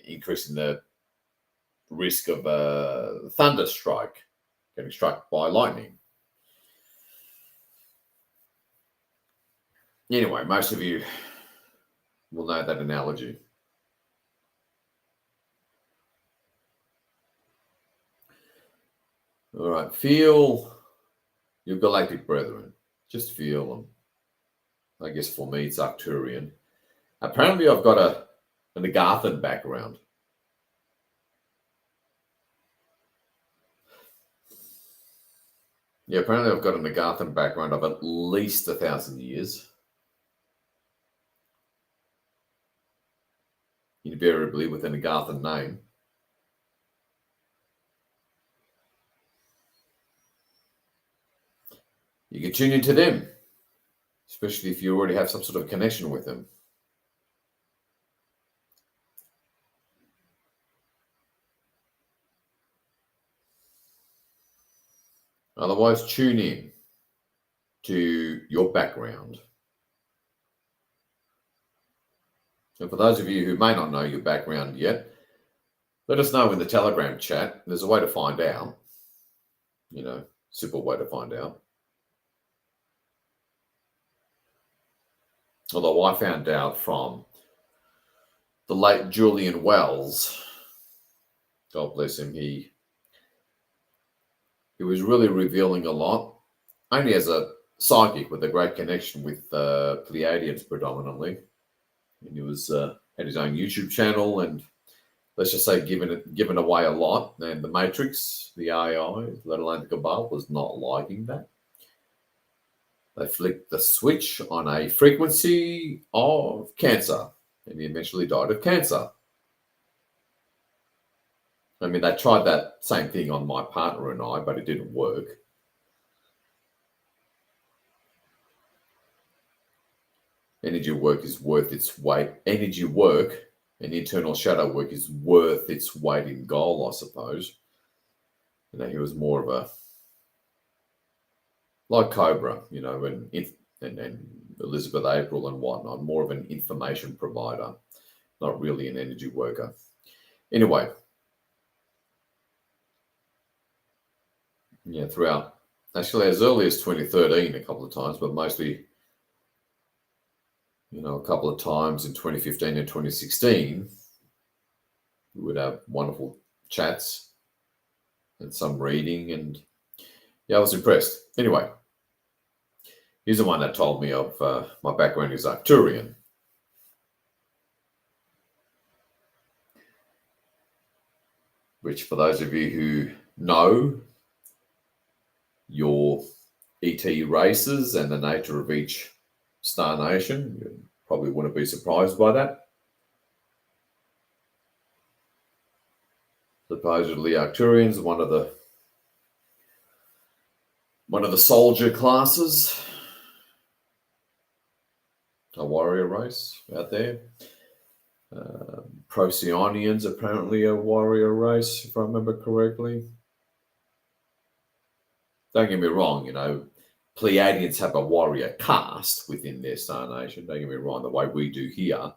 increasing the risk of a thunder strike, getting struck by lightning. Anyway, most of you will know that analogy. All right, feel your galactic brethren. Just feel them. I guess for me, it's Arcturian. Apparently, I've got an Agarthan background. Yeah, apparently I've got an Agarthan background of at least 1,000 years. Invariably with an Agarthan name. You can tune into them, especially if you already have some sort of connection with them. Otherwise, tune in to your background. And for those of you who may not know your background yet, let us know in the Telegram chat. There's a way to find out. Simple way to find out. Although I found out from the late Julian Wells, God bless him, he was really revealing a lot, only as a psychic with a great connection with Pleiadians predominantly. And he was had his own YouTube channel, and let's just say given away a lot. And the Matrix, the AI, let alone the Cabal, was not liking that. They flicked the switch on a frequency of cancer, and he eventually died of cancer. I mean, they tried that same thing on my partner and I, but it didn't work. Energy work is worth its weight. Energy work and internal shadow work is worth its weight in gold, I suppose. He was more of a, like Cobra, and Elizabeth April and whatnot, more of an information provider, not really an energy worker. Anyway, throughout, actually as early as 2013 a couple of times, but mostly, a couple of times in 2015 and 2016, we would have wonderful chats and some reading, and I was impressed. Anyway, he's the one that told me of my background is Arcturian. Which, for those of you who know your ET races and the nature of each star nation, you probably wouldn't be surprised by that. Supposedly Arcturians, one of the soldier classes, a warrior race out there. Procyon apparently a warrior race, if I remember correctly. Don't get me wrong, Pleiadians have a warrior caste within their star nation. Don't get me wrong, the way we do here.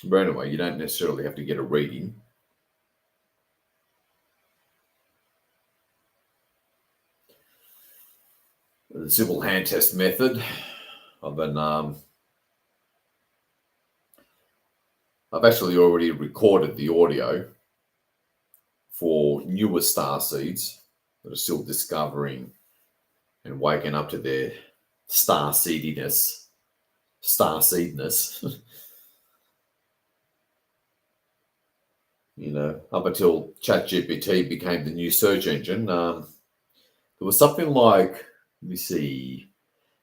But anyway, you don't necessarily have to get a reading. The simple hand test method. I've actually already recorded the audio for newer Starseeds that are still discovering and waking up to their Starseedness. Up until ChatGPT became the new search engine, there was something like, let me see,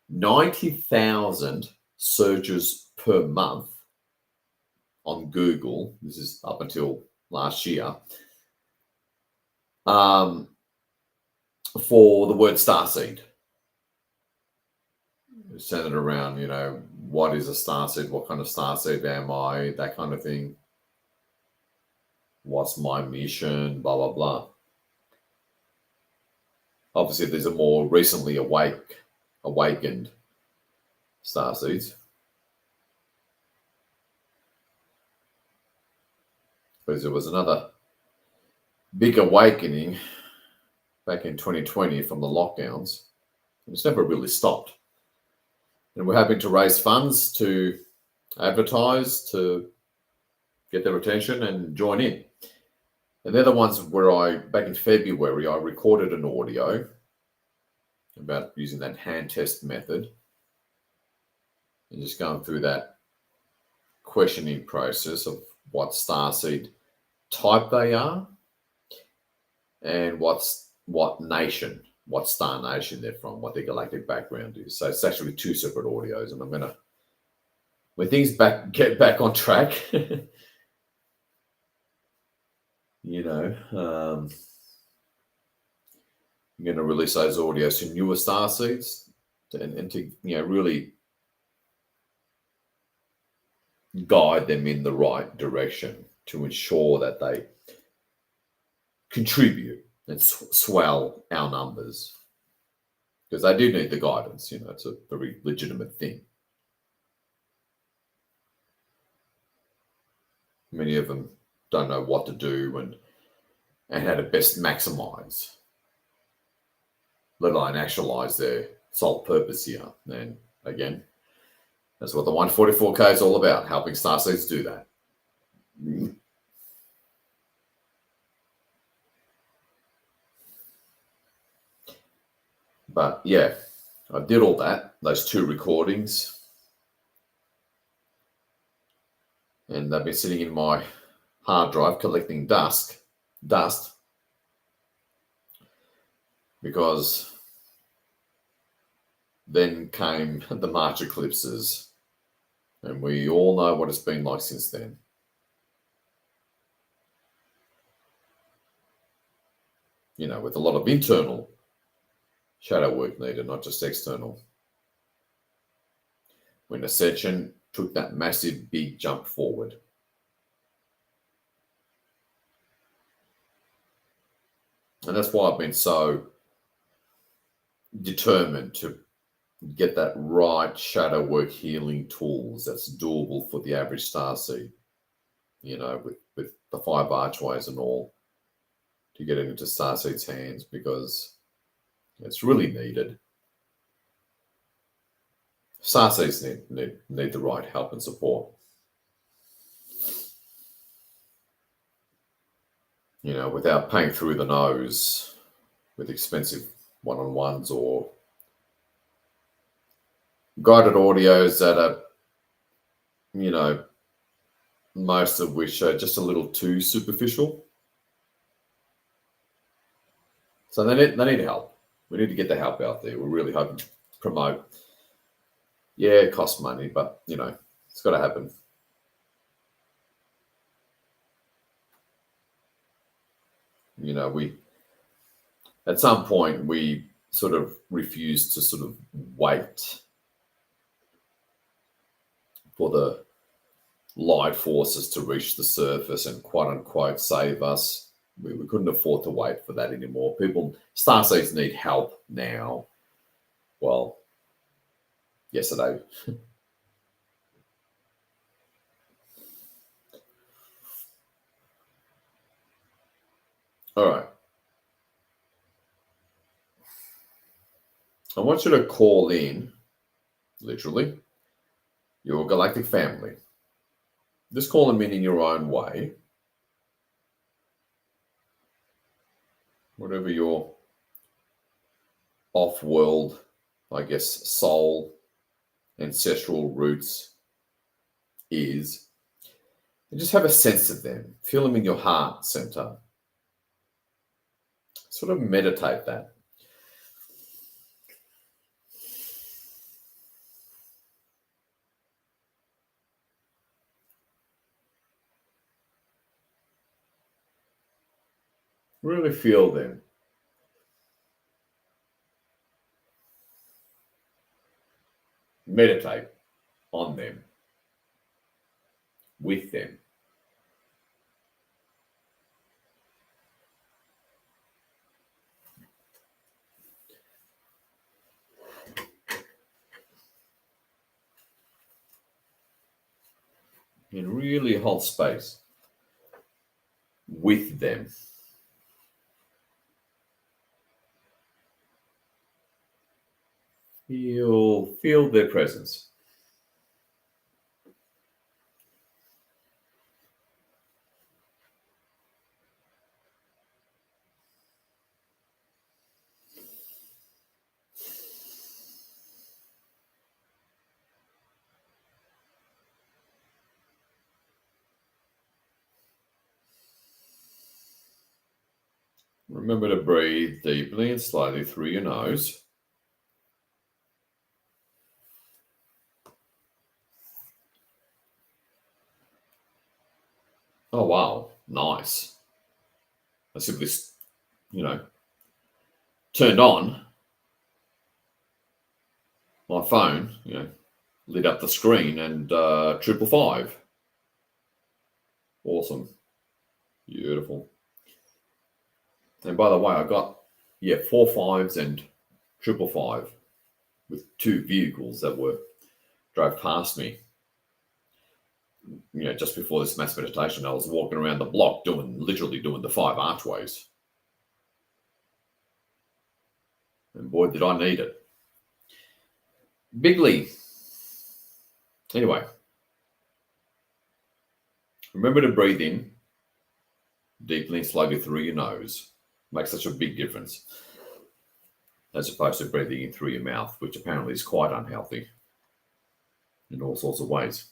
90,000 searches per month on Google. This is up until last year. For the word Starseed. Centered around, what is a Starseed? What kind of Starseed am I? That kind of thing. What's my mission? Blah, blah, blah. Obviously, there's a more recently awakened Starseeds. Because there was another big awakening back in 2020 from the lockdowns. It's never really stopped. And we're hoping to raise funds to advertise, to get their attention and join in. And they're the ones where back in February, I recorded an audio about using that hand test method and just going through that questioning process of what Starseed type they are and what star nation they're from, what their galactic background is. So it's actually two separate audios, and I'm gonna, when things get back on track, I'm gonna release those audios to newer Starseeds and to really guide them in the right direction to ensure that they contribute and swell our numbers, because they do need the guidance. It's a very legitimate thing. Many of them don't know what to do and how to best maximize, let alone actualize their sole purpose here. And again, that's what the 144K is all about, helping Starseeds do that. But yeah, I did all that, those two recordings, and they've been sitting in my hard drive collecting dust, because then came the March eclipses, and we all know what it's been like since then. With a lot of internal shadow work needed, not just external. When Ascension took that massive big jump forward. And that's why I've been so determined to get that right shadow work healing tools that's doable for the average Starseed, with the 5 archways and all, to get it into Starseed's hands, because it's really needed. Starseeds need the right help and support. Without paying through the nose with expensive one-on-ones or guided audios that are, most of which are just a little too superficial. So they need help. We need to get the help out there. We're really hoping to promote. Yeah, it costs money, but, it's got to happen. At some point, we sort of refused to sort of wait for the light forces to reach the surface and quote unquote save us. We couldn't afford to wait for that anymore. Starseeds need help now. Well, yesterday. All right. I want you to call in, literally, your galactic family. Just call them in your own way. Whatever your off-world, I guess, soul, ancestral roots is. And just have a sense of them. Feel them in your heart center. Sort of meditate that. Really feel them. Meditate on them, with them. And really hold space with them. Feel their presence. Remember to breathe deeply and slowly through your nose. Oh, wow. Nice. I simply, turned on my phone, lit up the screen and 555. Awesome. Beautiful. And by the way, I got, 4 5s and 555 with 2 vehicles that drove past me. Just before this mass meditation, I was walking around the block literally doing the 5 archways. And boy, did I need it. Bigly. Anyway, remember to breathe in deeply and slowly through your nose. Makes such a big difference. As opposed to breathing in through your mouth, which apparently is quite unhealthy in all sorts of ways.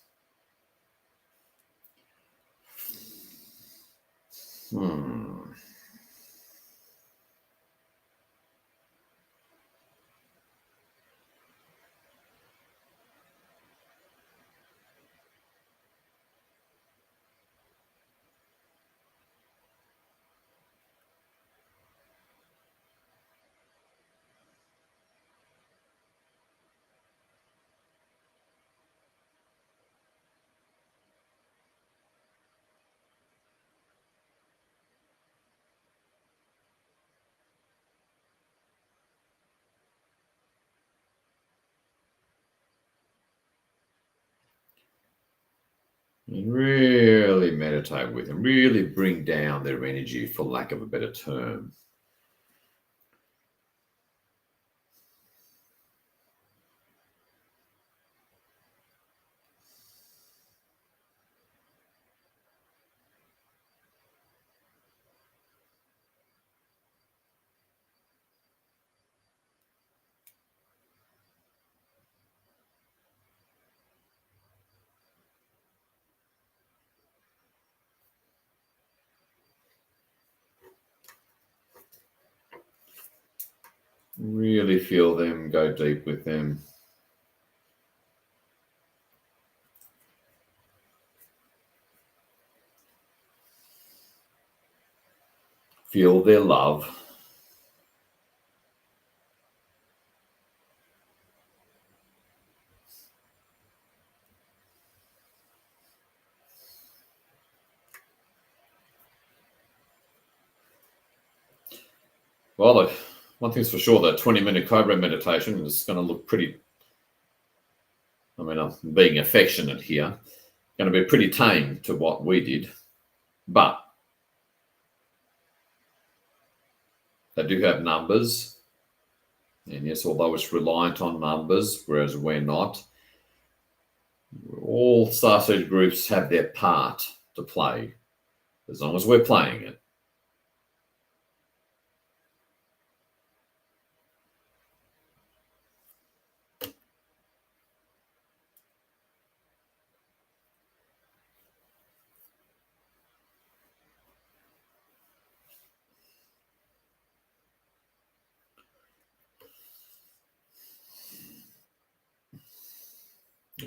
And really meditate with them. Really bring down their energy, for lack of a better term. Really feel them, go deep with them. Feel their love. Well, one thing's for sure, the 20-minute Cobra meditation is going to look pretty, I'm being affectionate here, going to be pretty tame to what we did. But they do have numbers. And yes, although it's reliant on numbers, whereas we're not, all Starseed groups have their part to play, as long as we're playing it.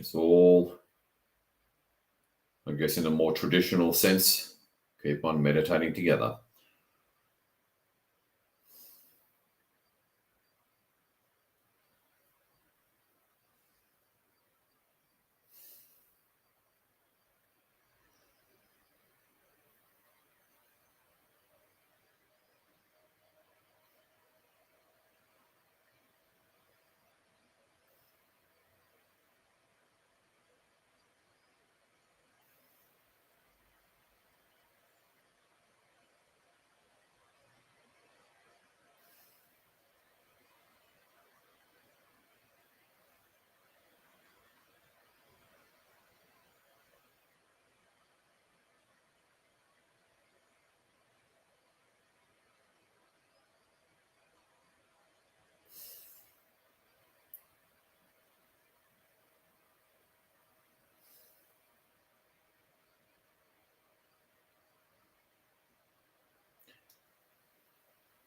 It's all, I guess, in a more traditional sense, keep on meditating together.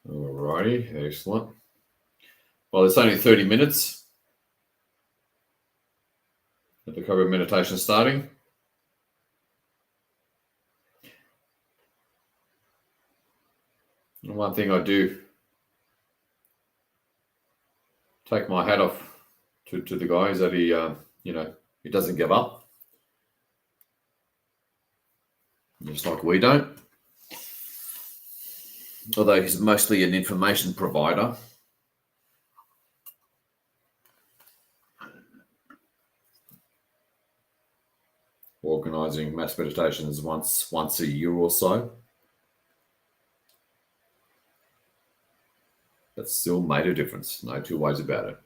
Alrighty, excellent. Well, it's only 30 minutes at the Cobra meditation starting. And one thing I do take my hat off to the guy is that he doesn't give up. Just like we don't. Although he's mostly an information provider. Organising mass meditations once a year or so. That still made a difference. No two ways about it.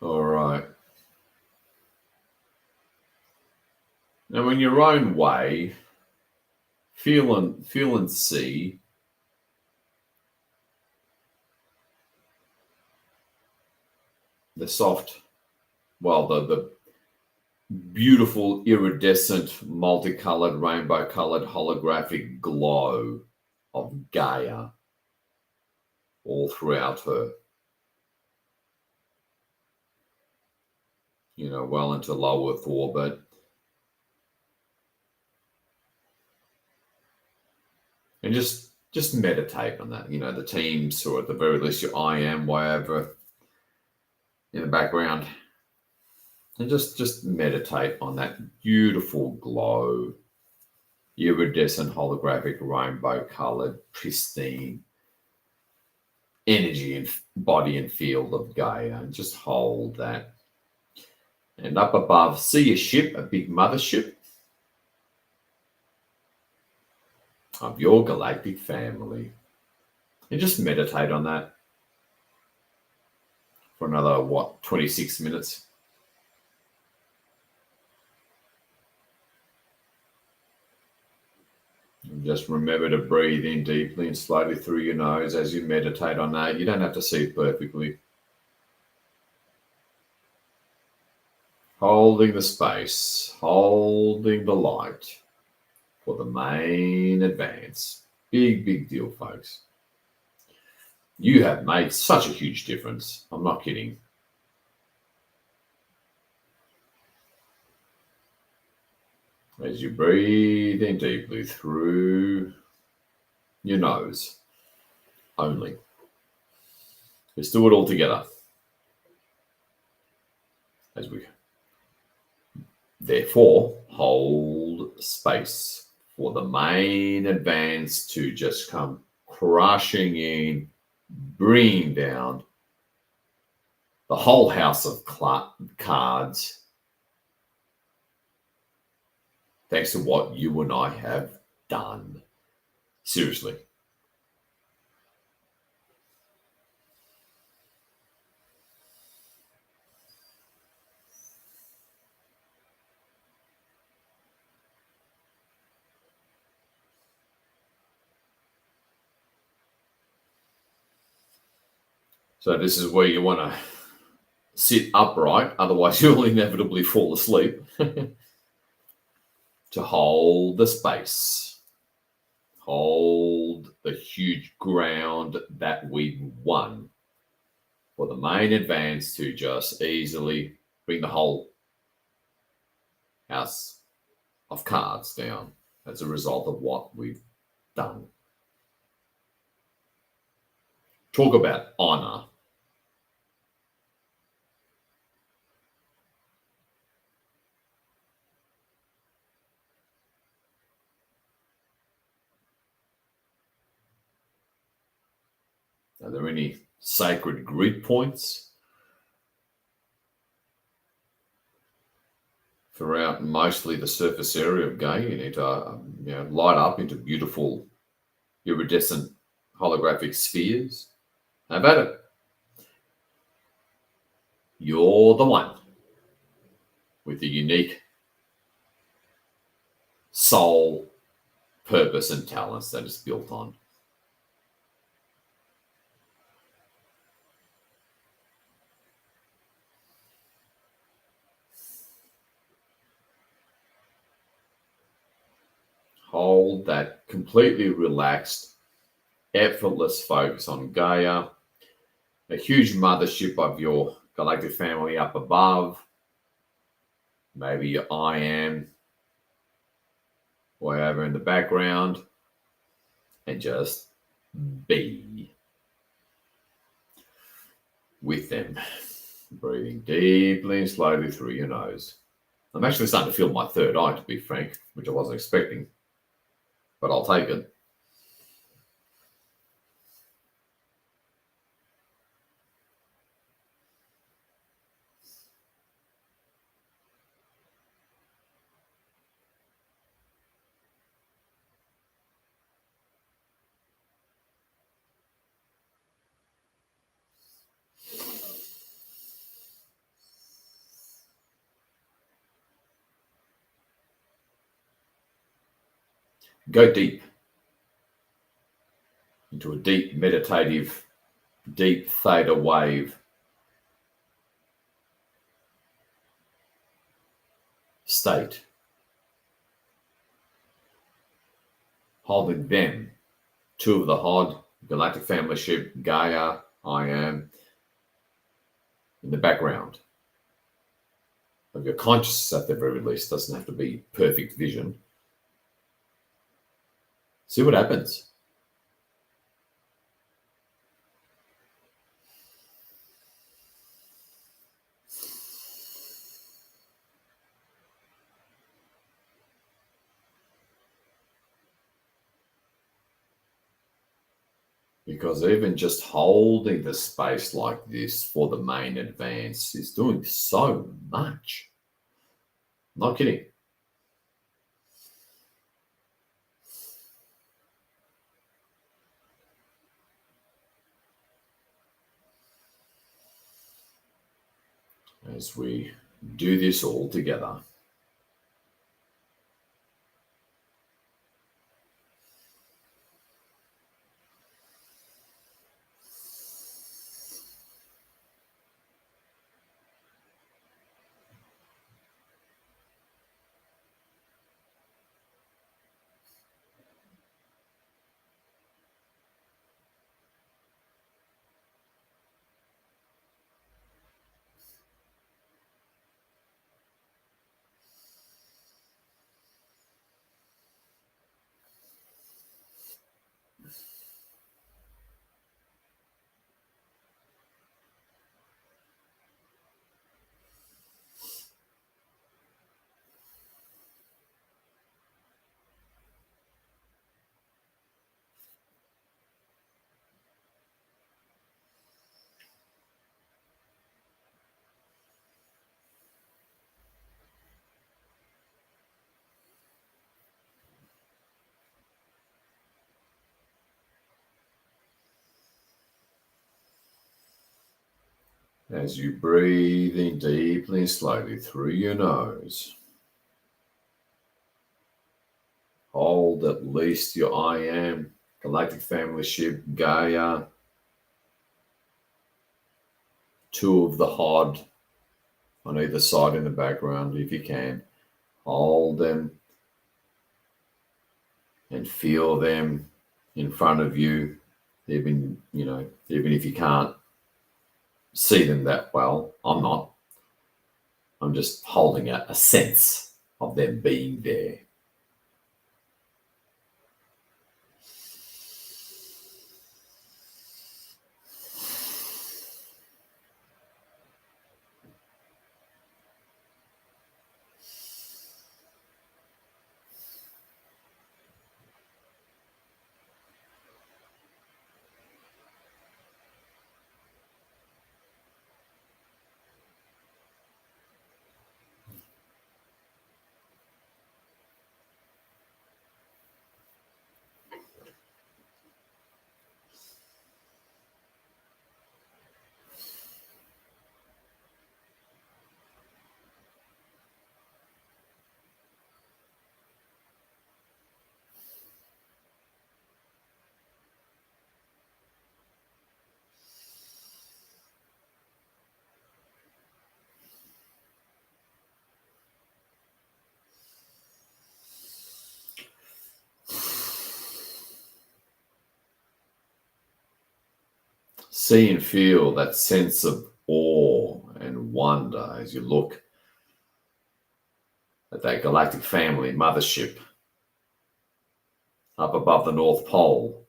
All right. Now, in your own way, feel and see the soft, the beautiful, iridescent, multicolored, rainbow-colored, holographic glow of Gaia all throughout her. Well into low Earth orbit. And just meditate on that. The teams, or at the very least your I am, wherever in the background. And just meditate on that beautiful glow, iridescent, holographic, rainbow-colored, pristine energy and body and field of Gaia. And just hold that. And up above, see a ship, a big mothership of your galactic family. And just meditate on that for another, 26 minutes. And just remember to breathe in deeply and slowly through your nose as you meditate on that. You don't have to see it perfectly. Holding the space, holding the light for the main advance. Big, big deal, folks. You have made such a huge difference. I'm not kidding. As you breathe in deeply through your nose only. Let's do it all together. As we therefore hold space for the main advance to just come crushing in, bringing down the whole house of cards, thanks to what you and I have done. Seriously. So this is where you want to sit upright, otherwise you'll inevitably fall asleep. To hold the space, hold the huge ground that we've won for the main advance to just easily bring the whole house of cards down as a result of what we've done. Talk about honor. Are there any sacred grid points throughout mostly the surface area of Gaia? You need to light up into beautiful iridescent holographic spheres. How about it? You're the one with the unique soul, purpose, and talents that is built on. Hold that completely relaxed, effortless focus on Gaia, a huge mothership of your galactic family up above, maybe your I am way over in the background, and just be with them, breathing deeply and slowly through your nose. I'm actually starting to feel my third eye, to be frank, which I wasn't expecting, but I'll take it. Go deep into a deep meditative, deep theta wave state, holding them, two of the HOD, Galactic Family Ship, Gaia, I am, in the background of your consciousness at the very least. Doesn't have to be perfect vision. See what happens. Because even just holding the space like this for the main advance is doing so much. Not kidding. As we do this all together. As you breathe in deeply and slowly through your nose, hold at least your I am, Galactic Family Ship, Gaia, two of the hod on either side in the background, if you can. Hold them and feel them in front of you, even if you can't see them that well. I'm not. I'm just holding a sense of them being there. See and feel that sense of awe and wonder as you look at that galactic family mothership up above the North Pole.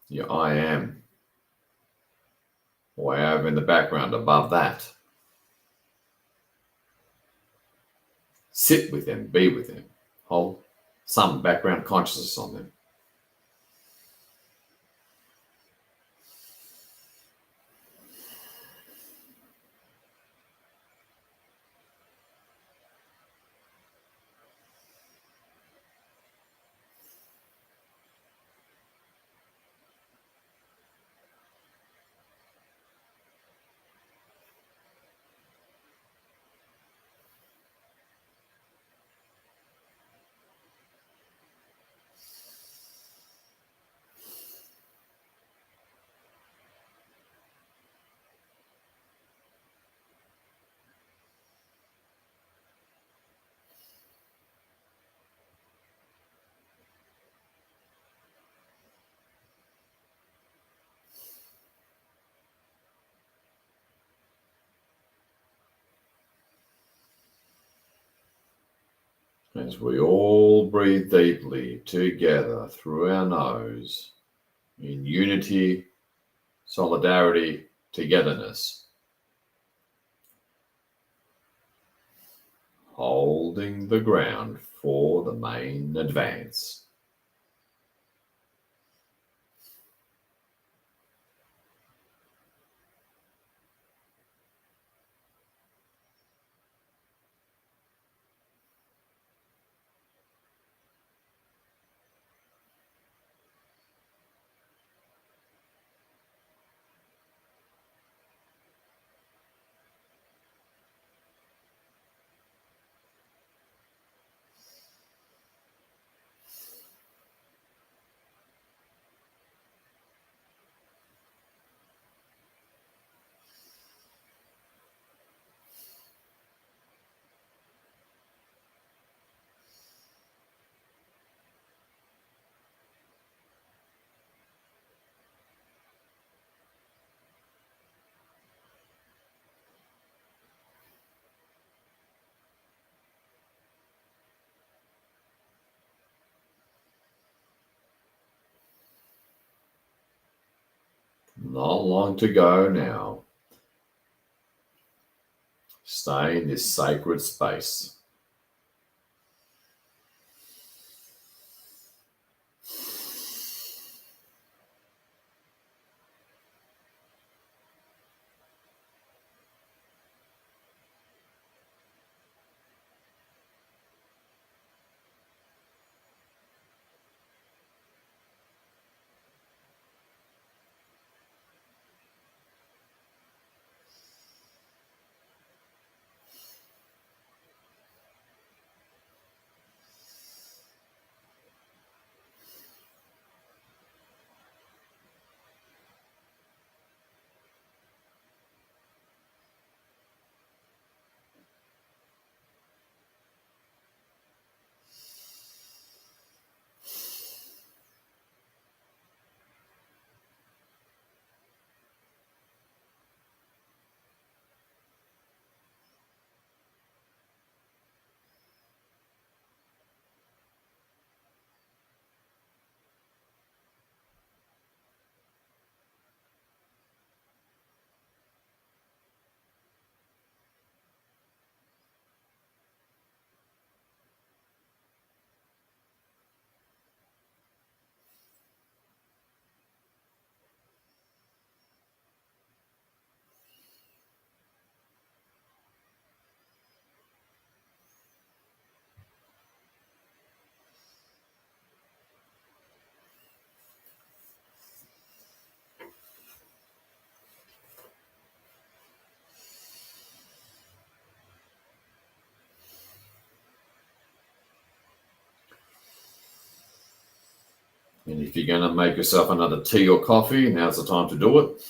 Your I am way over in the background above that. Sit with them, be with them, hold some background consciousness on them. As we all breathe deeply together through our nose in unity, solidarity, togetherness, holding the ground for the main advance. Not long to go now. Stay in this sacred space. And if you're going to make yourself another tea or coffee, now's the time to do it.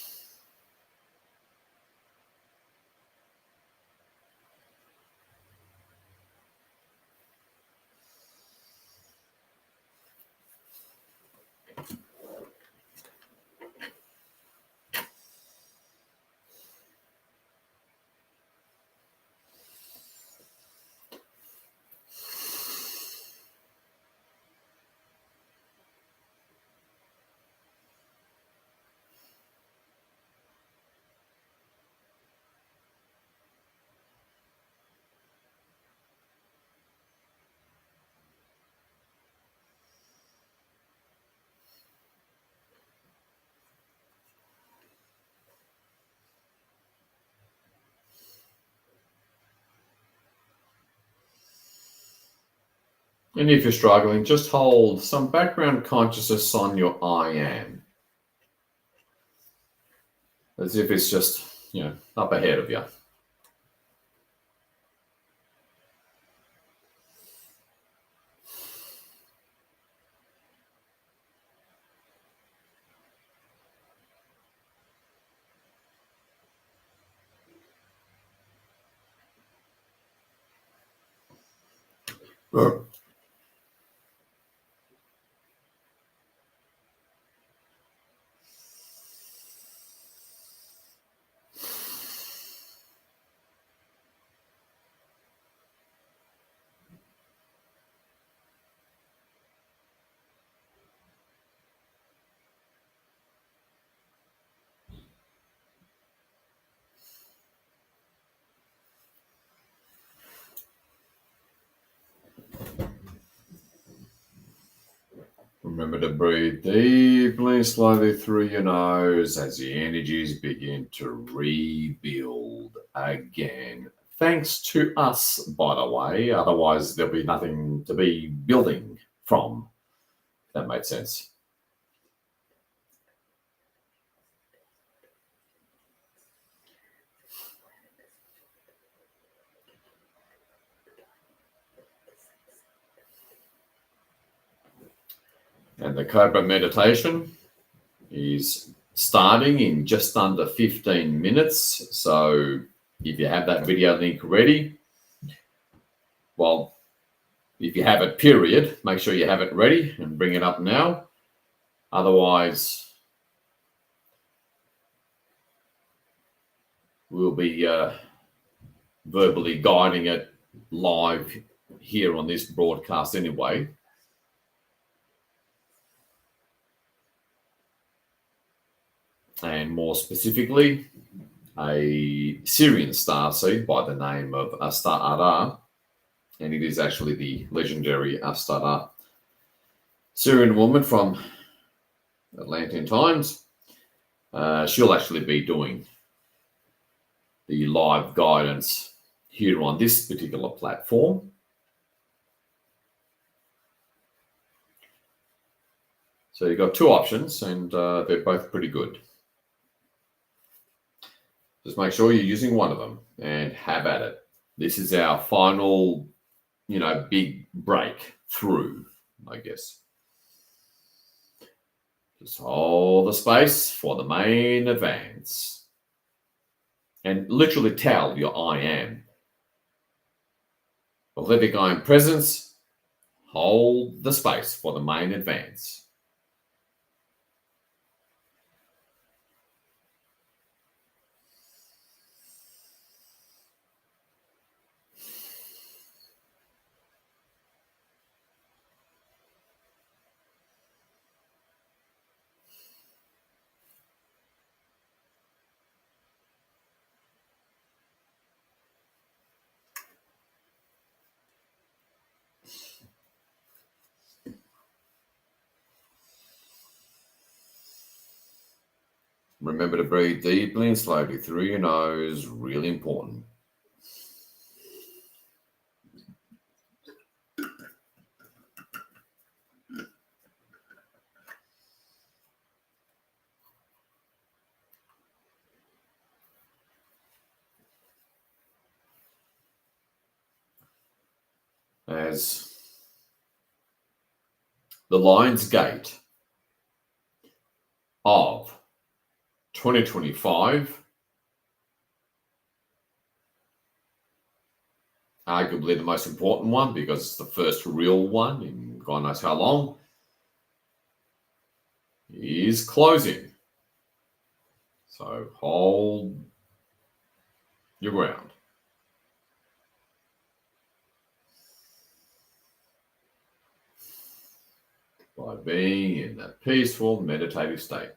And if you're struggling, just hold some background consciousness on your I am. As if it's just, up ahead of you. Remember to breathe deeply and slowly through your nose as the energies begin to rebuild again. Thanks to us, by the way. Otherwise, there'll be nothing to be building from. If that made sense. And the Cobra meditation is starting in just under 15 minutes. So if you have that video link ready, well, if you have it, period, make sure you have it ready and bring it up now. Otherwise, we'll be verbally guiding it live here on this broadcast anyway. And more specifically, a Syrian starseed by the name of Astara, and it is actually the legendary Astara, Syrian woman from Atlantean times. She'll actually be doing the live guidance here on this particular platform. So you've got two options, and they're both pretty good. Just make sure you're using one of them and have at it. This is our final, big break through, I guess. Just hold the space for the main advance. And literally tell your I am. Authentic I am presence, hold the space for the main advance. Remember to breathe deeply and slowly through your nose, really important. As the Lion's Gate of 2025. Arguably the most important one because it's the first real one in God knows how long, is closing. So hold your ground. By being in that peaceful meditative state.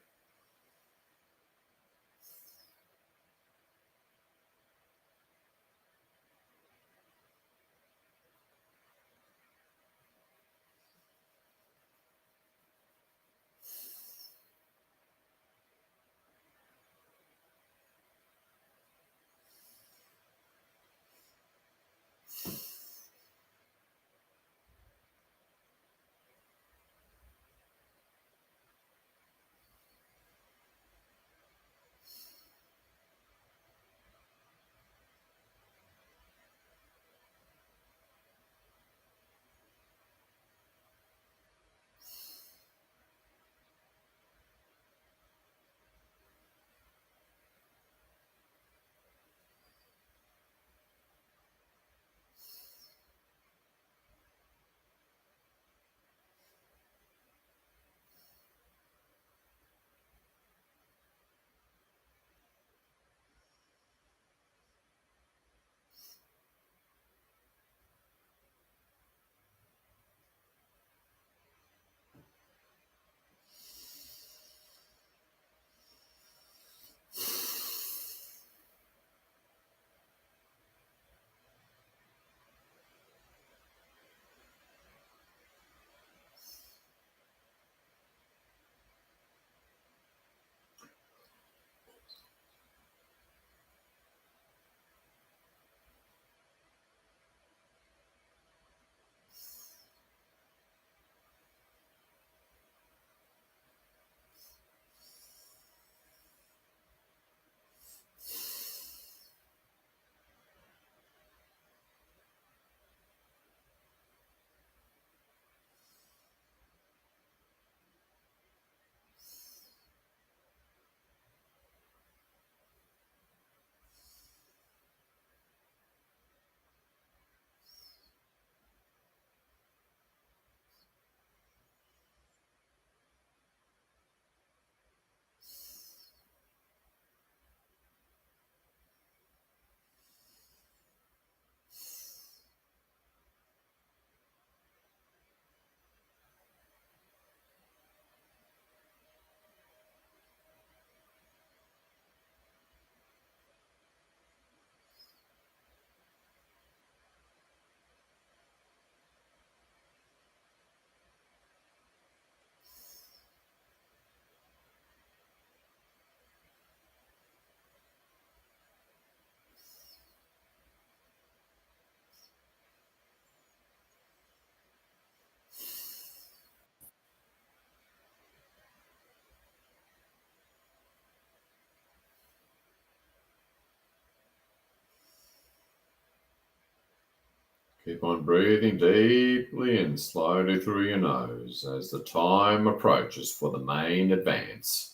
Keep on breathing deeply and slowly through your nose as the time approaches for the main advance.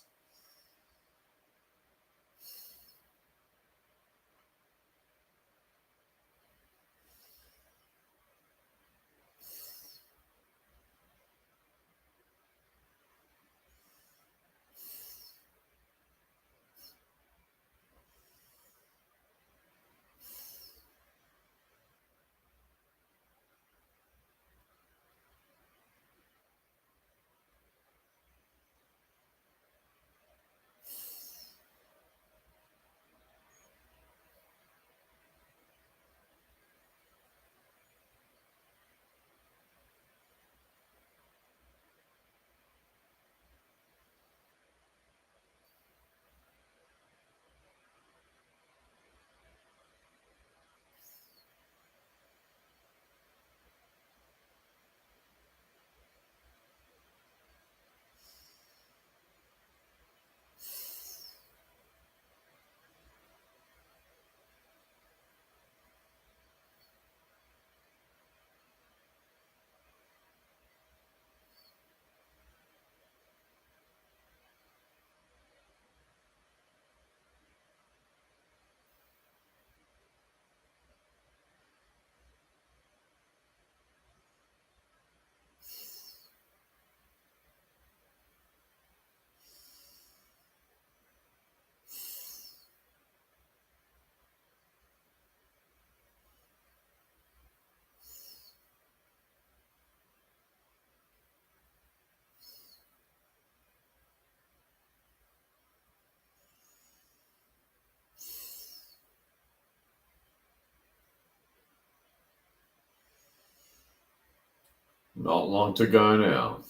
Not long to go now.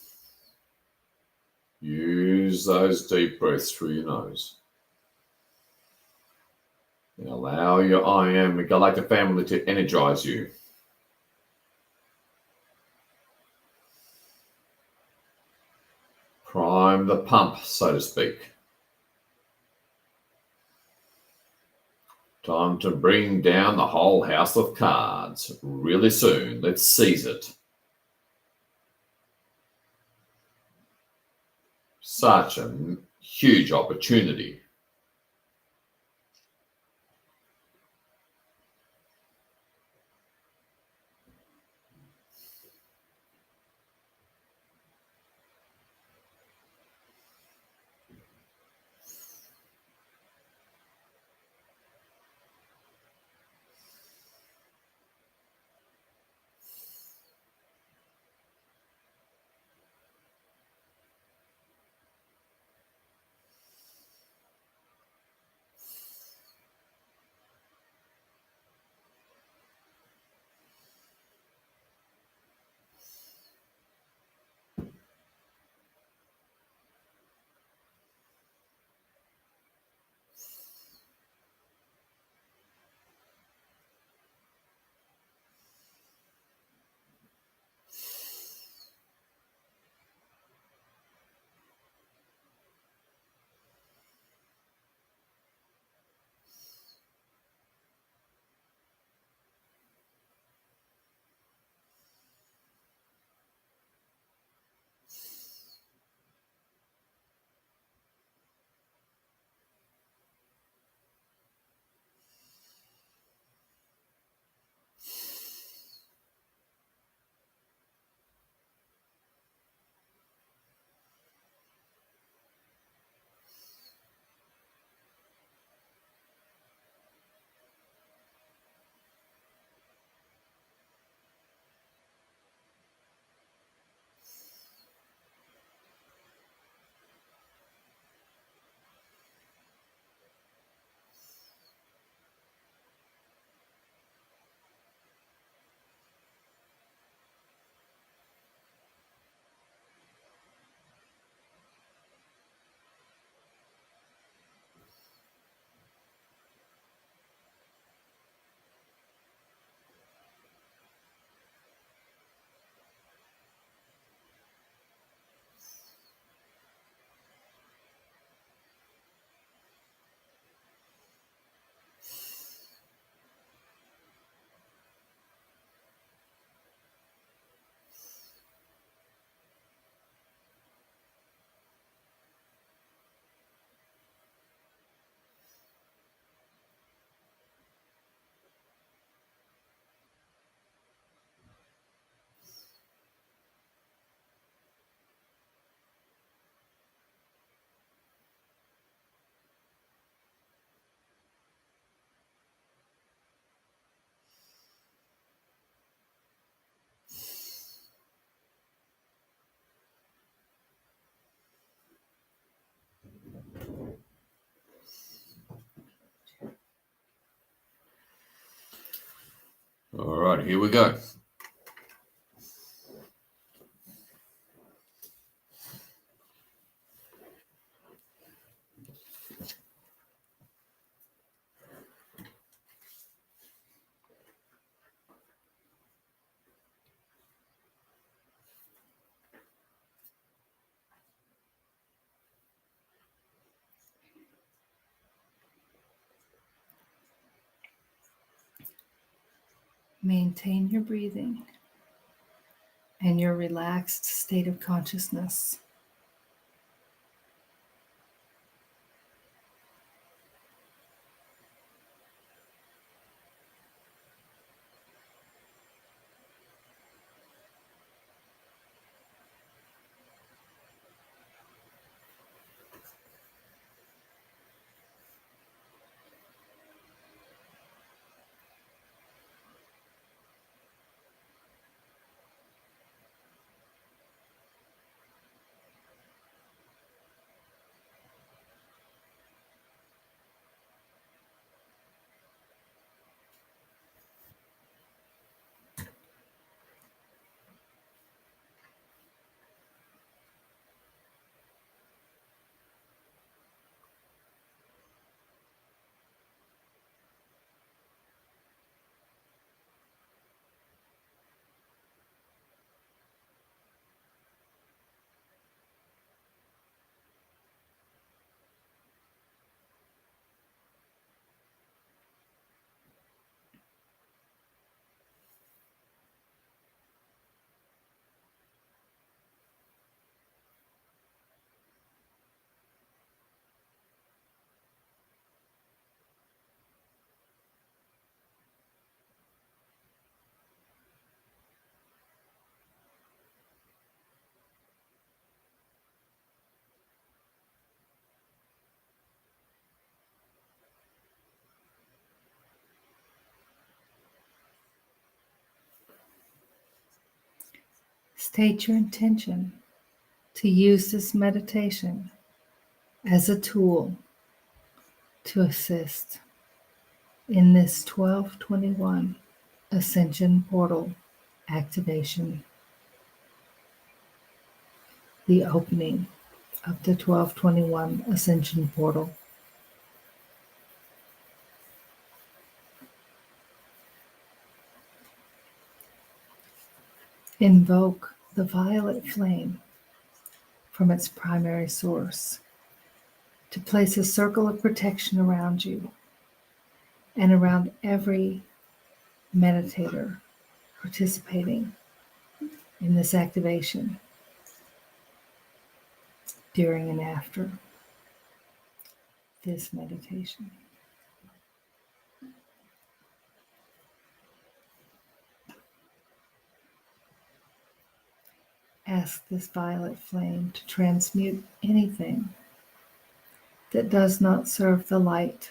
Use those deep breaths through your nose. And allow your I Am Galactic family to energize you. Prime the pump, so to speak. Time to bring down the whole house of cards really soon. Let's seize it. Such a huge opportunity. All right, here we go. Maintain your breathing and your relaxed state of consciousness. State your intention to use this meditation as a tool to assist in this 1221 Ascension portal activation, the opening of the 1221 Ascension portal. Invoke the violet flame from its primary source to place a circle of protection around you and around every meditator participating in this activation during and after this meditation. Ask this violet flame to transmute anything that does not serve the light.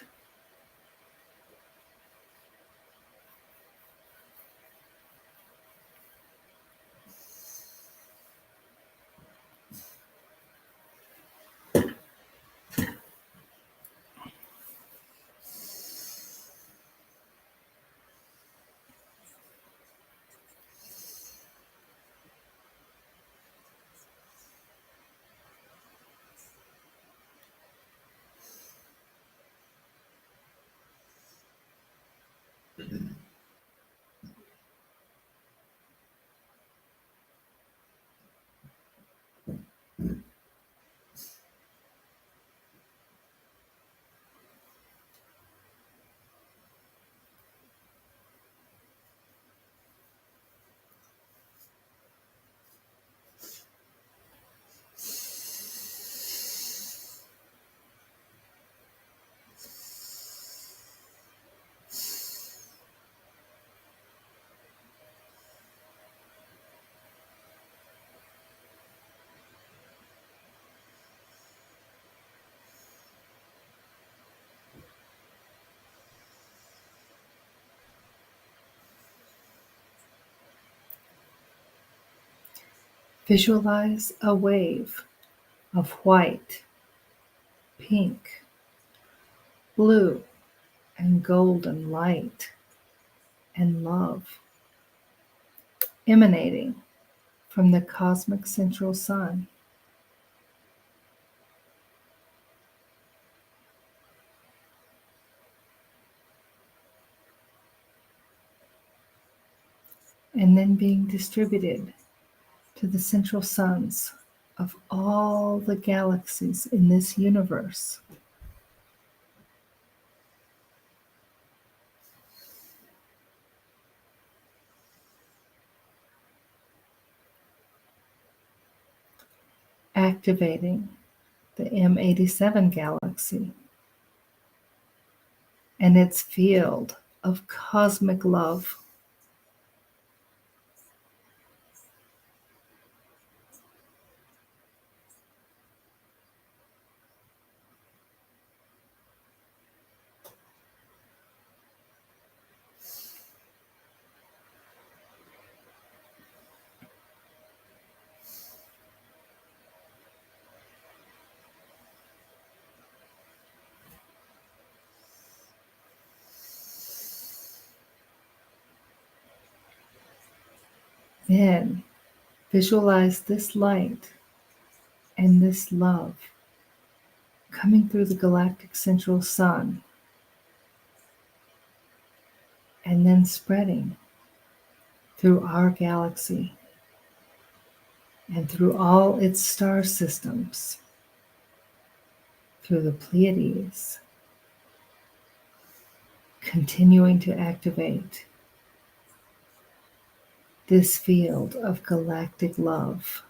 Visualize a wave of white, pink, blue, and golden light and love emanating from the cosmic central sun. And then being distributed to the central suns of all the galaxies in this universe. Activating the M87 galaxy and its field of cosmic love. Then visualize this light and this love coming through the galactic central sun and then spreading through our galaxy and through all its star systems, through the Pleiades, continuing to activate this field of galactic love.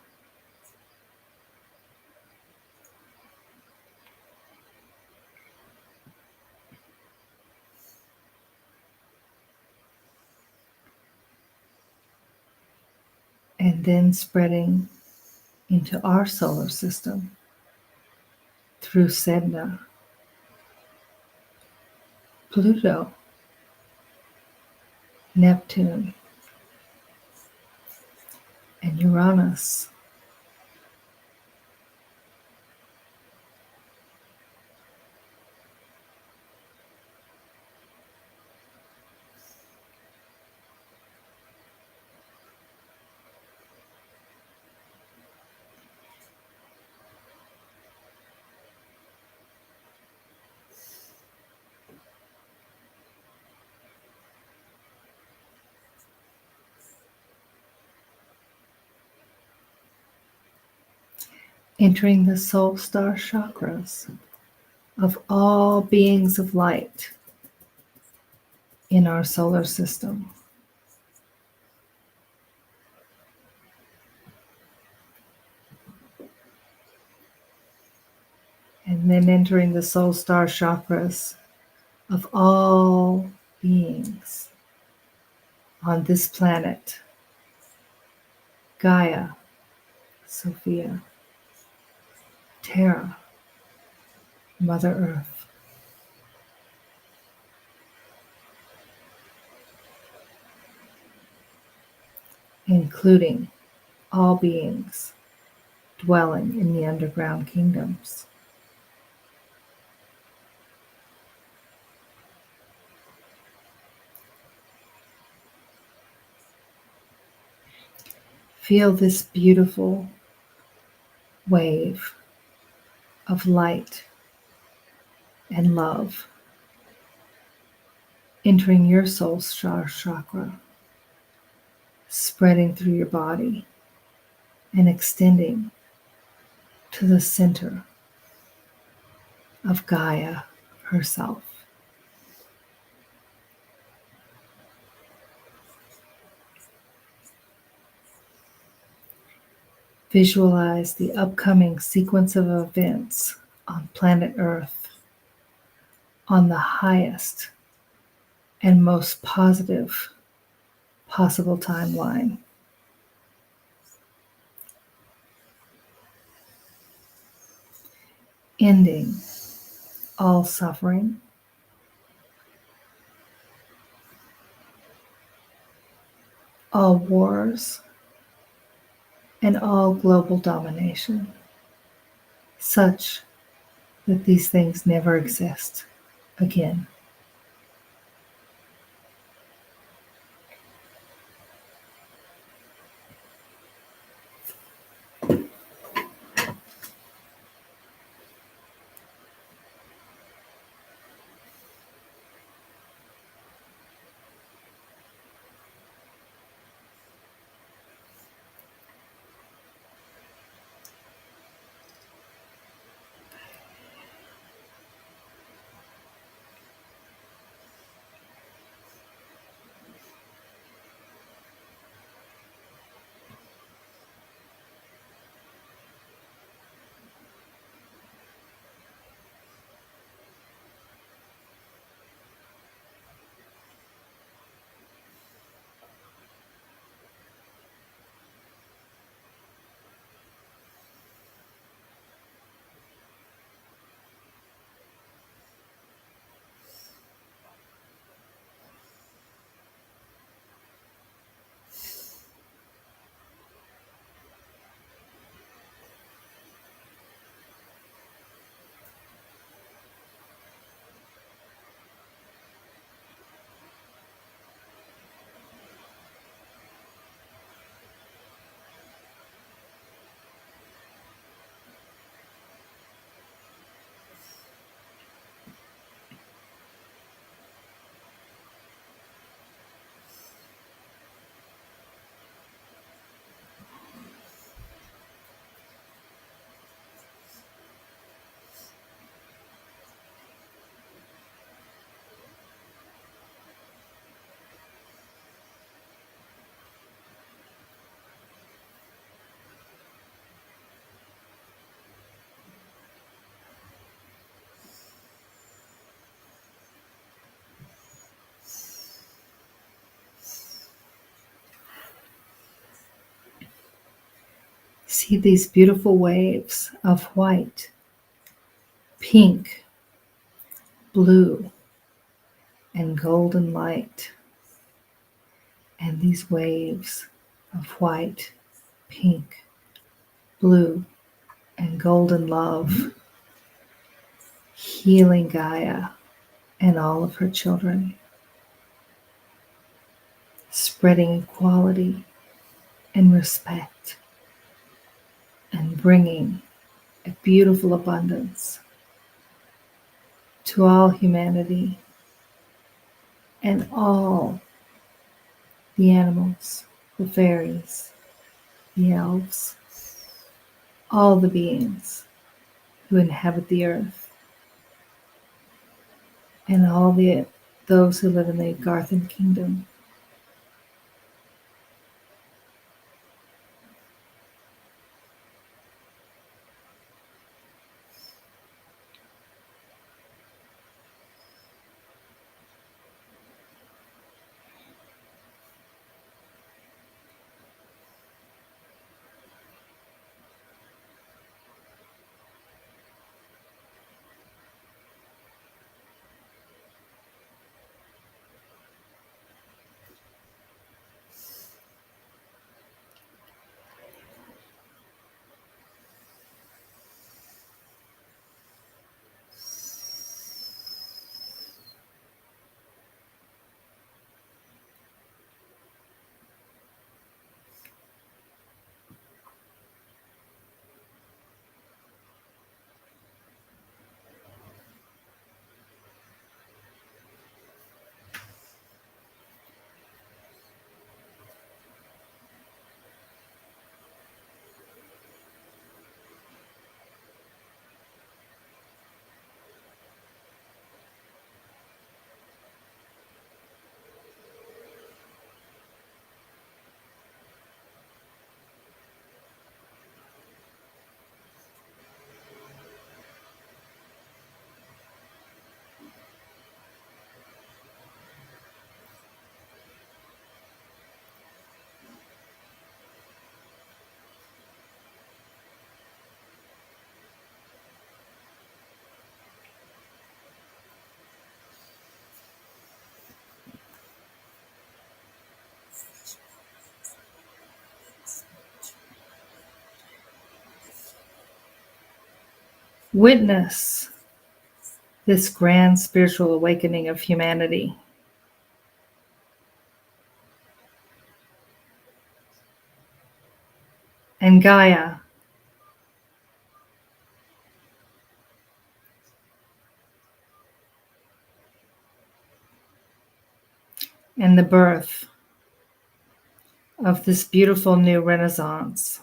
And then spreading into our solar system through Sedna, Pluto, Neptune, and Uranus. Entering the soul star chakras of all beings of light in our solar system. And then entering the soul star chakras of all beings on this planet, Gaia, Sophia, Terra, Mother Earth. Including all beings dwelling in the underground kingdoms. Feel this beautiful wave of light and love entering your soul star chakra, spreading through your body and extending to the center of Gaia herself. Visualize the upcoming sequence of events on planet Earth on the highest and most positive possible timeline. Ending all suffering, all wars, and all global domination, such that these things never exist again. See these beautiful waves of white, pink, blue, and golden light. And these waves of white, pink, blue, and golden love, healing Gaia and all of her children, spreading equality and respect, and bringing a beautiful abundance to all humanity and all the animals, the fairies, the elves, all the beings who inhabit the earth, and all those who live in the Garthan kingdom. Witness this grand spiritual awakening of humanity. And Gaia, and the birth of this beautiful new renaissance.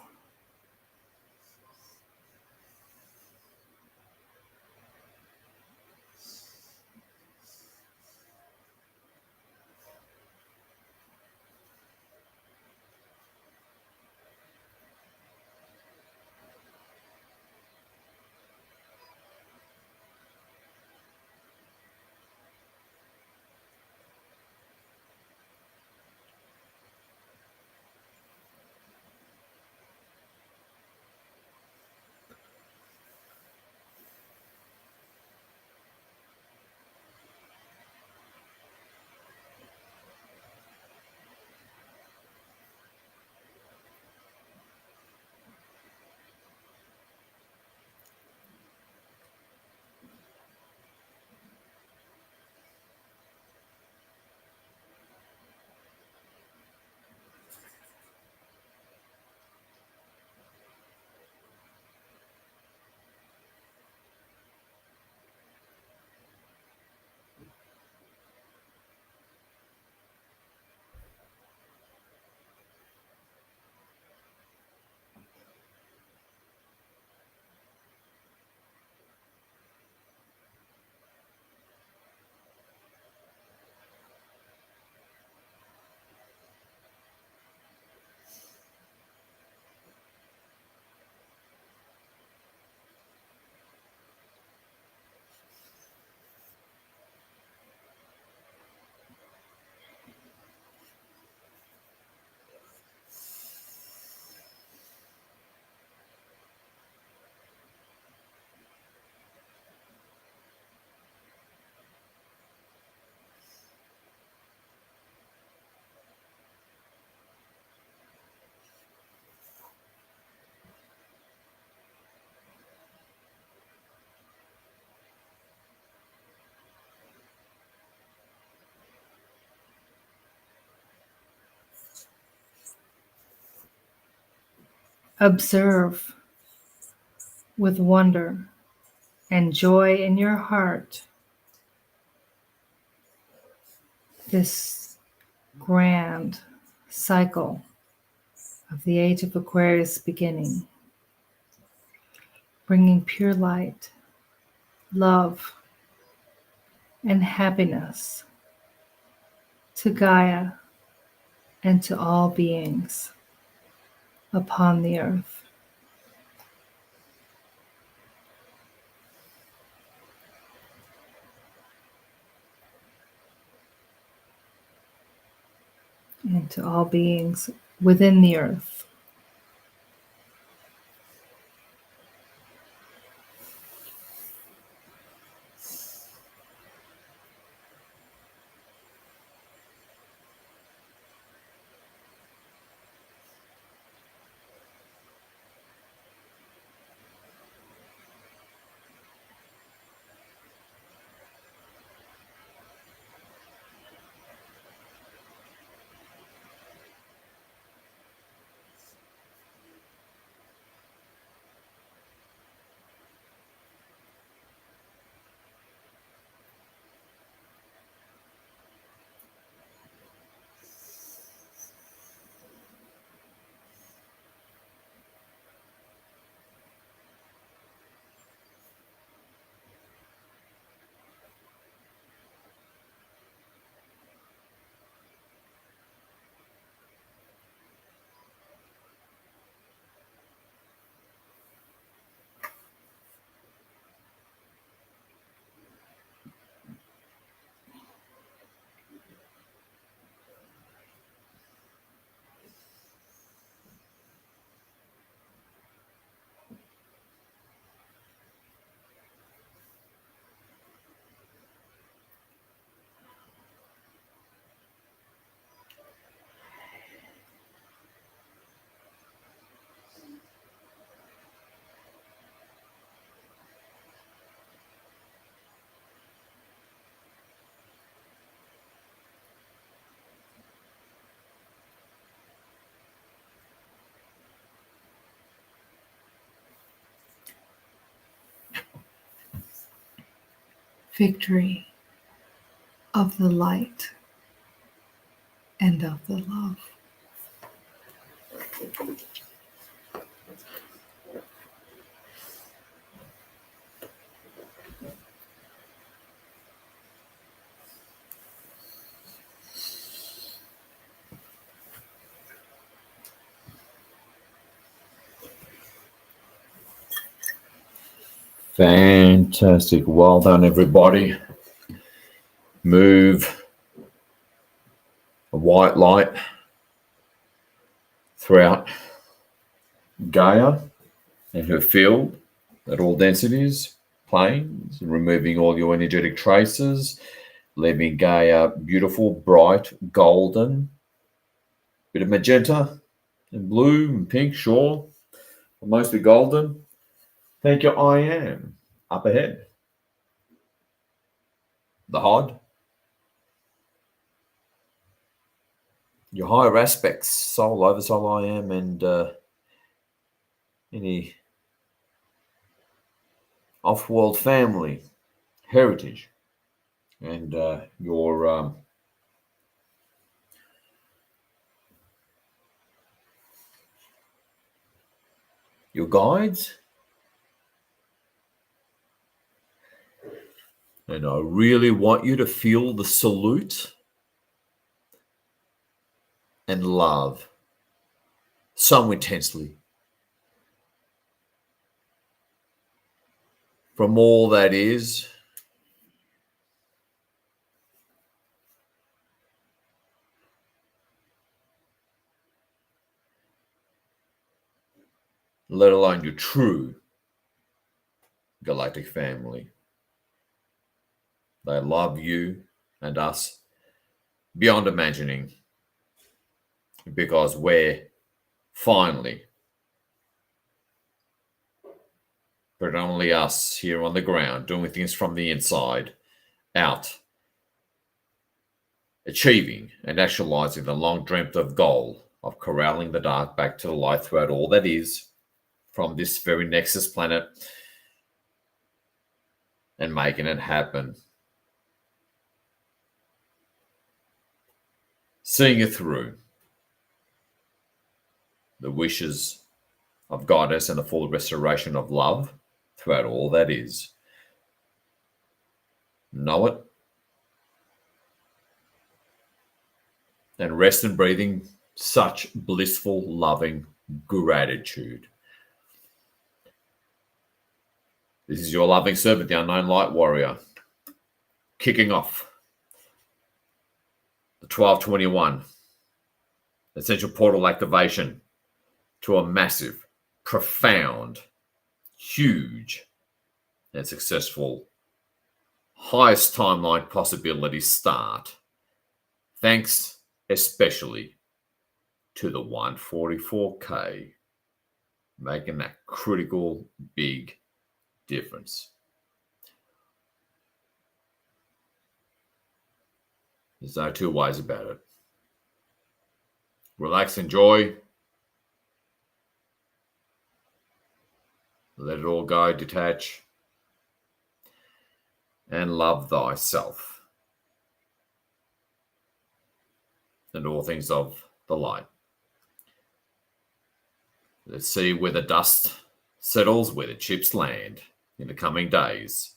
Observe with wonder and joy in your heart this grand cycle of the age of Aquarius beginning, bringing pure light, love, and happiness to Gaia and to all beings upon the earth. And to all beings within the earth. Victory of the light and of the love. Fantastic. Well done, everybody. Move a white light throughout Gaia and her field at all densities, planes, removing all your energetic traces, leaving Gaia beautiful, bright, golden, bit of magenta and blue and pink, sure, but mostly golden. Thank you, I am. Up ahead. The Hod. Your higher aspects, soul, oversoul, I am, and any off-world family, heritage, and your guides. And I really want you to feel the salute and love so intensely from all that is, let alone your true galactic family. They love you and us beyond imagining, because we're finally, predominantly us here on the ground, doing things from the inside out, achieving and actualizing the long dreamt of goal of corralling the dark back to the light throughout all that is from this very Nexus planet and making it happen. Seeing it through the wishes of Goddess and the full restoration of love throughout all that is. Know it. And rest in breathing such blissful, loving gratitude. This is your loving servant, the Unknown Light Warrior, kicking off the 1221 Essential Portal activation to a massive, profound, huge, and successful highest timeline possibility start. Thanks especially to the 144K, making that critical big difference. There's no two ways about it. Relax, enjoy. Let it all go, detach, and love thyself and all things of the light. Let's see where the dust settles, where the chips land in the coming days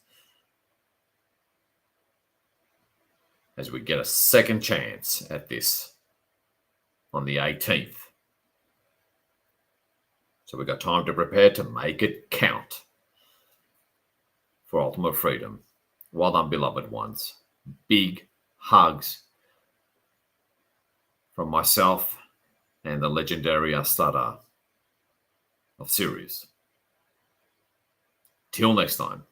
as we get a second chance at this on the 18th. So we've got time to prepare to make it count for ultimate freedom. Well done, beloved ones. Big hugs from myself and the legendary Astara of Sirius. Till next time.